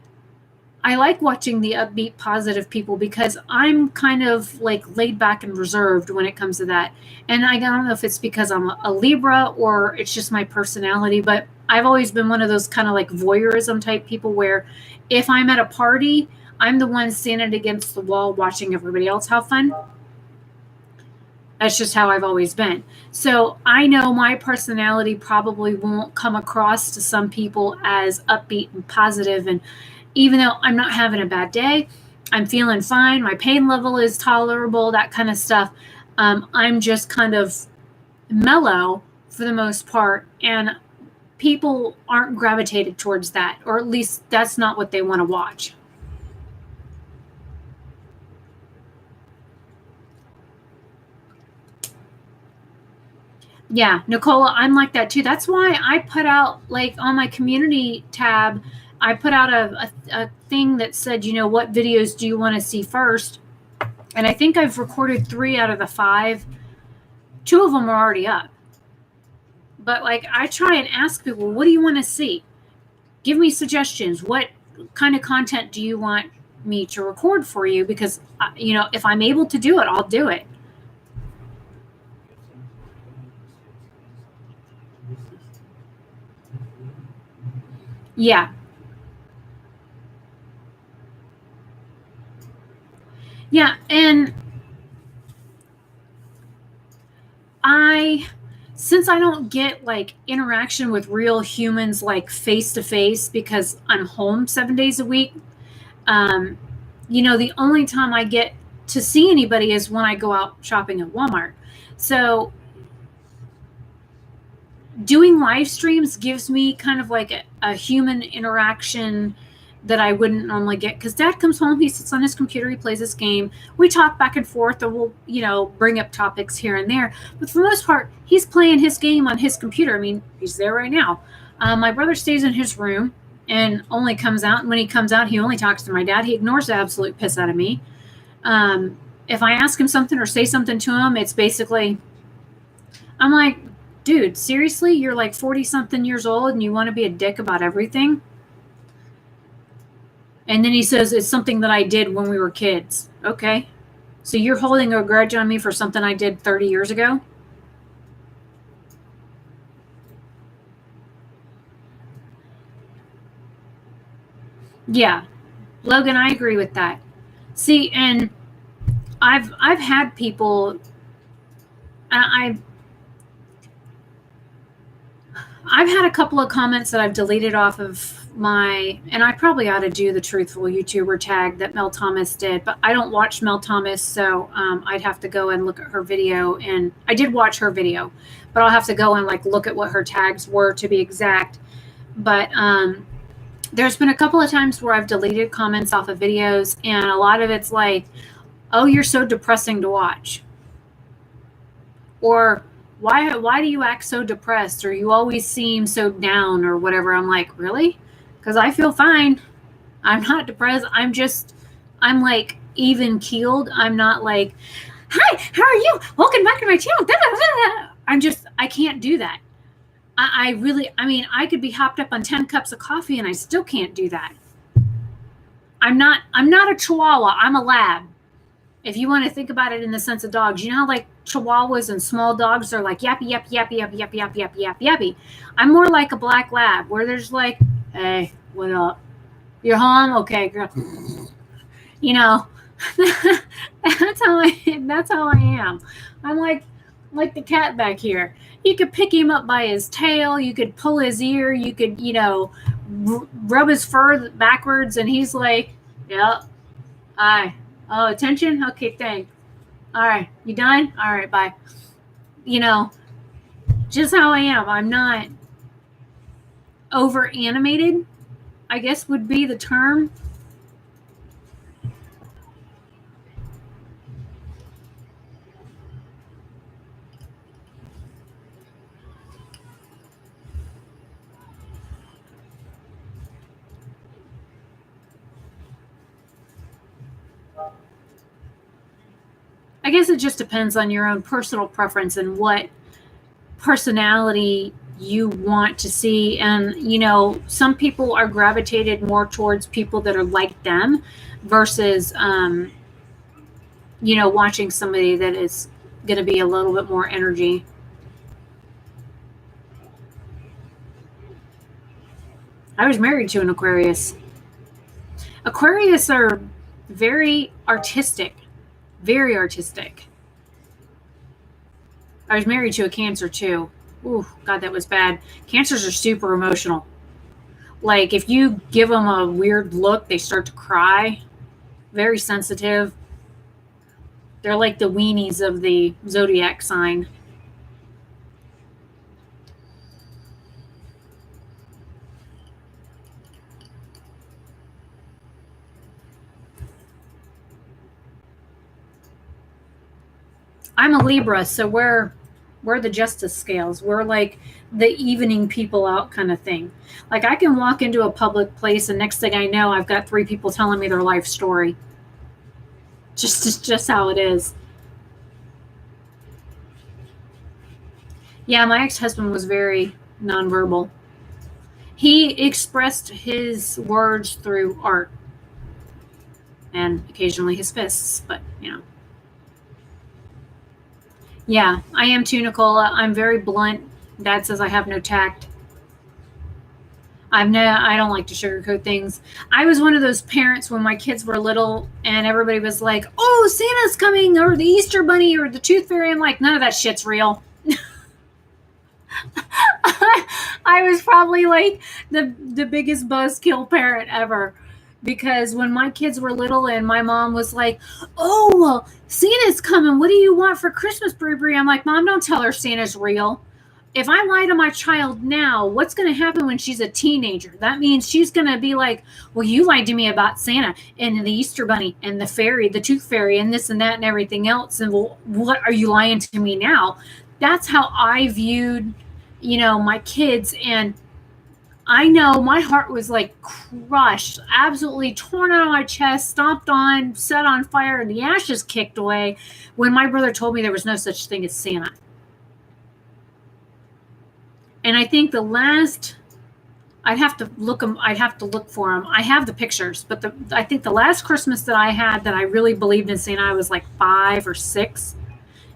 I like watching the upbeat, positive people because I'm kind of like laid back and reserved when it comes to that. And I don't know if it's because I'm a Libra or it's just my personality, but I've always been one of those kind of like voyeurism type people where if I'm at a party, I'm the one standing against the wall watching everybody else have fun. That's just how I've always been. So I know my personality probably won't come across to some people as upbeat and positive. And even though I'm not having a bad day, I'm feeling fine, my pain level is tolerable, that kind of stuff. I'm just kind of mellow for the most part. And people aren't gravitated towards that, or at least that's not what they want to watch. Yeah, Nicola, I'm like that too. That's why I put out, like on my community tab, I put out a thing that said, what videos do you want to see first? And I think I've recorded 3 out of the 5. 2 of them are already up. But like I try and ask people, what do you want to see? Give me suggestions. What kind of content do you want me to record for you? Because, if I'm able to do it, I'll do it. Yeah. Yeah, and since I don't get like interaction with real humans like face to face because I'm home 7 days a week, the only time I get to see anybody is when I go out shopping at Walmart. So doing live streams gives me kind of like a human interaction that I wouldn't normally get, because Dad comes home, he sits on his computer, he plays this game, we talk back and forth, and we'll bring up topics here and there, but for the most part he's playing his game on his computer. I mean, he's there right now. My brother stays in his room and only comes out, and when he comes out he only talks to my dad. He ignores the absolute piss out of me. If I ask him something or say something to him, it's basically, I'm like, dude, seriously, you're like 40 something years old and you want to be a dick about everything? And then he says, it's something that I did when we were kids. Okay. So you're holding a grudge on me for something I did 30 years ago? Yeah. Logan, I agree with that. See, and I've had people, I've had a couple of comments that I've deleted off of and I probably ought to do the truthful YouTuber tag that Mel Thomas did, but I don't watch Mel Thomas, so I'd have to go and look at her video. And I did watch her video, but I'll have to go and like look at what her tags were to be exact. But there's been a couple of times where I've deleted comments off of videos, and a lot of it's like, oh, you're so depressing to watch. Or why do you act so depressed? Or you always seem so down or whatever. I'm like, really? Because I feel fine. I'm not depressed. I'm like even keeled. I'm not like, hi, how are you? Welcome back to my channel. I can't do that. I could be hopped up on 10 cups of coffee and I still can't do that. I'm not a chihuahua. I'm a lab. If you want to think about it in the sense of dogs, you know how like chihuahuas and small dogs are like yappy, yappy, yappy, yappy, yappy, yappy, yappy, yappy, yappy. I'm more like a black lab where there's like, hey, what up? You're home? Okay, girl. You know, that's how I am. I'm like the cat back here. You could pick him up by his tail. You could pull his ear. You could, rub his fur backwards, and he's like, "Yep, hi. Oh, attention? Okay, thanks. All right, you done? All right, bye." Just how I am. I'm not over animated, I guess would be the term. I guess it just depends on your own personal preference and what personality you want to see. And, some people are gravitated more towards people that are like them versus, watching somebody that is going to be a little bit more energy. I was married to an Aquarius. Aquarius are very artistic. Very artistic. I was married to a Cancer too. Ooh, God, that was bad. Cancers are super emotional. Like if you give them a weird look, they start to cry. Very sensitive. They're like the weenies of the zodiac sign. I'm a Libra, so we're the justice scales. We're like the evening people out kind of thing. Like I can walk into a public place and next thing I know, I've got 3 people telling me their life story. Just how it is. Yeah, my ex-husband was very nonverbal. He expressed his words through art and occasionally his fists, but Yeah, I am too, Nicola. I'm very blunt. Dad says I have no tact. I don't like to sugarcoat things. I was one of those parents when my kids were little and everybody was like, "Oh, Santa's coming," or the Easter Bunny or the Tooth Fairy. I'm like, none of that shit's real. I was probably like the biggest buzzkill parent ever. Because when my kids were little and my mom was like, "Oh, well, Santa's coming. What do you want for Christmas, Brie?" I'm like, "Mom, don't tell her Santa's real. If I lie to my child now, what's going to happen when she's a teenager? That means she's going to be like, well, you lied to me about Santa and the Easter Bunny and the fairy, the Tooth Fairy, and this and that and everything else. And well, what are you lying to me now?" That's how I viewed, my kids. And I know my heart was like crushed, absolutely torn out of my chest, stomped on, set on fire, and the ashes kicked away when my brother told me there was no such thing as Santa. And I think the last, I'd have to look for them. I have the pictures, but I think the last Christmas that I had that I really believed in Santa, I was like 5 or 6.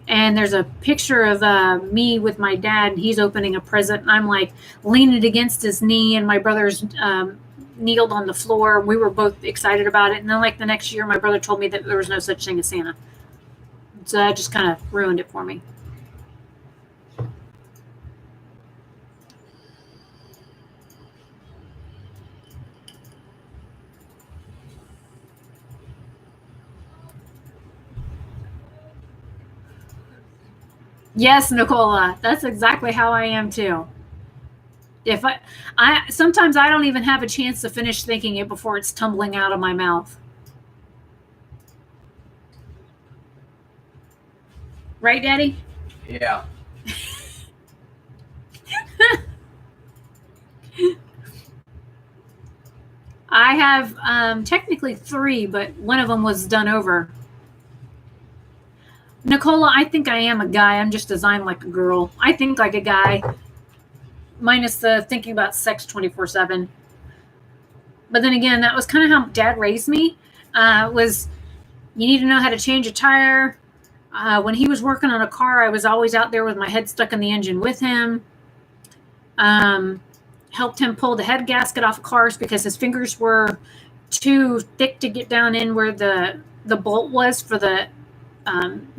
And there's a picture of me with my dad, and he's opening a present, and I'm like leaning against his knee, and my brother's kneeled on the floor. We were both excited about it. And then like the next year, my brother told me that there was no such thing as Santa. So that just kind of ruined it for me. Yes, Nicola, that's exactly how I am too. If I sometimes I don't even have a chance to finish thinking it before it's tumbling out of my mouth. Right, Daddy? Yeah. I have technically 3, but one of them was done over. Nicola, I think I am a guy. I'm just designed like a girl. I think like a guy, minus the thinking about sex 24/7. But then again, that was kind of how Dad raised me. Was you need to know how to change a tire. When he was working on a car, I was always out there with my head stuck in the engine with him. Helped him pull the head gasket off of cars because his fingers were too thick to get down in where the bolt was for the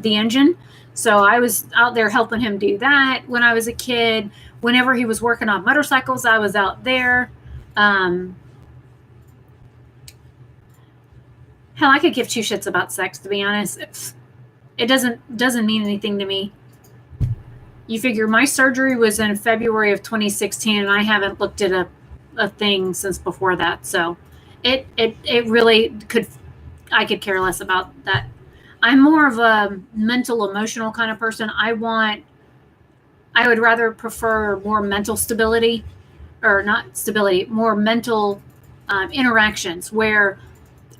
engine. So I was out there helping him do that when I was a kid. Whenever he was working on motorcycles, I was out there. Hell, I could give 2 shits about sex, to be honest. It doesn't mean anything to me. You figure my surgery was in February of 2016, and I haven't looked at a thing since before that. So it really I could care less about that. I'm more of a mental, emotional kind of person. I would rather prefer more mental stability, or not stability, more mental interactions where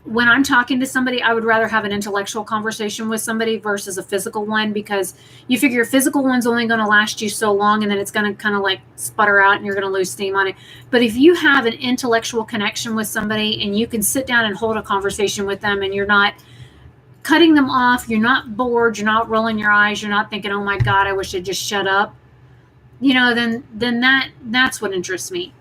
when I'm talking to somebody, I would rather have an intellectual conversation with somebody versus a physical one, because you figure a physical one's only going to last you so long, and then it's going to kind of like sputter out and you're going to lose steam on it. But if you have an intellectual connection with somebody and you can sit down and hold a conversation with them, and you're not cutting them off, you're not bored, you're not rolling your eyes, you're not thinking, oh my God, I wish I'd just shut up, then that's what interests me.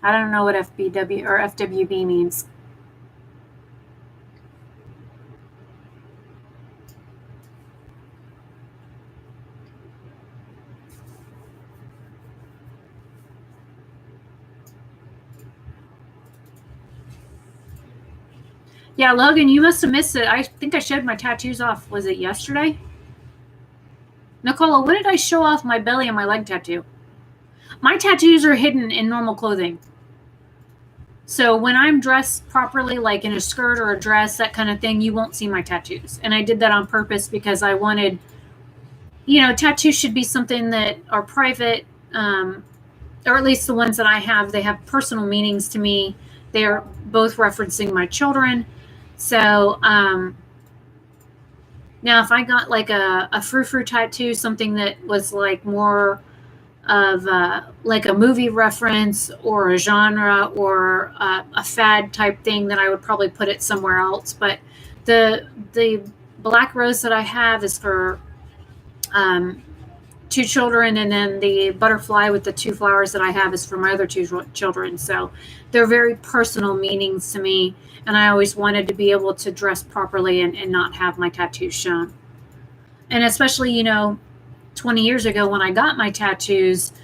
I don't know what FBW or FWB means. Yeah, Logan, you must have missed it. I think I showed my tattoos off. Was it yesterday? Nicola, when did I show off my belly and my leg tattoo? My tattoos are hidden in normal clothing. So when I'm dressed properly, like in a skirt or a dress, that kind of thing, you won't see my tattoos. And I did that on purpose because I wanted, tattoos should be something that are private, or at least the ones that I have, they have personal meanings to me. They're both referencing my children. So now if I got like a frou-frou tattoo, something that was like more of like a movie reference or a genre or a fad type thing, then I would probably put it somewhere else. But the black rose that I have is for 2 children, and then the butterfly with the 2 flowers that I have is for my other 2 children. So they're very personal meanings to me, and I always wanted to be able to dress properly and not have my tattoos shown. And especially 20 years ago when I got my tattoos,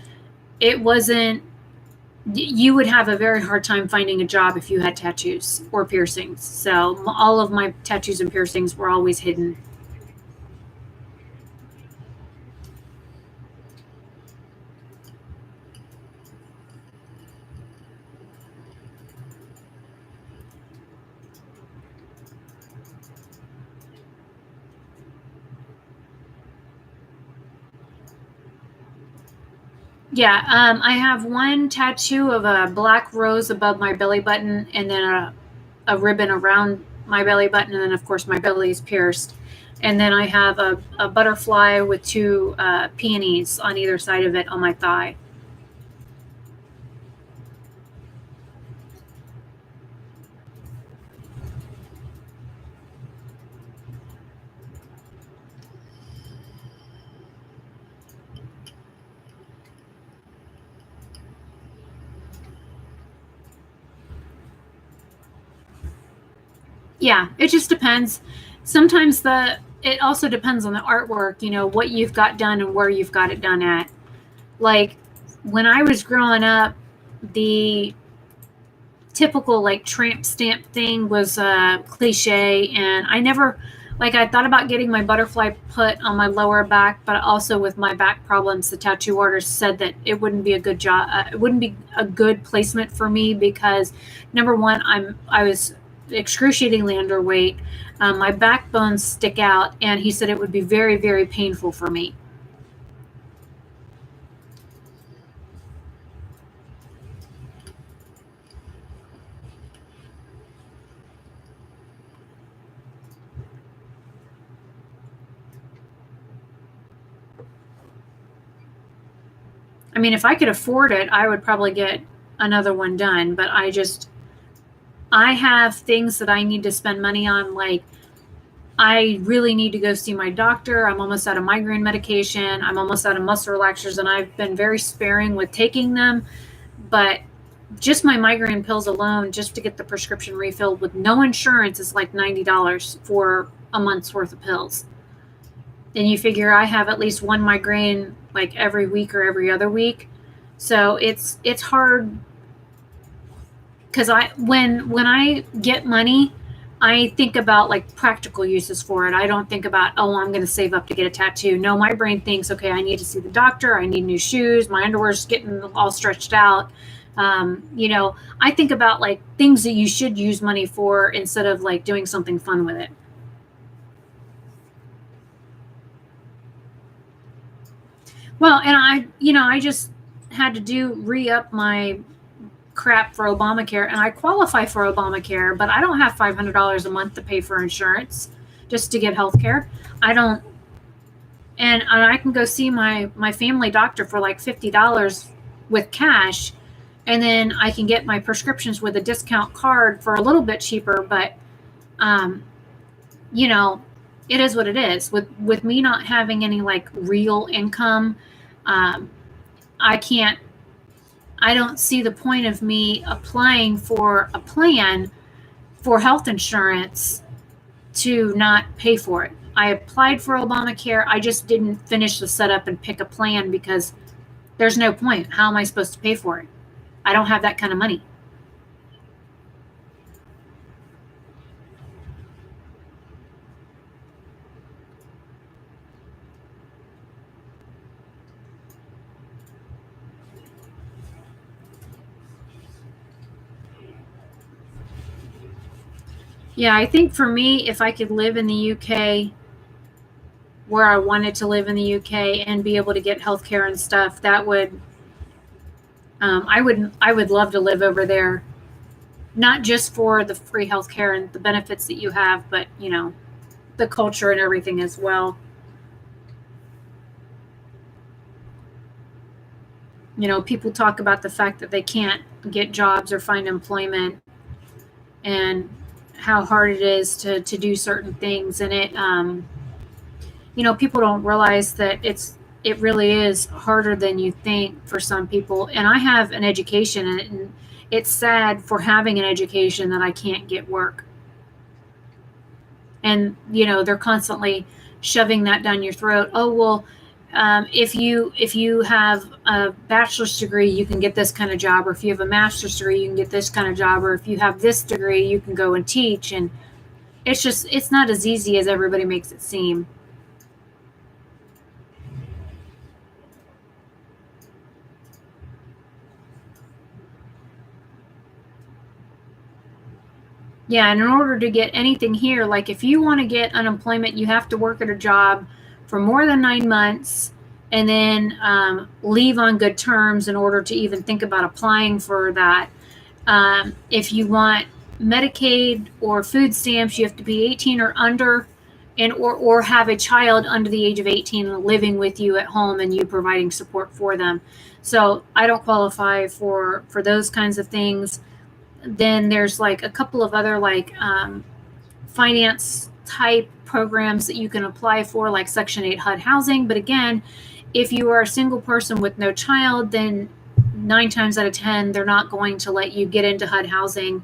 it wasn't, you would have a very hard time finding a job if you had tattoos or piercings. So all of my tattoos and piercings were always hidden. Yeah, I have one tattoo of a black rose above my belly button, and then a ribbon around my belly button, and then of course my belly is pierced. And then I have a butterfly with 2 peonies on either side of it on my thigh. Yeah, it just depends. Sometimes it also depends on the artwork, what you've got done and where you've got it done at. Like when I was growing up, the typical like tramp stamp thing was cliche, and I never Like, I thought about getting my butterfly put on my lower back, but also with my back problems, the tattoo artist said that it wouldn't be a good job. It wouldn't be a good placement for me because, number one, I was excruciatingly underweight. My backbones stick out, and he said it would be very, very painful for me. I mean, if I could afford it, I would probably get another one done, but I have things that I need to spend money on. Like, I really need to go see my doctor. I'm almost out of migraine medication. I'm almost out of muscle relaxers, and I've been very sparing with taking them. But just my migraine pills alone, just to get the prescription refilled with no insurance, is like $90 for a month's worth of pills. And you figure I have at least one migraine like every week or every other week. So it's hard because when I get money, I think about like practical uses for it. I don't think about, oh, I'm going to save up to get a tattoo. No, my brain thinks, okay, I need to see the doctor. I need new shoes. My underwear's getting all stretched out. I think about like things that you should use money for instead of like doing something fun with it. Well, and I just had to re-up my crap for Obamacare, and I qualify for Obamacare, but I don't have $500 a month to pay for insurance just to get health care. I don't, and I can go see my family doctor for like $50 with cash, and then I can get my prescriptions with a discount card for a little bit cheaper, but it is what it is. With me not having any like real income, I don't see the point of me applying for a plan for health insurance to not pay for it. I applied for Obamacare. I just didn't finish the setup and pick a plan because there's no point. How am I supposed to pay for it? I don't have that kind of money. Yeah, I think for me, if I could live in the UK where I wanted to live in the UK and be able to get healthcare and stuff, that would, I would love to live over there, not just for the free healthcare and the benefits that you have, but the culture and everything as well. People talk about the fact that they can't get jobs or find employment, and how hard it is to do certain things. And it, people don't realize that it really is harder than you think for some people. And I have an education, and it's sad for having an education that I can't get work. And, they're constantly shoving that down your throat. Oh, well, if you have a bachelor's degree, you can get this kind of job, or if you have a master's degree, you can get this kind of job, or if you have this degree, you can go and teach. And it's not as easy as everybody makes it seem. Yeah, and in order to get anything here, like if you want to get unemployment, you have to work at a job for more than 9 months and then leave on good terms in order to even think about applying for that. If you want Medicaid or food stamps, you have to be 18 or under, and or have a child under the age of 18 living with you at home and you providing support for them. So I don't qualify for those kinds of things. Then there's like a couple of other like finance type programs that you can apply for, like Section 8 HUD housing. But again, if you are a single person with no child, then 9 times out of 10, they're not going to let you get into HUD housing.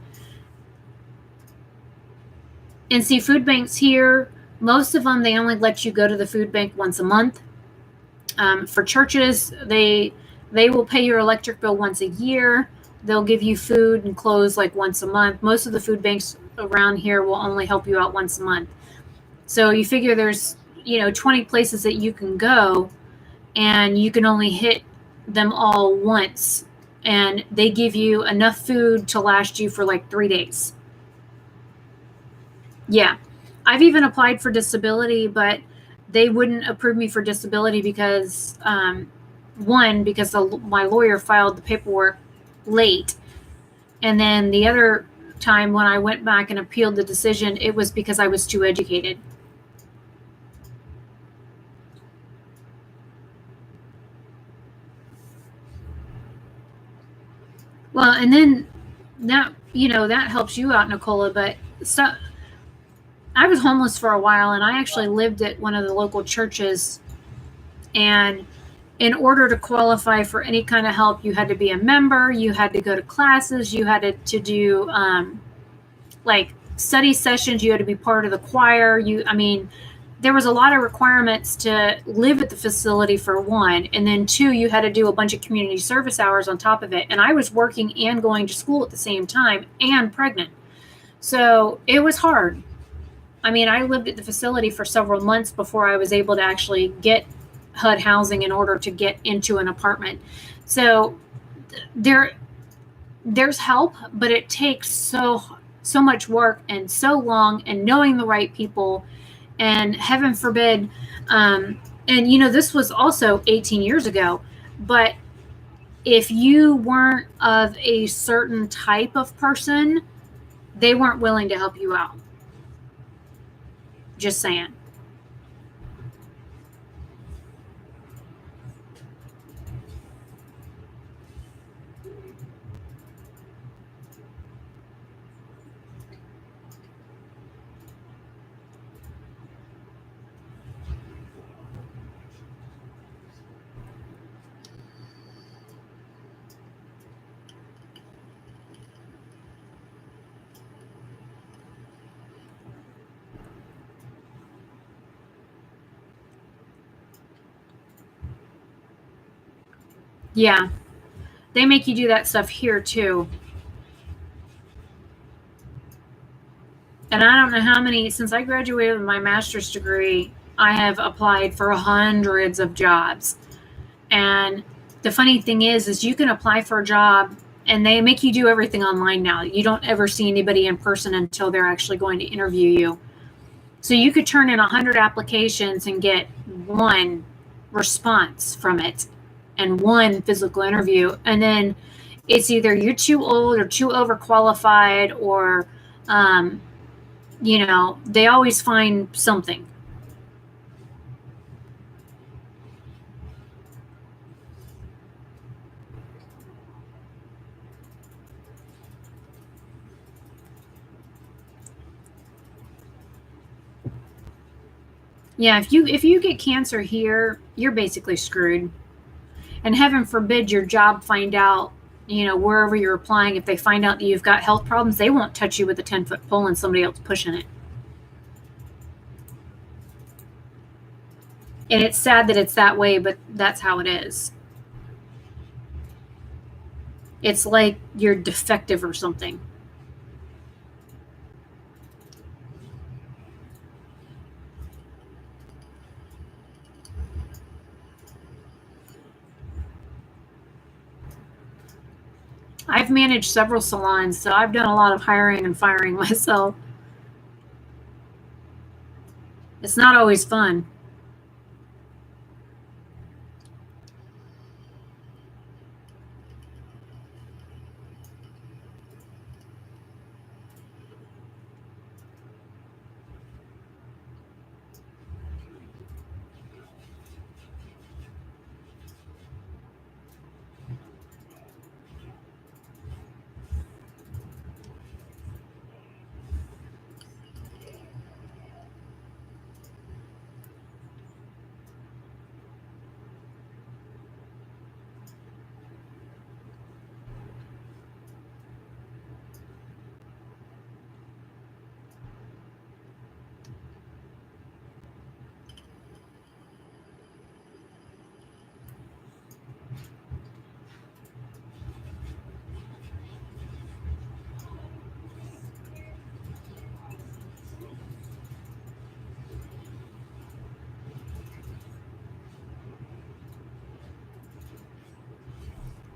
And see, food banks here, most of them, they only let you go to the food bank once a month. For churches, they will pay your electric bill once a year. They'll give you food and clothes like once a month. Most of the food banks around here will only help you out once a month. So you figure there's, 20 places that you can go, and you can only hit them all once, and they give you enough food to last you for like 3 days. Yeah. I've even applied for disability, but they wouldn't approve me for disability because, one, because my lawyer filed the paperwork late. And then the other time when I went back and appealed the decision, it was because I was too educated. Well, and then that helps you out, Nicola, but so I was homeless for a while, and I actually lived at one of the local churches, and in order to qualify for any kind of help, you had to be a member, you had to go to classes, you had to do like study sessions, you had to be part of the choir. There was a lot of requirements to live at the facility, for one, and then two, you had to do a bunch of community service hours on top of it. And I was working and going to school at the same time and pregnant. So it was hard. I lived at the facility for several months before I was able to actually get HUD housing in order to get into an apartment. So there's help, but it takes so much work and so long, and knowing the right people, and heaven forbid, and this was also 18 years ago, but if you weren't of a certain type of person, they weren't willing to help you out. Just saying. Yeah, they make you do that stuff here too. And I don't know how many, since I graduated with my master's degree, I have applied for hundreds of jobs. And the funny thing is you can apply for a job and they make you do everything online now. You don't ever see anybody in person until they're actually going to interview you. So you could turn in 100 applications and get one response from it and one physical interview. And then it's either you're too old or too overqualified, or, they always find something. Yeah, if you get cancer here, you're basically screwed. And heaven forbid your job find out, wherever you're applying, if they find out that you've got health problems, they won't touch you with a 10-foot pole and somebody else pushing it. And it's sad that it's that way, but that's how it is. It's like you're defective or something. I've managed several salons, so I've done a lot of hiring and firing myself. It's not always fun.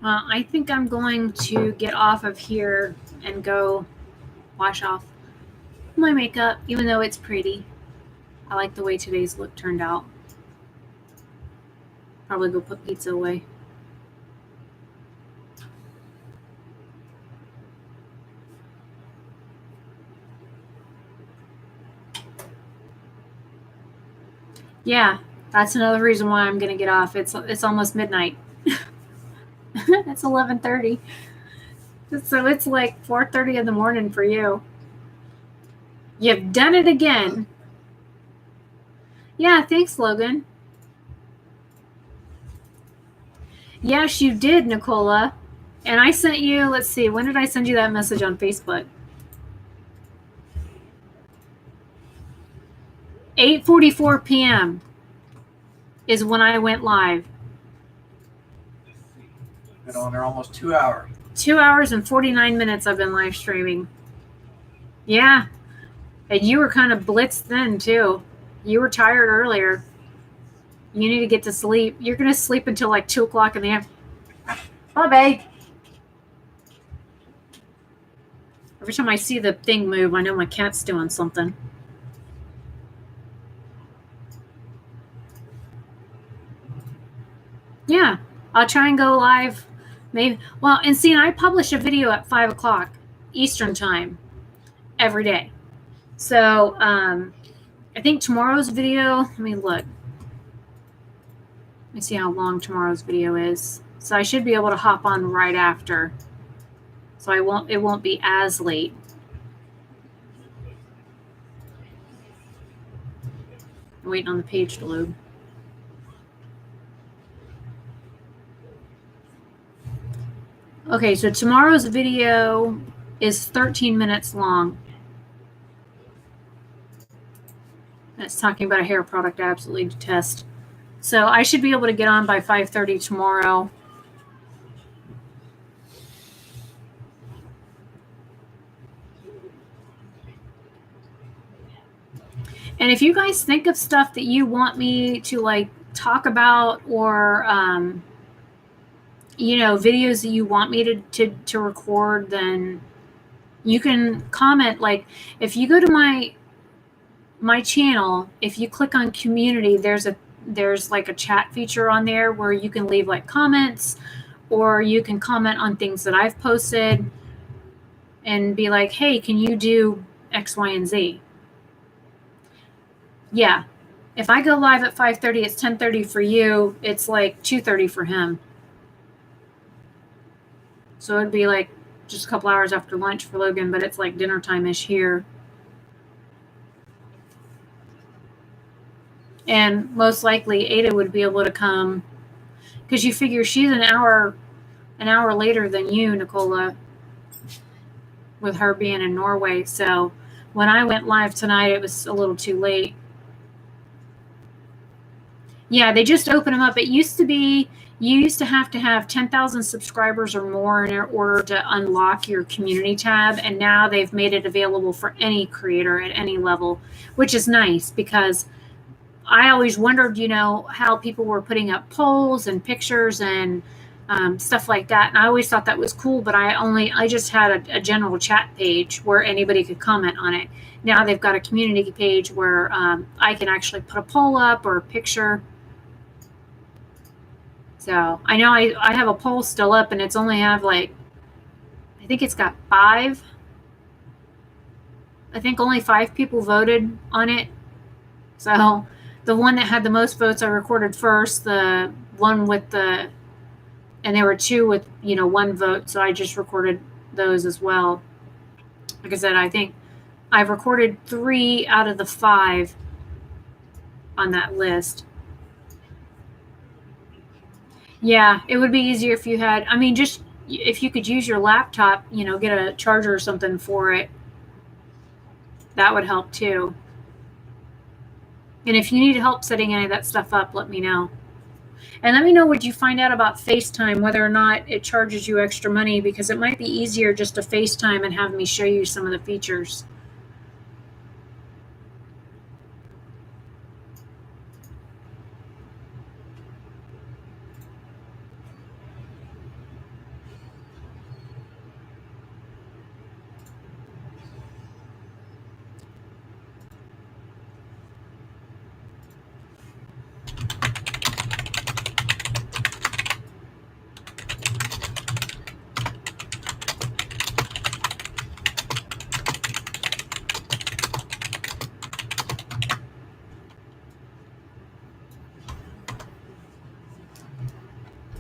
I think I'm going to get off of here and go wash off my makeup, even though it's pretty. I like the way today's look turned out. Probably go put pizza away. Yeah, that's another reason why I'm gonna get off. It's almost midnight. It's 11:30. So it's like 4:30 in the morning for you. You've done it again. Yeah, thanks, Logan. Yes, you did, Nicola. And I sent you, let's see, when did I send you that message on Facebook? 8:44 p.m. is when I went live. Been on there almost 2 hours. 2 hours and 49 minutes I've been live streaming. Yeah. And you were kind of blitzed then, too. You were tired earlier. You need to get to sleep. You're going to sleep until like 2 o'clock in the afternoon. Bye, babe. Every time I see the thing move, I know my cat's doing something. Yeah, I'll try and go live. Maybe. Well, and see, I publish a video at 5 o'clock Eastern time every day. So I think tomorrow's video, let me look. Let me see how long tomorrow's video is. So I should be able to hop on right after. So it won't be as late. I'm waiting on the page to load. Okay, so tomorrow's video is 13 minutes long. It's talking about a hair product I absolutely detest. So I should be able to get on by 5:30 tomorrow. And if you guys think of stuff that you want me to like talk about, or videos that you want me to record, then you can comment. Like if you go to my channel, if you click on community, there's like a chat feature on there where you can leave like comments, or you can comment on things that I've posted and be like, hey, can you do X, Y, and Z? Yeah. If I go live at 5:30, it's 10:30 for you. It's like 2:30 for him. So it'd be like just a couple hours after lunch for Logan, but it's like dinner time-ish here. And most likely Ada would be able to come, because you figure she's an hour later than you, Nicola, with her being in Norway. So when I went live tonight, it was a little too late. Yeah, they just opened them up. It used to be you used to have 10,000 subscribers or more in order to unlock your community tab, and now they've made it available for any creator at any level, which is nice, because I always wondered, how people were putting up polls and pictures and stuff like that, and I always thought that was cool, but I just had a general chat page where anybody could comment on it. Now they've got a community page where I can actually put a poll up or a picture. So I know I have a poll still up, and it's only have like, I think it's got 5. I think only 5 people voted on it. So the one that had the most votes I recorded first, the one with and there were 2 with, 1 vote. So I just recorded those as well. Like I said, I think I've recorded 3 out of the 5 on that list. Yeah, it would be easier if you had, just if you could use your laptop, get a charger or something for it. That would help too. And if you need help setting any of that stuff up, let me know. And let me know what you find out about FaceTime, whether or not it charges you extra money, because it might be easier just to FaceTime and have me show you some of the features.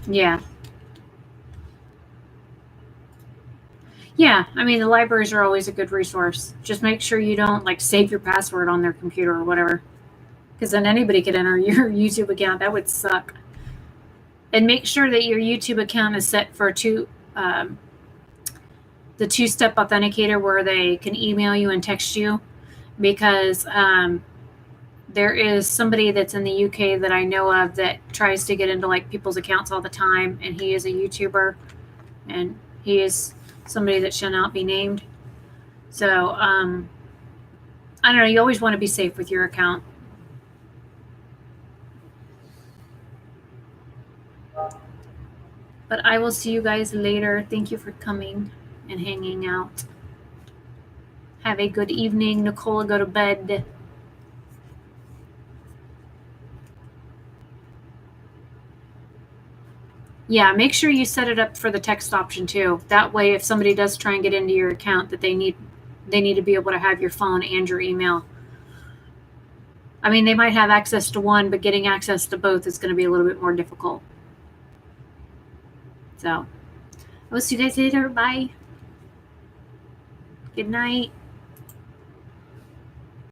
Yeah. Yeah, I mean, the libraries are always a good resource. Just make sure you don't like save your password on their computer or whatever, because then anybody could enter your YouTube account. That would suck. And make sure that your YouTube account is set for the two-step authenticator where they can email you and text you, because there is somebody that's in the UK that I know of that tries to get into like people's accounts all the time, and he is a YouTuber, and he is somebody that shall not be named. So I don't know. You always want to be safe with your account. But I will see you guys later. Thank you for coming and hanging out. Have a good evening. Nicola, go to bed. Yeah, make sure you set it up for the text option too. That way, if somebody does try and get into your account, that they need to be able to have your phone and your email. I mean, they might have access to one, but getting access to both is going to be a little bit more difficult. So, I'll see you guys later. Bye. Good night.